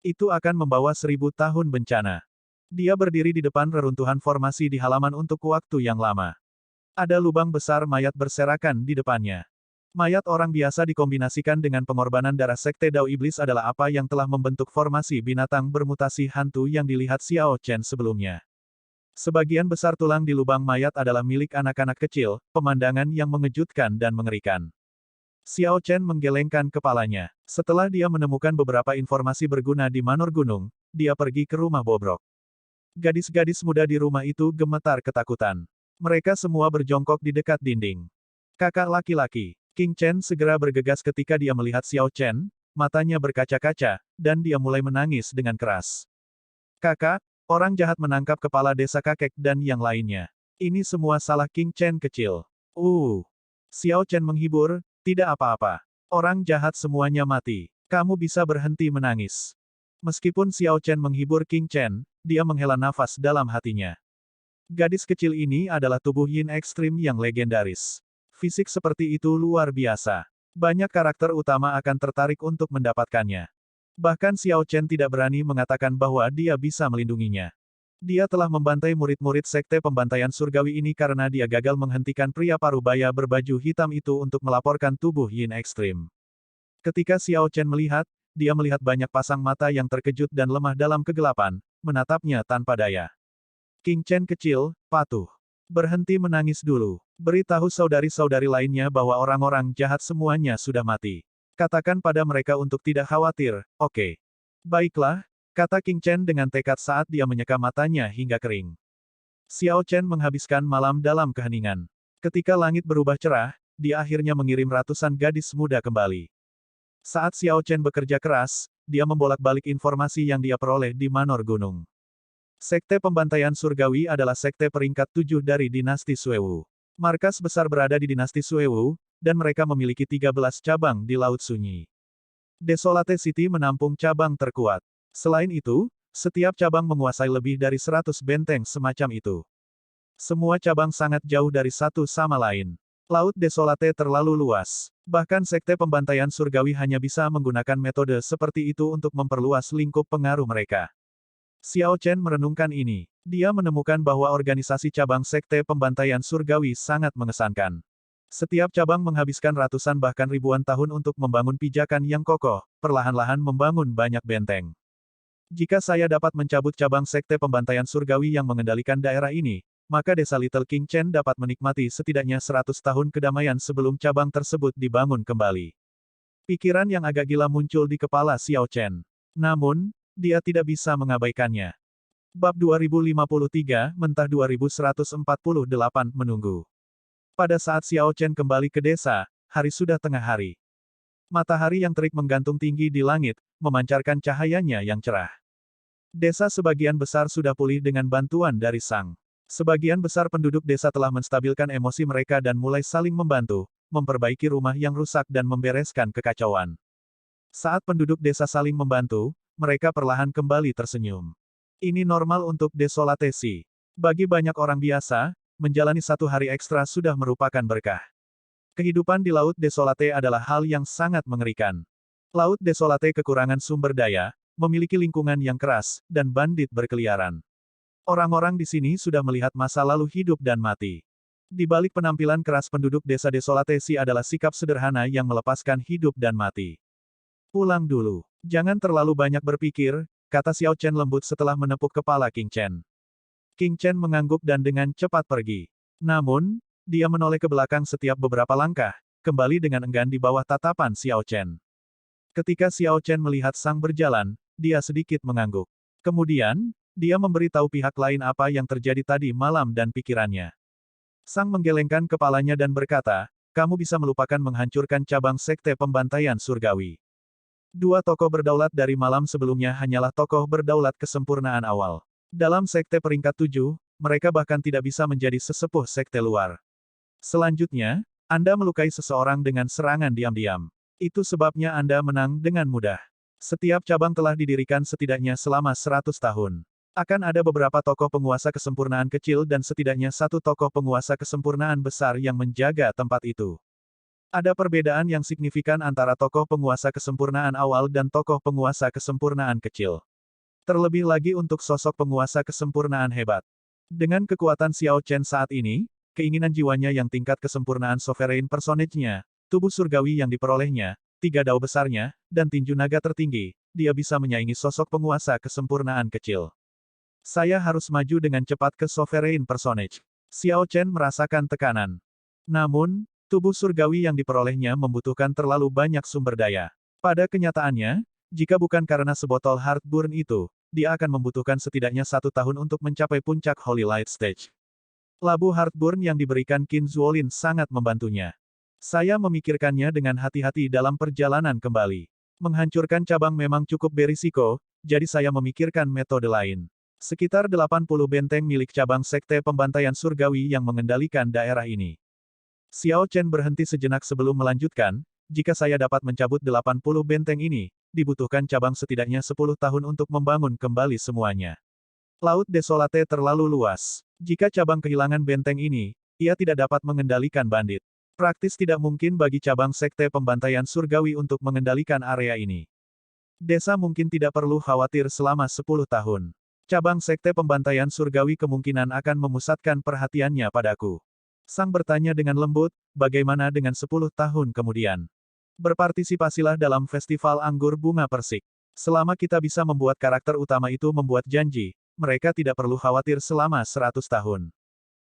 Itu akan membawa 1000 tahun bencana. Dia berdiri di depan reruntuhan formasi di halaman untuk waktu yang lama. Ada lubang besar mayat berserakan di depannya. Mayat orang biasa dikombinasikan dengan pengorbanan darah sekte Dao Iblis adalah apa yang telah membentuk formasi binatang bermutasi hantu yang dilihat Xiao Chen sebelumnya. Sebagian besar tulang di lubang mayat adalah milik anak-anak kecil, pemandangan yang mengejutkan dan mengerikan. Xiao Chen menggelengkan kepalanya. Setelah dia menemukan beberapa informasi berguna di manor gunung, dia pergi ke rumah bobrok. Gadis-gadis muda di rumah itu gemetar ketakutan. Mereka semua berjongkok di dekat dinding. Kakak laki-laki. King Chen segera bergegas ketika dia melihat Xiao Chen, matanya berkaca-kaca, dan dia mulai menangis dengan keras. Kakak, orang jahat menangkap kepala desa kakek dan yang lainnya. Ini semua salah King Chen kecil. Xiao Chen menghibur, tidak apa-apa. Orang jahat semuanya mati. Kamu bisa berhenti menangis. Meskipun Xiao Chen menghibur King Chen, dia menghela nafas dalam hatinya. Gadis kecil ini adalah tubuh yin ekstrim yang legendaris. Fisik seperti itu luar biasa. Banyak karakter utama akan tertarik untuk mendapatkannya. Bahkan Xiao Chen tidak berani mengatakan bahwa dia bisa melindunginya. Dia telah membantai murid-murid Sekte Pembantaian Surgawi ini karena dia gagal menghentikan pria parubaya berbaju hitam itu untuk melaporkan tubuh Yin ekstrim. Ketika Xiao Chen melihat, dia melihat banyak pasang mata yang terkejut dan lemah dalam kegelapan, menatapnya tanpa daya. King Chen kecil, patuh. Berhenti menangis dulu. Beritahu saudari-saudari lainnya bahwa orang-orang jahat semuanya sudah mati. Katakan pada mereka untuk tidak khawatir, oke. Baiklah, kata King Chen dengan tekad saat dia menyeka matanya hingga kering. Xiao Chen menghabiskan malam dalam keheningan. Ketika langit berubah cerah, dia akhirnya mengirim ratusan gadis muda kembali. Saat Xiao Chen bekerja keras, dia membolak-balik informasi yang dia peroleh di Manor Gunung. Sekte Pembantaian Surgawi adalah sekte peringkat 7 dari dinasti Suewu. Markas besar berada di dinasti Suewu, dan mereka memiliki 13 cabang di Laut Sunyi. Desolate City menampung cabang terkuat. Selain itu, setiap cabang menguasai lebih dari 100 benteng semacam itu. Semua cabang sangat jauh dari satu sama lain. Laut Desolate terlalu luas. Bahkan Sekte Pembantaian Surgawi hanya bisa menggunakan metode seperti itu untuk memperluas lingkup pengaruh mereka. Xiao Chen merenungkan ini. Dia menemukan bahwa organisasi cabang Sekte Pembantaian Surgawi sangat mengesankan. Setiap cabang menghabiskan ratusan bahkan ribuan tahun untuk membangun pijakan yang kokoh, perlahan-lahan membangun banyak benteng. Jika saya dapat mencabut cabang Sekte Pembantaian Surgawi yang mengendalikan daerah ini, maka desa Little King Chen dapat menikmati setidaknya 100 tahun kedamaian sebelum cabang tersebut dibangun kembali. Pikiran yang agak gila muncul di kepala Xiao Chen. Namun, dia tidak bisa mengabaikannya. Bab 2053, Mentah 2148, menunggu. Pada saat Xiao Chen kembali ke desa, hari sudah tengah hari. Matahari yang terik menggantung tinggi di langit, memancarkan cahayanya yang cerah. Desa sebagian besar sudah pulih dengan bantuan dari Sang. Sebagian besar penduduk desa telah menstabilkan emosi mereka dan mulai saling membantu, memperbaiki rumah yang rusak dan membereskan kekacauan. Saat penduduk desa saling membantu, mereka perlahan kembali tersenyum. Ini normal untuk Desolate Sea. Bagi banyak orang biasa, menjalani satu hari ekstra sudah merupakan berkah. Kehidupan di Laut Desolate adalah hal yang sangat mengerikan. Laut Desolate kekurangan sumber daya, memiliki lingkungan yang keras, dan bandit berkeliaran. Orang-orang di sini sudah melihat masa lalu hidup dan mati. Di balik penampilan keras penduduk desa Desolate Sea adalah sikap sederhana yang melepaskan hidup dan mati. Pulang dulu. Jangan terlalu banyak berpikir, kata Xiao Chen lembut setelah menepuk kepala King Chen. King Chen mengangguk dan dengan cepat pergi. Namun, dia menoleh ke belakang setiap beberapa langkah, kembali dengan enggan di bawah tatapan Xiao Chen. Ketika Xiao Chen melihat Sang berjalan, dia sedikit mengangguk. Kemudian, dia memberitahu pihak lain apa yang terjadi tadi malam dan pikirannya. Sang menggelengkan kepalanya dan berkata, kamu bisa melupakan menghancurkan cabang Sekte Pembantaian Surgawi. Dua tokoh berdaulat dari malam sebelumnya hanyalah tokoh berdaulat kesempurnaan awal. Dalam Sekte peringkat 7, mereka bahkan tidak bisa menjadi sesepuh Sekte luar. Selanjutnya, Anda melukai seseorang dengan serangan diam-diam. Itu sebabnya Anda menang dengan mudah. Setiap cabang telah didirikan setidaknya selama 100 tahun. Akan ada beberapa tokoh penguasa kesempurnaan kecil dan setidaknya satu tokoh penguasa kesempurnaan besar yang menjaga tempat itu. Ada perbedaan yang signifikan antara tokoh penguasa kesempurnaan awal dan tokoh penguasa kesempurnaan kecil. Terlebih lagi untuk sosok penguasa kesempurnaan hebat. Dengan kekuatan Xiao Chen saat ini, keinginan jiwanya yang tingkat kesempurnaan sovereign personage-nya, tubuh surgawi yang diperolehnya, 3 dao besarnya, dan tinju naga tertinggi, dia bisa menyaingi sosok penguasa kesempurnaan kecil. Saya harus maju dengan cepat ke sovereign personage. Xiao Chen merasakan tekanan. Namun, tubuh surgawi yang diperolehnya membutuhkan terlalu banyak sumber daya. Pada kenyataannya, jika bukan karena sebotol Heartburn itu, dia akan membutuhkan setidaknya 1 tahun untuk mencapai puncak Holy Light Stage. Labu Heartburn yang diberikan Qin Zuolin sangat membantunya. Saya memikirkannya dengan hati-hati dalam perjalanan kembali. Menghancurkan cabang memang cukup berisiko, jadi saya memikirkan metode lain. Sekitar 80 benteng milik cabang Sekte Pembantaian Surgawi yang mengendalikan daerah ini. Xiao Chen berhenti sejenak sebelum melanjutkan, jika saya dapat mencabut 80 benteng ini, dibutuhkan cabang setidaknya 10 tahun untuk membangun kembali semuanya. Laut Desolate terlalu luas. Jika cabang kehilangan benteng ini, ia tidak dapat mengendalikan bandit. Praktis tidak mungkin bagi cabang Sekte Pembantaian Surgawi untuk mengendalikan area ini. Desa mungkin tidak perlu khawatir selama 10 tahun. Cabang Sekte Pembantaian Surgawi kemungkinan akan memusatkan perhatiannya padaku. Sang bertanya dengan lembut, bagaimana dengan 10 tahun kemudian? Berpartisipasilah dalam festival anggur bunga persik. Selama kita bisa membuat karakter utama itu membuat janji, mereka tidak perlu khawatir selama 100 tahun.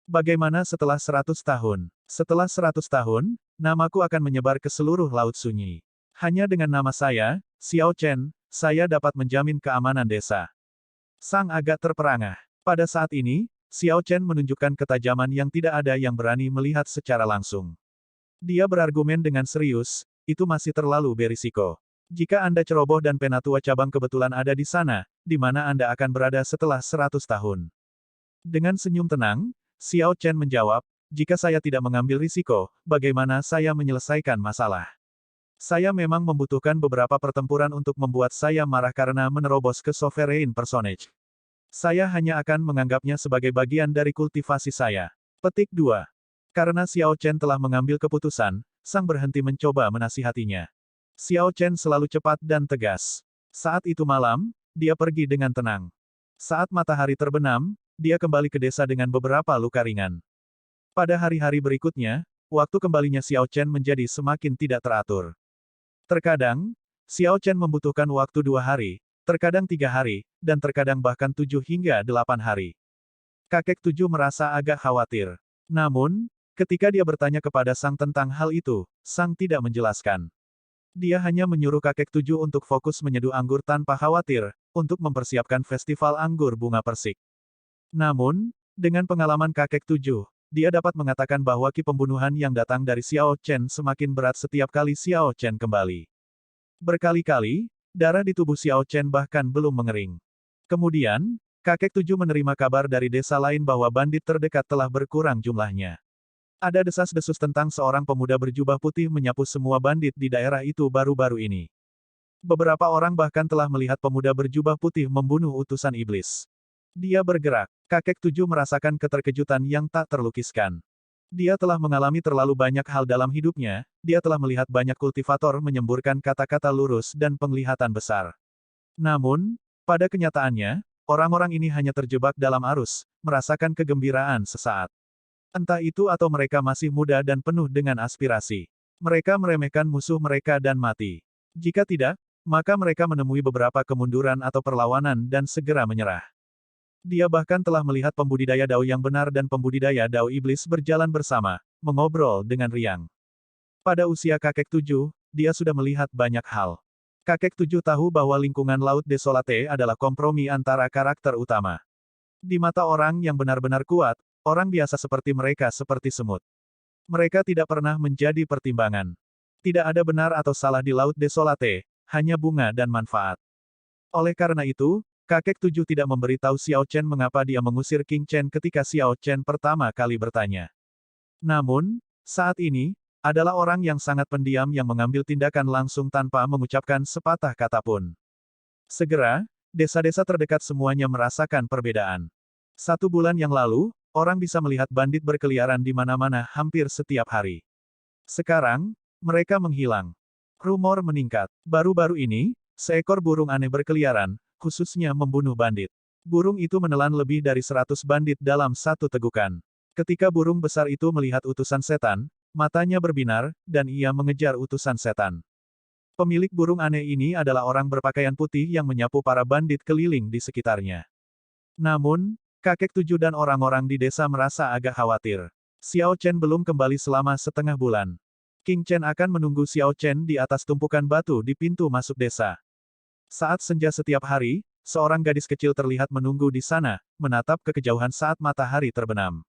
Bagaimana setelah 100 tahun? Setelah 100 tahun, namaku akan menyebar ke seluruh Laut Sunyi. Hanya dengan nama saya, Xiao Chen, saya dapat menjamin keamanan desa. Sang agak terperangah. Pada saat ini, Xiao Chen menunjukkan ketajaman yang tidak ada yang berani melihat secara langsung. Dia berargumen dengan serius, itu masih terlalu berisiko. Jika Anda ceroboh dan penatua cabang kebetulan ada di sana, di mana Anda akan berada setelah 100 tahun? Dengan senyum tenang, Xiao Chen menjawab, jika saya tidak mengambil risiko, bagaimana saya menyelesaikan masalah? Saya memang membutuhkan beberapa pertempuran untuk membuat saya marah karena menerobos ke Sovereign Personage. Saya hanya akan menganggapnya sebagai bagian dari kultivasi saya. Petik 2. Karena Xiao Chen telah mengambil keputusan, sang berhenti mencoba menasihatinya. Xiao Chen selalu cepat dan tegas. Saat itu malam, dia pergi dengan tenang. Saat matahari terbenam, dia kembali ke desa dengan beberapa luka ringan. Pada hari-hari berikutnya, waktu kembalinya Xiao Chen menjadi semakin tidak teratur. Terkadang, Xiao Chen membutuhkan waktu 2 hari, terkadang 3 hari, dan terkadang bahkan 7 hingga 8 hari. Kakek 7 merasa agak khawatir. Namun, ketika dia bertanya kepada Sang tentang hal itu, Sang tidak menjelaskan. Dia hanya menyuruh kakek 7 untuk fokus menyeduh anggur tanpa khawatir, untuk mempersiapkan festival anggur bunga persik. Namun, dengan pengalaman kakek 7, dia dapat mengatakan bahwa ki pembunuhan yang datang dari Xiao Chen semakin berat setiap kali Xiao Chen kembali. Berkali-kali, darah di tubuh Xiao Chen bahkan belum mengering. Kemudian, kakek 7 menerima kabar dari desa lain bahwa bandit terdekat telah berkurang jumlahnya. Ada desas-desus tentang seorang pemuda berjubah putih menyapu semua bandit di daerah itu baru-baru ini. Beberapa orang bahkan telah melihat pemuda berjubah putih membunuh utusan iblis. Dia bergerak. Kakek 7 merasakan keterkejutan yang tak terlukiskan. Dia telah mengalami terlalu banyak hal dalam hidupnya, dia telah melihat banyak kultivator menyemburkan kata-kata lurus dan penglihatan besar. Namun, pada kenyataannya, orang-orang ini hanya terjebak dalam arus, merasakan kegembiraan sesaat. Entah itu atau mereka masih muda dan penuh dengan aspirasi. Mereka meremehkan musuh mereka dan mati. Jika tidak, maka mereka menemui beberapa kemunduran atau perlawanan dan segera menyerah. Dia bahkan telah melihat pembudidaya dao yang benar dan pembudidaya dao iblis berjalan bersama, mengobrol dengan riang. Pada usia kakek 7, dia sudah melihat banyak hal. Kakek 7 tahu bahwa lingkungan Laut Desolate adalah kompromi antara karakter utama. Di mata orang yang benar-benar kuat, orang biasa seperti mereka seperti semut. Mereka tidak pernah menjadi pertimbangan. Tidak ada benar atau salah di Laut Desolate, hanya bunga dan manfaat. Oleh karena itu, kakek 7 tidak memberitahu Xiao Chen mengapa dia mengusir King Chen ketika Xiao Chen pertama kali bertanya. Namun, saat ini, adalah orang yang sangat pendiam yang mengambil tindakan langsung tanpa mengucapkan sepatah kata pun. Segera, desa-desa terdekat semuanya merasakan perbedaan. 1 bulan yang lalu, orang bisa melihat bandit berkeliaran di mana-mana hampir setiap hari. Sekarang, mereka menghilang. Rumor meningkat. Baru-baru ini, seekor burung aneh berkeliaran, khususnya membunuh bandit. Burung itu menelan lebih dari 100 bandit dalam satu tegukan. Ketika burung besar itu melihat utusan setan, matanya berbinar, dan ia mengejar utusan setan. Pemilik burung aneh ini adalah orang berpakaian putih yang menyapu para bandit keliling di sekitarnya. Namun, kakek 7 dan orang-orang di desa merasa agak khawatir. Xiao Chen belum kembali selama setengah bulan. King Chen akan menunggu Xiao Chen di atas tumpukan batu di pintu masuk desa. Saat senja setiap hari, seorang gadis kecil terlihat menunggu di sana, menatap ke kejauhan saat matahari terbenam.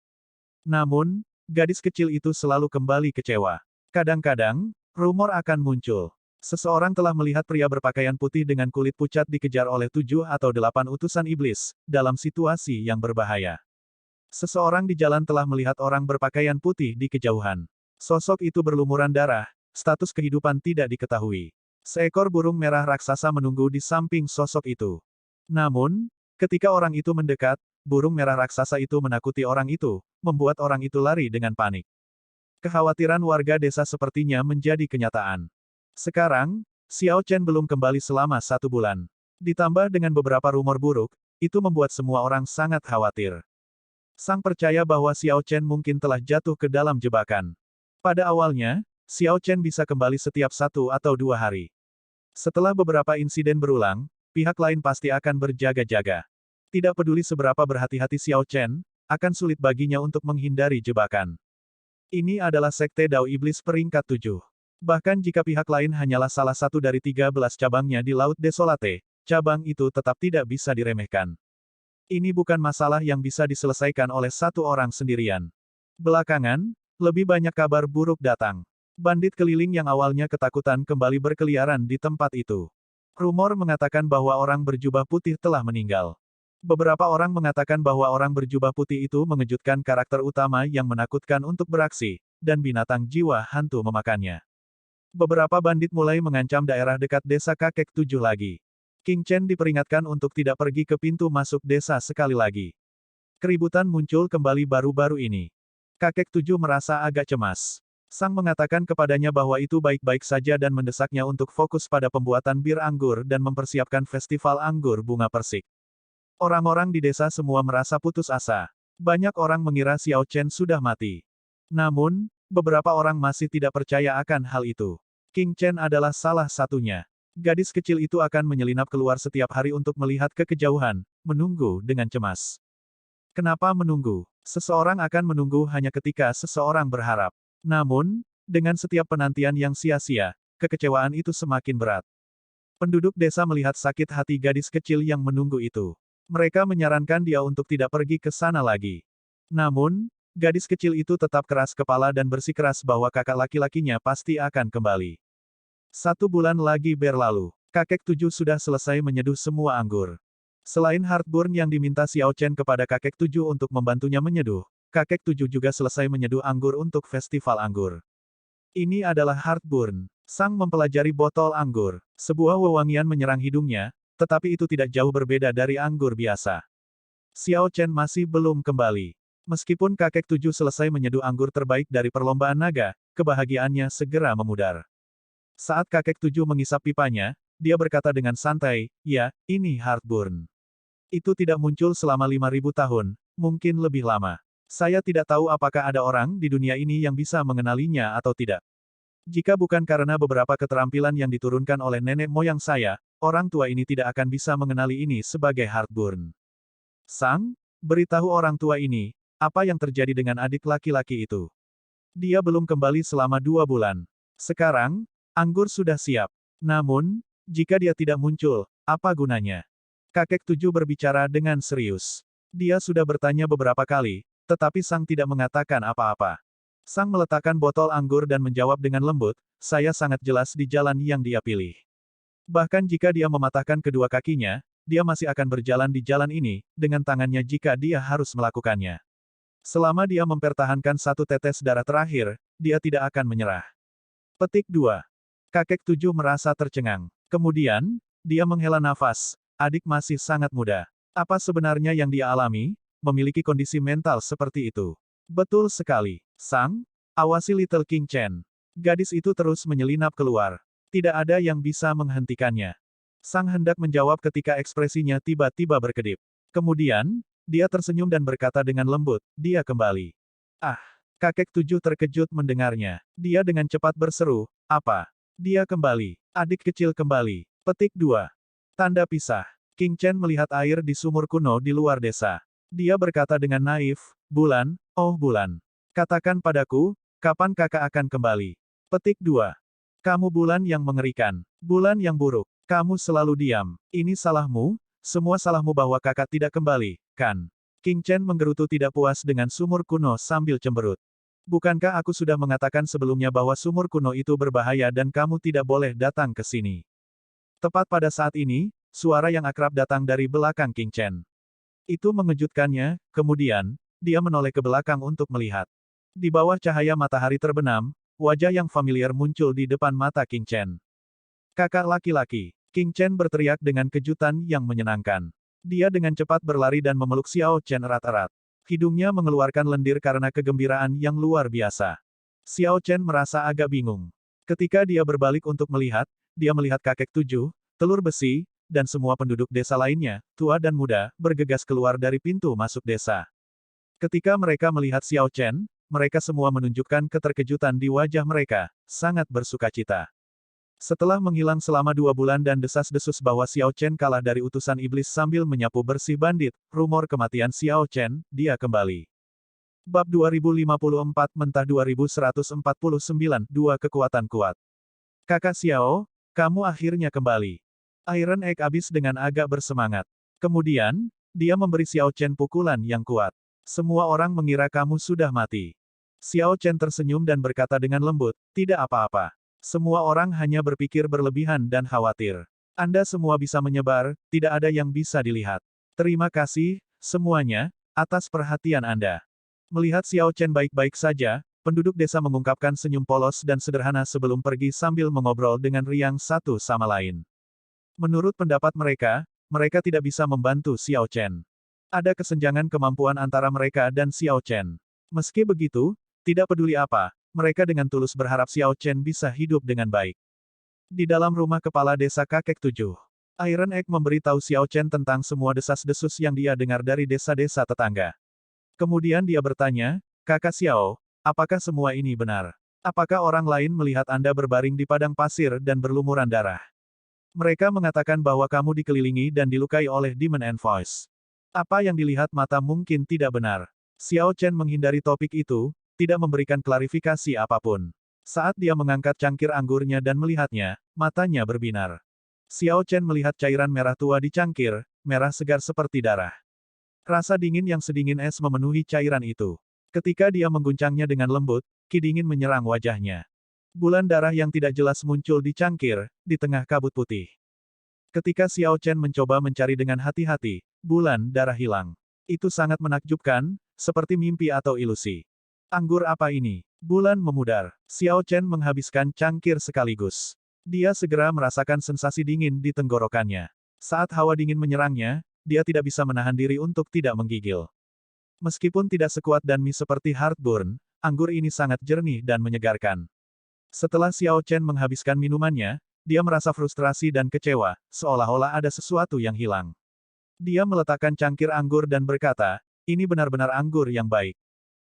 Namun, gadis kecil itu selalu kembali kecewa. Kadang-kadang, rumor akan muncul. Seseorang telah melihat pria berpakaian putih dengan kulit pucat dikejar oleh 7 atau 8 utusan iblis, dalam situasi yang berbahaya. Seseorang di jalan telah melihat orang berpakaian putih di kejauhan. Sosok itu berlumuran darah, status kehidupan tidak diketahui. Seekor burung merah raksasa menunggu di samping sosok itu. Namun, ketika orang itu mendekat, burung merah raksasa itu menakuti orang itu, membuat orang itu lari dengan panik. Kekhawatiran warga desa sepertinya menjadi kenyataan. Sekarang, Xiao Chen belum kembali selama 1 bulan. Ditambah dengan beberapa rumor buruk, itu membuat semua orang sangat khawatir. Sang percaya bahwa Xiao Chen mungkin telah jatuh ke dalam jebakan. Pada awalnya, Xiao Chen bisa kembali setiap 1 atau 2 hari. Setelah beberapa insiden berulang, pihak lain pasti akan berjaga-jaga. Tidak peduli seberapa berhati-hati Xiao Chen, akan sulit baginya untuk menghindari jebakan. Ini adalah Sekte Dao Iblis peringkat 7. Bahkan jika pihak lain hanyalah salah satu dari 13 cabangnya di Laut Desolate, cabang itu tetap tidak bisa diremehkan. Ini bukan masalah yang bisa diselesaikan oleh satu orang sendirian. Belakangan, lebih banyak kabar buruk datang. Bandit keliling yang awalnya ketakutan kembali berkeliaran di tempat itu. Rumor mengatakan bahwa orang berjubah putih telah meninggal. Beberapa orang mengatakan bahwa orang berjubah putih itu mengejutkan karakter utama yang menakutkan untuk beraksi, dan binatang jiwa hantu memakannya. Beberapa bandit mulai mengancam daerah dekat desa kakek 7 lagi. King Chen diperingatkan untuk tidak pergi ke pintu masuk desa sekali lagi. Keributan muncul kembali baru-baru ini. Kakek 7 merasa agak cemas. Sang mengatakan kepadanya bahwa itu baik-baik saja dan mendesaknya untuk fokus pada pembuatan bir anggur dan mempersiapkan festival anggur bunga persik. Orang-orang di desa semua merasa putus asa. Banyak orang mengira Xiao Chen sudah mati. Namun, beberapa orang masih tidak percaya akan hal itu. King Chen adalah salah satunya. Gadis kecil itu akan menyelinap keluar setiap hari untuk melihat ke kejauhan, menunggu dengan cemas. Kenapa menunggu? Seseorang akan menunggu hanya ketika seseorang berharap. Namun, dengan setiap penantian yang sia-sia, kekecewaan itu semakin berat. Penduduk desa melihat sakit hati gadis kecil yang menunggu itu. Mereka menyarankan dia untuk tidak pergi ke sana lagi. Namun, gadis kecil itu tetap keras kepala dan bersikeras bahwa kakak laki-lakinya pasti akan kembali. 1 bulan lagi berlalu. Kakek 7 sudah selesai menyeduh semua anggur. Selain heartburn yang diminta Xiao Chen kepada kakek 7 untuk membantunya menyeduh, kakek 7 juga selesai menyeduh anggur untuk festival anggur. Ini adalah heartburn. Sang mempelajari botol anggur. Sebuah wewangian menyerang hidungnya, tetapi itu tidak jauh berbeda dari anggur biasa. Xiao Chen masih belum kembali. Meskipun kakek 7 selesai menyeduh anggur terbaik dari perlombaan naga, kebahagiaannya segera memudar. Saat kakek 7 mengisap pipanya, dia berkata dengan santai, "Ya, ini heartburn. Itu tidak muncul selama 5.000 tahun, mungkin lebih lama. Saya tidak tahu apakah ada orang di dunia ini yang bisa mengenalinya atau tidak. Jika bukan karena beberapa keterampilan yang diturunkan oleh nenek moyang saya, orang tua ini tidak akan bisa mengenali ini sebagai heartburn." Sang, beritahu orang tua ini, apa yang terjadi dengan adik laki-laki itu. Dia belum kembali selama 2 bulan. Sekarang, anggur sudah siap. Namun, jika dia tidak muncul, apa gunanya? Kakek 7 berbicara dengan serius. Dia sudah bertanya beberapa kali, tetapi Sang tidak mengatakan apa-apa. Sang meletakkan botol anggur dan menjawab dengan lembut, "Saya sangat jelas di jalan yang dia pilih. Bahkan jika dia mematahkan kedua kakinya, dia masih akan berjalan di jalan ini, dengan tangannya jika dia harus melakukannya. Selama dia mempertahankan 1 tetes darah terakhir, dia tidak akan menyerah." Petik 2. Kakek 7 merasa tercengang. Kemudian, dia menghela nafas. Adik masih sangat muda. Apa sebenarnya yang dia alami? Memiliki kondisi mental seperti itu. Betul sekali. Sang, awasi Little King Chen. Gadis itu terus menyelinap keluar. Tidak ada yang bisa menghentikannya. Sang hendak menjawab ketika ekspresinya tiba-tiba berkedip. Kemudian, dia tersenyum dan berkata dengan lembut, "Dia kembali." Ah! Kakek 7 terkejut mendengarnya. Dia dengan cepat berseru, "Apa? Dia kembali. Adik kecil kembali." Petik 2. Tanda pisah. King Chen melihat air di sumur kuno di luar desa. Dia berkata dengan naif, "Bulan, oh bulan. Katakan padaku, kapan kakak akan kembali?" Petik 2. Kamu bulan yang mengerikan. Bulan yang buruk. Kamu selalu diam. Ini salahmu, semua salahmu bahwa kakak tidak kembali, kan? King Chen menggerutu tidak puas dengan sumur kuno sambil cemberut. Bukankah aku sudah mengatakan sebelumnya bahwa sumur kuno itu berbahaya dan kamu tidak boleh datang ke sini? Tepat pada saat ini, suara yang akrab datang dari belakang King Chen. Itu mengejutkannya, kemudian, dia menoleh ke belakang untuk melihat. Di bawah cahaya matahari terbenam, wajah yang familiar muncul di depan mata King Chen. "Kakak laki-laki." King Chen berteriak dengan kejutan yang menyenangkan. Dia dengan cepat berlari dan memeluk Xiao Chen erat-erat. Hidungnya mengeluarkan lendir karena kegembiraan yang luar biasa. Xiao Chen merasa agak bingung. Ketika dia berbalik untuk melihat, dia melihat kakek 7, telur besi, dan semua penduduk desa lainnya, tua dan muda, bergegas keluar dari pintu masuk desa. Ketika mereka melihat Xiao Chen, mereka semua menunjukkan keterkejutan di wajah mereka, sangat bersukacita. Setelah menghilang selama 2 bulan dan desas-desus bahwa Xiao Chen kalah dari utusan iblis sambil menyapu bersih bandit, rumor kematian Xiao Chen, dia kembali. Bab 2054 Mentah 2149, Dua Kekuatan Kuat. Kakak Xiao, kamu akhirnya kembali. Iron Egg habis dengan agak bersemangat. Kemudian, dia memberi Xiao Chen pukulan yang kuat. Semua orang mengira kamu sudah mati. Xiao Chen tersenyum dan berkata dengan lembut, tidak apa-apa. Semua orang hanya berpikir berlebihan dan khawatir. Anda semua bisa menyebar, tidak ada yang bisa dilihat. Terima kasih, semuanya, atas perhatian Anda. Melihat Xiao Chen baik-baik saja, penduduk desa mengungkapkan senyum polos dan sederhana sebelum pergi sambil mengobrol dengan riang satu sama lain. Menurut pendapat mereka, mereka tidak bisa membantu Xiao Chen. Ada kesenjangan kemampuan antara mereka dan Xiao Chen. Meski begitu, tidak peduli apa, mereka dengan tulus berharap Xiao Chen bisa hidup dengan baik. Di dalam rumah kepala desa kakek 7, Iron Egg memberitahu Xiao Chen tentang semua desas-desus yang dia dengar dari desa-desa tetangga. Kemudian dia bertanya, Kakak Xiao, apakah semua ini benar? Apakah orang lain melihat Anda berbaring di padang pasir dan berlumuran darah? Mereka mengatakan bahwa kamu dikelilingi dan dilukai oleh Demon Envoice. Apa yang dilihat mata mungkin tidak benar. Xiao Chen menghindari topik itu, tidak memberikan klarifikasi apapun. Saat dia mengangkat cangkir anggurnya dan melihatnya, matanya berbinar. Xiao Chen melihat cairan merah tua di cangkir, merah segar seperti darah. Rasa dingin yang sedingin es memenuhi cairan itu. Ketika dia mengguncangnya dengan lembut, ki dingin menyerang wajahnya. Bulan darah yang tidak jelas muncul di cangkir, di tengah kabut putih. Ketika Xiao Chen mencoba mencari dengan hati-hati, bulan darah hilang. Itu sangat menakjubkan, seperti mimpi atau ilusi. Anggur apa ini? Bulan memudar. Xiao Chen menghabiskan cangkir sekaligus. Dia segera merasakan sensasi dingin di tenggorokannya. Saat hawa dingin menyerangnya, dia tidak bisa menahan diri untuk tidak menggigil. Meskipun tidak sekuat dan mie seperti Heartburn, anggur ini sangat jernih dan menyegarkan. Setelah Xiao Chen menghabiskan minumannya, dia merasa frustrasi dan kecewa, seolah-olah ada sesuatu yang hilang. Dia meletakkan cangkir anggur dan berkata, ini benar-benar anggur yang baik.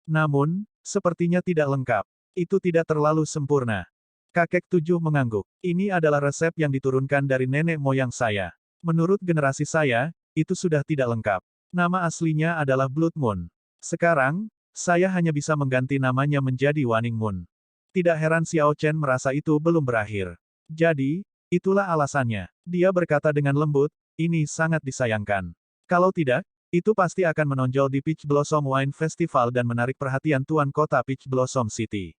Namun, sepertinya tidak lengkap. Itu tidak terlalu sempurna. Kakek 7 mengangguk. Ini adalah resep yang diturunkan dari nenek moyang saya. Menurut generasi saya, itu sudah tidak lengkap. Nama aslinya adalah Blood Moon. Sekarang, saya hanya bisa mengganti namanya menjadi Waning Moon. Tidak heran Xiao Chen merasa itu belum berakhir. Jadi, itulah alasannya. Dia berkata dengan lembut, ini sangat disayangkan. Kalau tidak, itu pasti akan menonjol di Peach Blossom Wine Festival dan menarik perhatian tuan kota Peach Blossom City.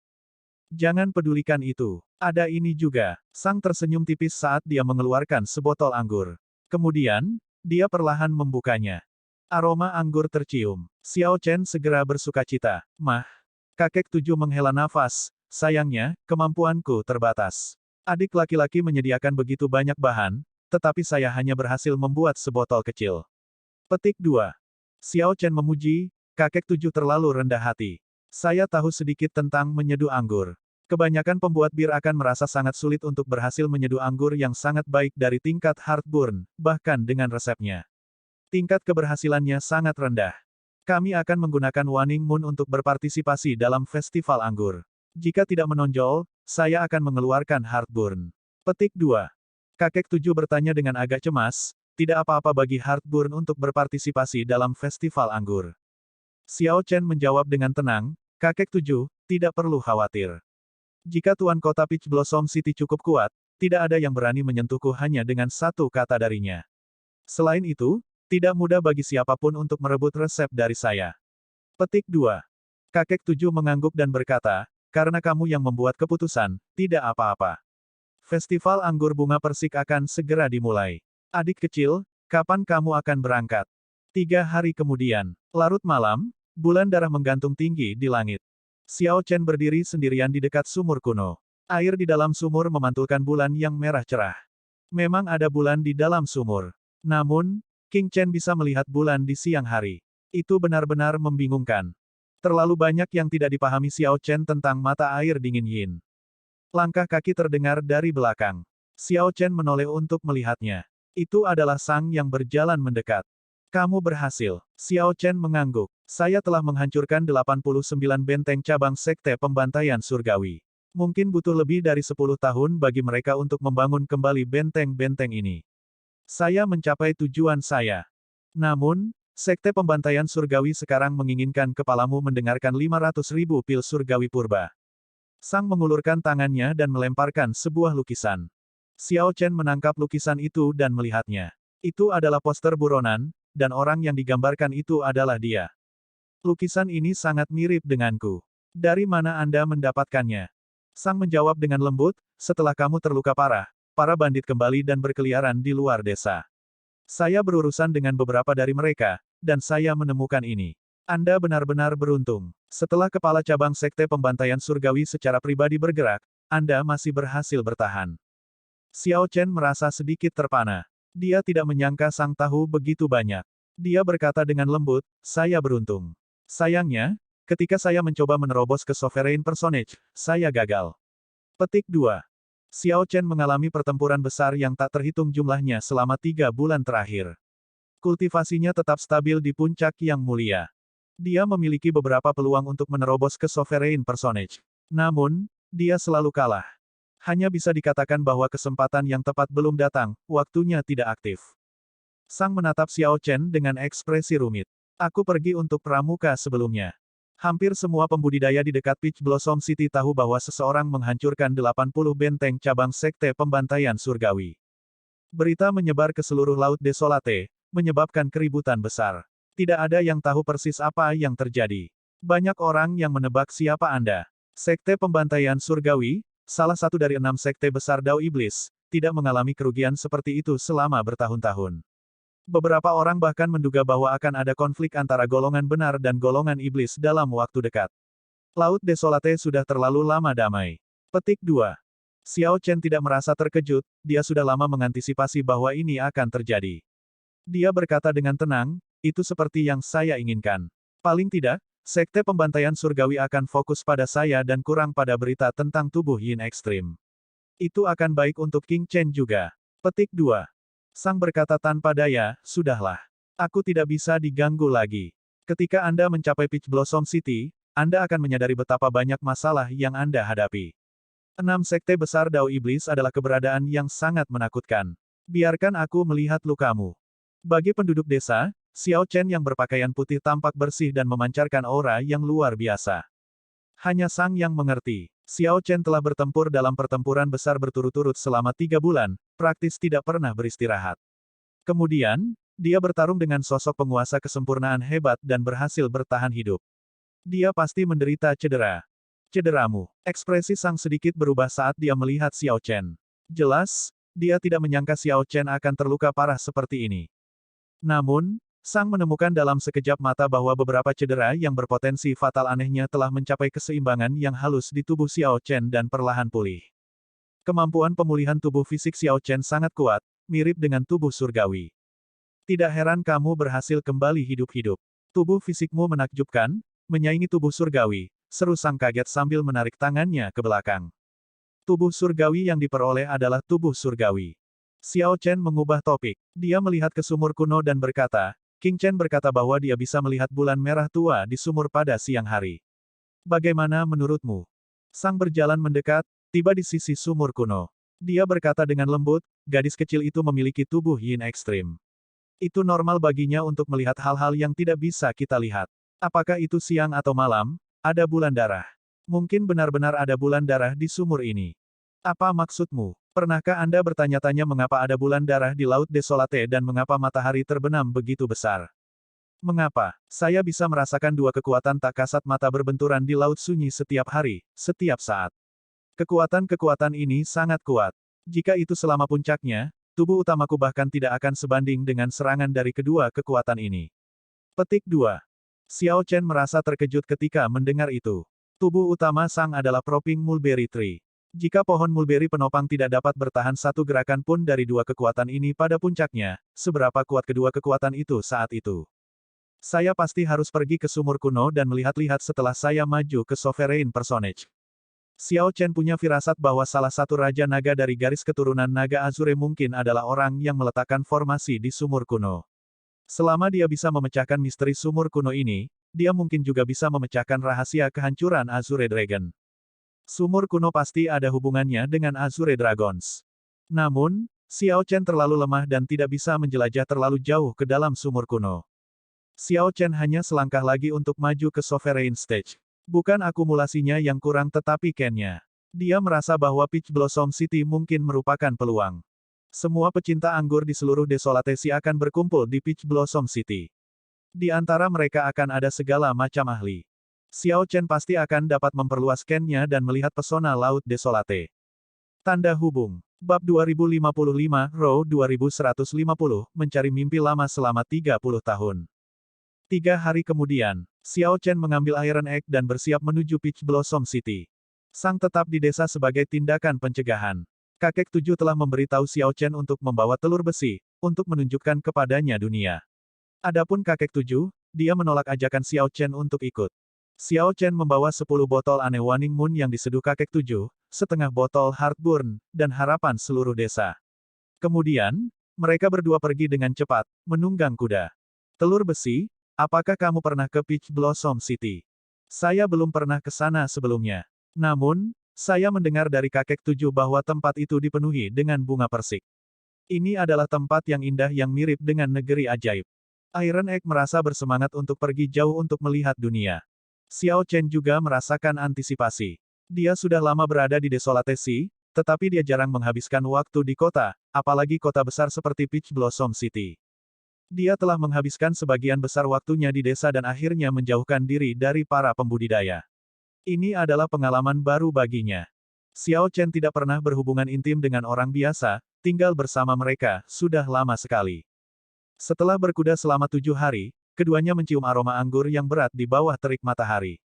Jangan pedulikan itu. Ada ini juga. Sang tersenyum tipis saat dia mengeluarkan sebotol anggur. Kemudian, dia perlahan membukanya. Aroma anggur tercium. Xiao Chen segera bersukacita. Mah. Kakek 7 menghela nafas. Sayangnya, kemampuanku terbatas. Adik laki-laki menyediakan begitu banyak bahan, tetapi saya hanya berhasil membuat sebotol kecil. Petik 2. Xiao Chen memuji, kakek 7 terlalu rendah hati. Saya tahu sedikit tentang menyeduh anggur. Kebanyakan pembuat bir akan merasa sangat sulit untuk berhasil menyeduh anggur yang sangat baik dari tingkat Heartburn, bahkan dengan resepnya. Tingkat keberhasilannya sangat rendah. Kami akan menggunakan Waning Moon untuk berpartisipasi dalam festival anggur. Jika tidak menonjol, saya akan mengeluarkan Heartburn. Petik 2. Kakek 7 bertanya dengan agak cemas, tidak apa-apa bagi Heartburn untuk berpartisipasi dalam festival anggur. Xiao Chen menjawab dengan tenang, kakek 7, tidak perlu khawatir. Jika tuan kota Peach Blossom City cukup kuat, tidak ada yang berani menyentuhku hanya dengan satu kata darinya. Selain itu, tidak mudah bagi siapapun untuk merebut resep dari saya. Petik 2. Kakek 7 mengangguk dan berkata, karena kamu yang membuat keputusan, tidak apa-apa. Festival Anggur Bunga Persik akan segera dimulai. Adik kecil, kapan kamu akan berangkat? 3 hari kemudian, larut malam, bulan darah menggantung tinggi di langit. Xiao Chen berdiri sendirian di dekat sumur kuno. Air di dalam sumur memantulkan bulan yang merah cerah. Memang ada bulan di dalam sumur. Namun, King Chen bisa melihat bulan di siang hari. Itu benar-benar membingungkan. Terlalu banyak yang tidak dipahami Xiao Chen tentang mata air dingin Yin. Langkah kaki terdengar dari belakang. Xiao Chen menoleh untuk melihatnya. Itu adalah Sang yang berjalan mendekat. Kamu berhasil. Xiao Chen mengangguk. Saya telah menghancurkan 89 benteng cabang Sekte Pembantaian Surgawi. Mungkin butuh lebih dari 10 tahun bagi mereka untuk membangun kembali benteng-benteng ini. Saya mencapai tujuan saya. Namun, Sekte Pembantaian Surgawi sekarang menginginkan kepalamu mendengarkan 500.000 pil surgawi purba. Sang mengulurkan tangannya dan melemparkan sebuah lukisan. Xiao Chen menangkap lukisan itu dan melihatnya. Itu adalah poster buronan, dan orang yang digambarkan itu adalah dia. Lukisan ini sangat mirip denganku. Dari mana Anda mendapatkannya? Sang menjawab dengan lembut, setelah kamu terluka parah, para bandit kembali dan berkeliaran di luar desa. Saya berurusan dengan beberapa dari mereka, dan saya menemukan ini. Anda benar-benar beruntung. Setelah kepala cabang Sekte Pembantaian Surgawi secara pribadi bergerak, Anda masih berhasil bertahan. Xiao Chen merasa sedikit terpana. Dia tidak menyangka Sang tahu begitu banyak. Dia berkata dengan lembut, saya beruntung. Sayangnya, ketika saya mencoba menerobos ke Sovereign Personage, saya gagal. Petik 2. Xiao Chen mengalami pertempuran besar yang tak terhitung jumlahnya selama 3 bulan terakhir. Kultivasinya tetap stabil di puncak yang mulia. Dia memiliki beberapa peluang untuk menerobos ke Sovereign Personage. Namun, dia selalu kalah. Hanya bisa dikatakan bahwa kesempatan yang tepat belum datang, waktunya tidak aktif. Sang menatap Xiao Chen dengan ekspresi rumit. Aku pergi untuk pramuka sebelumnya. Hampir semua pembudidaya di dekat Peach Blossom City tahu bahwa seseorang menghancurkan 80 benteng cabang Sekte Pembantaian Surgawi. Berita menyebar ke seluruh Laut Desolate, menyebabkan keributan besar. Tidak ada yang tahu persis apa yang terjadi. Banyak orang yang menebak siapa Anda. Sekte Pembantaian Surgawi, salah satu dari 6 sekte besar Dao Iblis, tidak mengalami kerugian seperti itu selama bertahun-tahun. Beberapa orang bahkan menduga bahwa akan ada konflik antara golongan benar dan golongan iblis dalam waktu dekat. Laut Desolate sudah terlalu lama damai. Petik 2. Xiao Chen tidak merasa terkejut, dia sudah lama mengantisipasi bahwa ini akan terjadi. Dia berkata dengan tenang, itu seperti yang saya inginkan. Paling tidak, Sekte Pembantaian Surgawi akan fokus pada saya dan kurang pada berita tentang tubuh Yin Ekstrim. Itu akan baik untuk King Chen juga. Petik 2. Sang berkata tanpa daya, sudahlah. Aku tidak bisa diganggu lagi. Ketika Anda mencapai Peach Blossom City, Anda akan menyadari betapa banyak masalah yang Anda hadapi. 6 sekte besar Dao Iblis adalah keberadaan yang sangat menakutkan. Biarkan aku melihat lukamu. Bagi penduduk desa, Xiao Chen yang berpakaian putih tampak bersih dan memancarkan aura yang luar biasa. Hanya Sang yang mengerti. Xiao Chen telah bertempur dalam pertempuran besar berturut-turut selama 3 bulan, praktis tidak pernah beristirahat. Kemudian, dia bertarung dengan sosok penguasa kesempurnaan hebat dan berhasil bertahan hidup. Dia pasti menderita cedera. Cederamu. Ekspresi Sang sedikit berubah saat dia melihat Xiao Chen. Jelas, dia tidak menyangka Xiao Chen akan terluka parah seperti ini. Namun, Sang menemukan dalam sekejap mata bahwa beberapa cedera yang berpotensi fatal anehnya telah mencapai keseimbangan yang halus di tubuh Xiao Chen dan perlahan pulih. Kemampuan pemulihan tubuh fisik Xiao Chen sangat kuat, mirip dengan tubuh surgawi. Tidak heran kamu berhasil kembali hidup-hidup. Tubuh fisikmu menakjubkan, menyaingi tubuh surgawi, seru Sang kaget sambil menarik tangannya ke belakang. Tubuh surgawi yang diperoleh adalah tubuh surgawi. Xiao Chen mengubah topik. Dia melihat ke sumur kuno dan berkata, King Chen berkata bahwa dia bisa melihat bulan merah tua di sumur pada siang hari. Bagaimana menurutmu? Sang berjalan mendekat, tiba di sisi sumur kuno. Dia berkata dengan lembut, gadis kecil itu memiliki tubuh Yin Ekstrim. Itu normal baginya untuk melihat hal-hal yang tidak bisa kita lihat. Apakah itu siang atau malam, ada bulan darah. Mungkin benar-benar ada bulan darah di sumur ini. Apa maksudmu? Pernahkah Anda bertanya-tanya mengapa ada bulan darah di Laut Desolate dan mengapa matahari terbenam begitu besar? Mengapa? Saya bisa merasakan dua kekuatan tak kasat mata berbenturan di Laut Sunyi setiap hari, setiap saat. Kekuatan-kekuatan ini sangat kuat. Jika itu selama puncaknya, tubuh utamaku bahkan tidak akan sebanding dengan serangan dari kedua kekuatan ini. Petik 2. Xiao Chen merasa terkejut ketika mendengar itu. Tubuh utama Sang adalah Proping Mulberry Tree. Jika pohon mulberry penopang tidak dapat bertahan satu gerakan pun dari dua kekuatan ini pada puncaknya, seberapa kuat kedua kekuatan itu saat itu? Saya pasti harus pergi ke sumur kuno dan melihat-lihat setelah saya maju ke Sovereign Personage. Xiao Chen punya firasat bahwa salah satu Raja Naga dari garis keturunan Naga Azure mungkin adalah orang yang meletakkan formasi di sumur kuno. Selama dia bisa memecahkan misteri sumur kuno ini, dia mungkin juga bisa memecahkan rahasia kehancuran Azure Dragon. Sumur kuno pasti ada hubungannya dengan Azure Dragons. Namun, Xiao Chen terlalu lemah dan tidak bisa menjelajah terlalu jauh ke dalam sumur kuno. Xiao Chen hanya selangkah lagi untuk maju ke Sovereign Stage. Bukan akumulasinya yang kurang tetapi Ken-nya. Dia merasa bahwa Peach Blossom City mungkin merupakan peluang. Semua pecinta anggur di seluruh Desolatesi akan berkumpul di Peach Blossom City. Di antara mereka akan ada segala macam ahli. Xiao Chen pasti akan dapat memperluas Ken-nya dan melihat pesona Laut Desolate. Tanda hubung. Bab 2055, Row 2150, mencari mimpi lama selama 30 tahun. 3 hari kemudian, Xiao Chen mengambil Iron Egg dan bersiap menuju Peach Blossom City. Sang tetap di desa sebagai tindakan pencegahan. Kakek Tujuh telah memberitahu Xiao Chen untuk membawa telur besi, untuk menunjukkan kepadanya dunia. Adapun Kakek Tujuh, dia menolak ajakan Xiao Chen untuk ikut. Xiao Chen membawa 10 botol aneh Waning Moon yang diseduh Kakek Tujuh, setengah botol Heartburn, dan harapan seluruh desa. Kemudian, mereka berdua pergi dengan cepat, menunggang kuda. Telur besi, apakah kamu pernah ke Peach Blossom City? Saya belum pernah ke sana sebelumnya. Namun, saya mendengar dari Kakek Tujuh bahwa tempat itu dipenuhi dengan bunga persik. Ini adalah tempat yang indah yang mirip dengan negeri ajaib. Iron Egg merasa bersemangat untuk pergi jauh untuk melihat dunia. Xiao Chen juga merasakan antisipasi. Dia sudah lama berada di Desolatesi, tetapi dia jarang menghabiskan waktu di kota, apalagi kota besar seperti Peach Blossom City. Dia telah menghabiskan sebagian besar waktunya di desa dan akhirnya menjauhkan diri dari para pembudidaya. Ini adalah pengalaman baru baginya. Xiao Chen tidak pernah berhubungan intim dengan orang biasa, tinggal bersama mereka, sudah lama sekali. Setelah berkuda selama 7 hari, keduanya mencium aroma anggur yang berat di bawah terik matahari.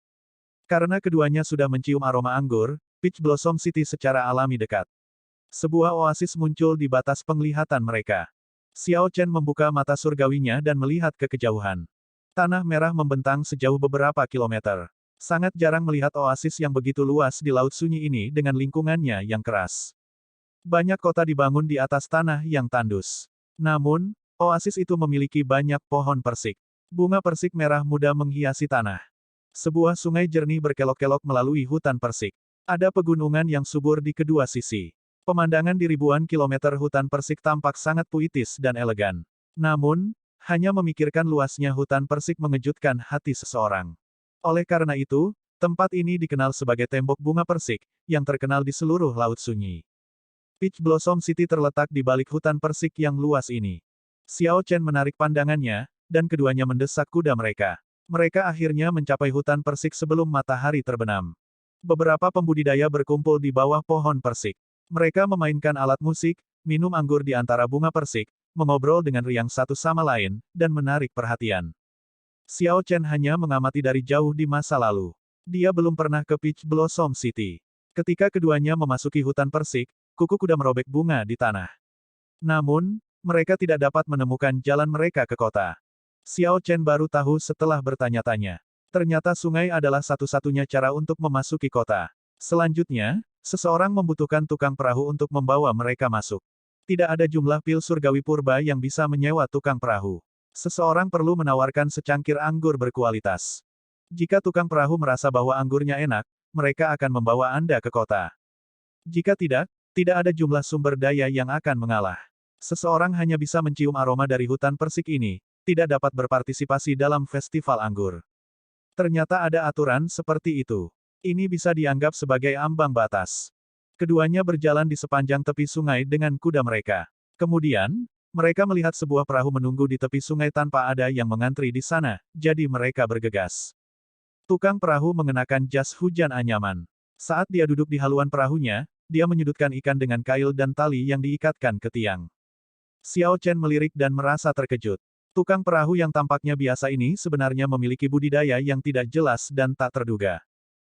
Karena keduanya sudah mencium aroma anggur, Peach Blossom City secara alami dekat. Sebuah oasis muncul di batas penglihatan mereka. Xiao Chen membuka mata surgawinya dan melihat ke kejauhan. Tanah merah membentang sejauh beberapa kilometer. Sangat jarang melihat oasis yang begitu luas di laut sunyi ini dengan lingkungannya yang keras. Banyak kota dibangun di atas tanah yang tandus. Namun, oasis itu memiliki banyak pohon persik. Bunga persik merah muda menghiasi tanah. Sebuah sungai jernih berkelok-kelok melalui hutan persik. Ada pegunungan yang subur di kedua sisi. Pemandangan di ribuan kilometer hutan persik tampak sangat puitis dan elegan. Namun, hanya memikirkan luasnya hutan persik mengejutkan hati seseorang. Oleh karena itu, tempat ini dikenal sebagai tembok bunga persik, yang terkenal di seluruh laut sunyi. Peach Blossom City terletak di balik hutan persik yang luas ini. Xiao Chen menarik pandangannya, dan keduanya mendesak kuda mereka. Mereka akhirnya mencapai hutan persik sebelum matahari terbenam. Beberapa pembudidaya berkumpul di bawah pohon persik. Mereka memainkan alat musik, minum anggur di antara bunga persik, mengobrol dengan riang satu sama lain, dan menarik perhatian. Xiao Chen hanya mengamati dari jauh di masa lalu. Dia belum pernah ke Peach Blossom City. Ketika keduanya memasuki hutan persik, kuku kuda merobek bunga di tanah. Namun, mereka tidak dapat menemukan jalan mereka ke kota. Xiao Chen baru tahu setelah bertanya-tanya. Ternyata sungai adalah satu-satunya cara untuk memasuki kota. Selanjutnya, seseorang membutuhkan tukang perahu untuk membawa mereka masuk. Tidak ada jumlah pil surgawi purba yang bisa menyewa tukang perahu. Seseorang perlu menawarkan secangkir anggur berkualitas. Jika tukang perahu merasa bahwa anggurnya enak, mereka akan membawa Anda ke kota. Jika tidak, tidak ada jumlah sumber daya yang akan mengalah. Seseorang hanya bisa mencium aroma dari hutan persik ini, tidak dapat berpartisipasi dalam festival anggur. Ternyata ada aturan seperti itu. Ini bisa dianggap sebagai ambang batas. Keduanya berjalan di sepanjang tepi sungai dengan kuda mereka. Kemudian, mereka melihat sebuah perahu menunggu di tepi sungai tanpa ada yang mengantri di sana, jadi mereka bergegas. Tukang perahu mengenakan jas hujan anyaman. Saat dia duduk di haluan perahunya, dia menyudutkan ikan dengan kail dan tali yang diikatkan ke tiang. Xiao Chen melirik dan merasa terkejut. Tukang perahu yang tampaknya biasa ini sebenarnya memiliki budidaya yang tidak jelas dan tak terduga.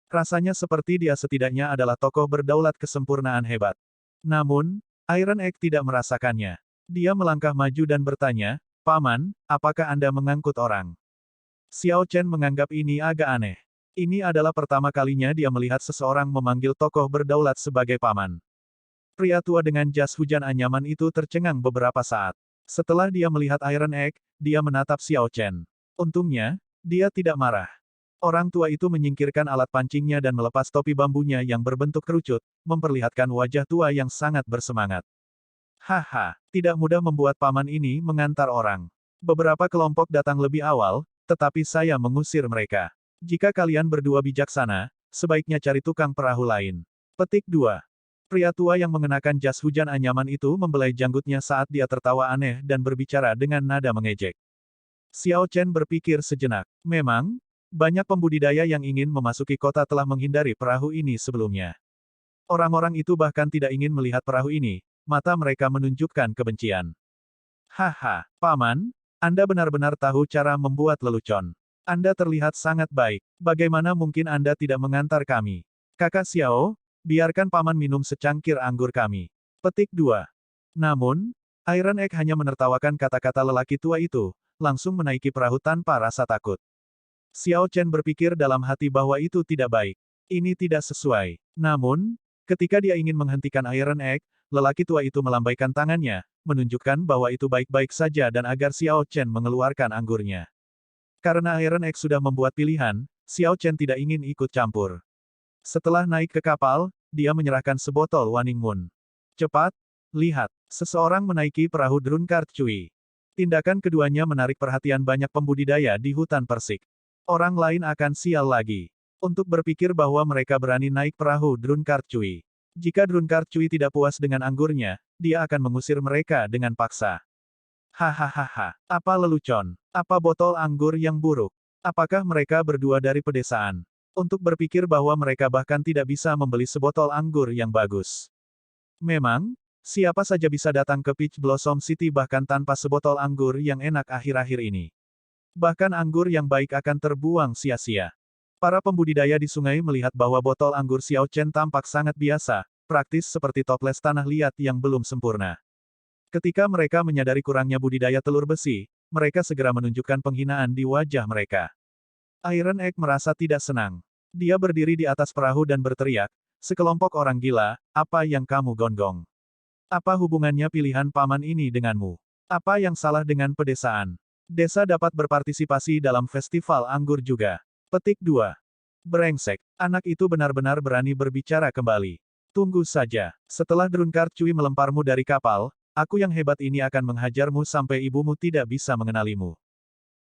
Rasanya seperti dia setidaknya adalah tokoh berdaulat kesempurnaan hebat. Namun, Iron Egg tidak merasakannya. Dia melangkah maju dan bertanya, "Paman, apakah Anda mengangkut orang?" Xiao Chen menganggap ini agak aneh. Ini adalah pertama kalinya dia melihat seseorang memanggil tokoh berdaulat sebagai paman. Pria tua dengan jas hujan anyaman itu tercengang beberapa saat. Setelah dia melihat Iron Egg, dia menatap Xiao Chen. Untungnya, dia tidak marah. Orang tua itu menyingkirkan alat pancingnya dan melepas topi bambunya yang berbentuk kerucut, memperlihatkan wajah tua yang sangat bersemangat. Haha, tidak mudah membuat paman ini mengantar orang. Beberapa kelompok datang lebih awal, tetapi saya mengusir mereka. Jika kalian berdua bijaksana, sebaiknya cari tukang perahu lain. Petik 2. Pria tua yang mengenakan jas hujan anyaman itu membelai janggutnya saat dia tertawa aneh dan berbicara dengan nada mengejek. Xiao Chen berpikir sejenak. Memang, banyak pembudidaya yang ingin memasuki kota telah menghindari perahu ini sebelumnya. Orang-orang itu bahkan tidak ingin melihat perahu ini, mata mereka menunjukkan kebencian. Haha, Paman, Anda benar-benar tahu cara membuat lelucon. Anda terlihat sangat baik, bagaimana mungkin Anda tidak mengantar kami? Kakak Xiao, biarkan Paman minum secangkir anggur kami. Petik 2. Namun, Iron Egg hanya menertawakan kata-kata lelaki tua itu, langsung menaiki perahu tanpa rasa takut. Xiao Chen berpikir dalam hati bahwa itu tidak baik. Ini tidak sesuai. Namun, ketika dia ingin menghentikan Iron Egg, lelaki tua itu melambaikan tangannya, menunjukkan bahwa itu baik-baik saja dan agar Xiao Chen mengeluarkan anggurnya. Karena Iron Egg sudah membuat pilihan, Xiao Chen tidak ingin ikut campur. Setelah naik ke kapal, dia menyerahkan sebotol Waning Moon. Cepat, lihat, seseorang menaiki perahu Drunkard Cui. Tindakan keduanya menarik perhatian banyak pembudidaya di hutan Persik. Orang lain akan sial lagi. Untuk berpikir bahwa mereka berani naik perahu Drunkard Cui. Jika Drunkard Cui tidak puas dengan anggurnya, dia akan mengusir mereka dengan paksa. Hahaha, apa lelucon? Apa botol anggur yang buruk? Apakah mereka berdua dari pedesaan? Untuk berpikir bahwa mereka bahkan tidak bisa membeli sebotol anggur yang bagus. Memang, siapa saja bisa datang ke Peach Blossom City bahkan tanpa sebotol anggur yang enak akhir-akhir ini. Bahkan anggur yang baik akan terbuang sia-sia. Para pembudidaya di sungai melihat bahwa botol anggur Xiao Chen tampak sangat biasa, praktis seperti toples tanah liat yang belum sempurna. Ketika mereka menyadari kurangnya budidaya telur besi, mereka segera menunjukkan penghinaan di wajah mereka. Iron Egg merasa tidak senang. Dia berdiri di atas perahu dan berteriak, "Sekelompok orang gila, apa yang kamu gonggong? Apa hubungannya pilihan paman ini denganmu? Apa yang salah dengan pedesaan? Desa dapat berpartisipasi dalam festival anggur juga." Petik 2. Brengsek, anak itu benar-benar berani berbicara kembali. Tunggu saja, setelah Drunkard Cui melemparmu dari kapal, aku yang hebat ini akan menghajarmu sampai ibumu tidak bisa mengenalimu.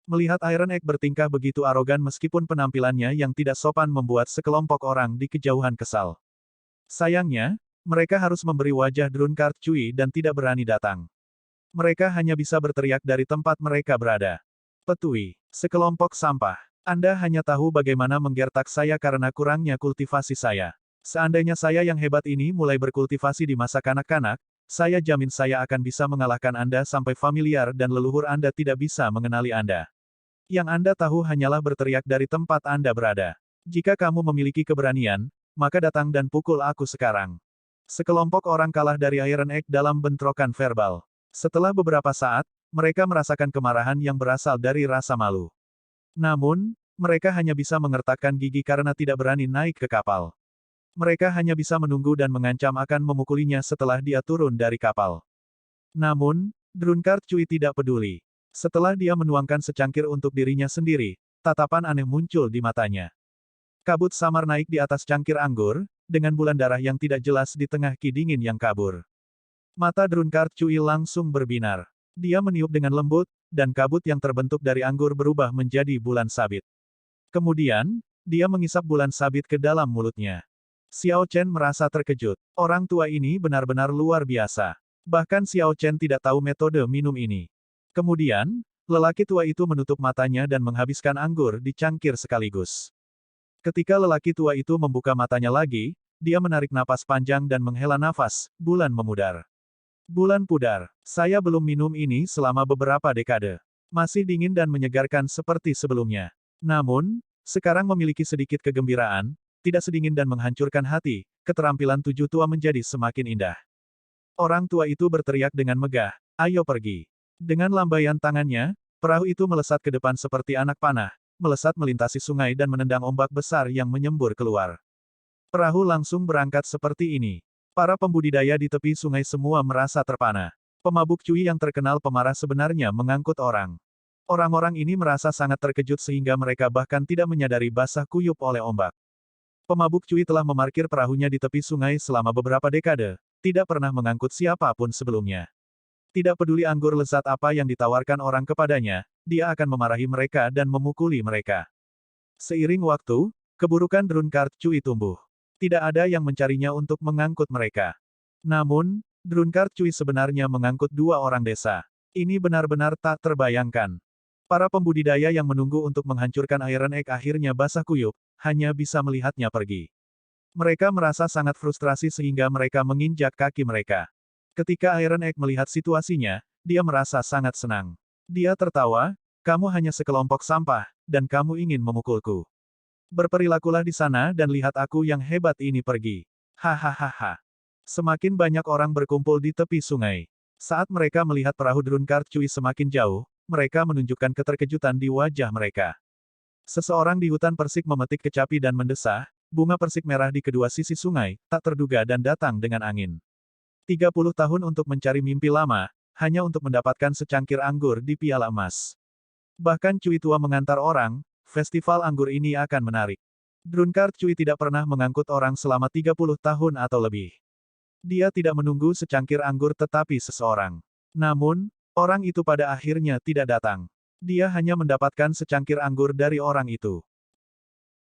Melihat Iron Egg bertingkah begitu arogan meskipun penampilannya yang tidak sopan membuat sekelompok orang di kejauhan kesal. Sayangnya, mereka harus memberi wajah Drunkard Cui dan tidak berani datang. Mereka hanya bisa berteriak dari tempat mereka berada. Petui, sekelompok sampah. Anda hanya tahu bagaimana menggertak saya karena kurangnya kultivasi saya. Seandainya saya yang hebat ini mulai berkultivasi di masa kanak-kanak, saya jamin saya akan bisa mengalahkan Anda sampai familiar dan leluhur Anda tidak bisa mengenali Anda. Yang Anda tahu hanyalah berteriak dari tempat Anda berada. Jika kamu memiliki keberanian, maka datang dan pukul aku sekarang. Sekelompok orang kalah dari Iron Egg dalam bentrokan verbal. Setelah beberapa saat, mereka merasakan kemarahan yang berasal dari rasa malu. Namun, mereka hanya bisa mengertakkan gigi karena tidak berani naik ke kapal. Mereka hanya bisa menunggu dan mengancam akan memukulinya setelah dia turun dari kapal. Namun, Drunkard Cui tidak peduli. Setelah dia menuangkan secangkir untuk dirinya sendiri, tatapan aneh muncul di matanya. Kabut samar naik di atas cangkir anggur, dengan bulan darah yang tidak jelas di tengah ki dingin yang kabur. Mata Drunkard Cui langsung berbinar. Dia meniup dengan lembut, dan kabut yang terbentuk dari anggur berubah menjadi bulan sabit. Kemudian, dia mengisap bulan sabit ke dalam mulutnya. Xiao Chen merasa terkejut. Orang tua ini benar-benar luar biasa. Bahkan Xiao Chen tidak tahu metode minum ini. Kemudian, lelaki tua itu menutup matanya dan menghabiskan anggur di cangkir sekaligus. Ketika lelaki tua itu membuka matanya lagi, dia menarik napas panjang dan menghela nafas, bulan memudar. Bulan pudar. Saya belum minum ini selama beberapa dekade. Masih dingin dan menyegarkan seperti sebelumnya. Namun, sekarang memiliki sedikit kegembiraan, tidak sedingin dan menghancurkan hati, keterampilan tujuh tua menjadi semakin indah. Orang tua itu berteriak dengan megah, "Ayo pergi." Dengan lambaian tangannya, perahu itu melesat ke depan seperti anak panah, melesat melintasi sungai dan menendang ombak besar yang menyembur keluar. Perahu langsung berangkat seperti ini. Para pembudidaya di tepi sungai semua merasa terpana. Pemabuk Cui yang terkenal pemarah sebenarnya mengangkut orang. Orang-orang ini merasa sangat terkejut sehingga mereka bahkan tidak menyadari basah kuyup oleh ombak. Pemabuk Cui telah memarkir perahunya di tepi sungai selama beberapa dekade, tidak pernah mengangkut siapapun sebelumnya. Tidak peduli anggur lezat apa yang ditawarkan orang kepadanya, dia akan memarahi mereka dan memukuli mereka. Seiring waktu, keburukan Drunkard Cui tumbuh. Tidak ada yang mencarinya untuk mengangkut mereka. Namun, Drunkard Cui sebenarnya mengangkut 2 orang desa. Ini benar-benar tak terbayangkan. Para pembudidaya yang menunggu untuk menghancurkan Iron Egg akhirnya basah kuyup, hanya bisa melihatnya pergi. Mereka merasa sangat frustrasi sehingga mereka menginjak kaki mereka. Ketika Iron Egg melihat situasinya, dia merasa sangat senang. Dia tertawa, kamu hanya sekelompok sampah, dan kamu ingin memukulku. Berperilakulah di sana dan lihat aku yang hebat ini pergi. Hahaha. Semakin banyak orang berkumpul di tepi sungai. Saat mereka melihat perahu Drunkard Cui semakin jauh, mereka menunjukkan keterkejutan di wajah mereka. Seseorang di hutan persik memetik kecapi dan mendesah, bunga persik merah di kedua sisi sungai, tak terduga dan datang dengan angin. 30 tahun untuk mencari mimpi lama, hanya untuk mendapatkan secangkir anggur di piala emas. Bahkan Cui tua mengantar orang, festival anggur ini akan menarik. Drunkard Cui tidak pernah mengangkut orang selama 30 tahun atau lebih. Dia tidak menunggu secangkir anggur tetapi seseorang. Namun, orang itu pada akhirnya tidak datang. Dia hanya mendapatkan secangkir anggur dari orang itu.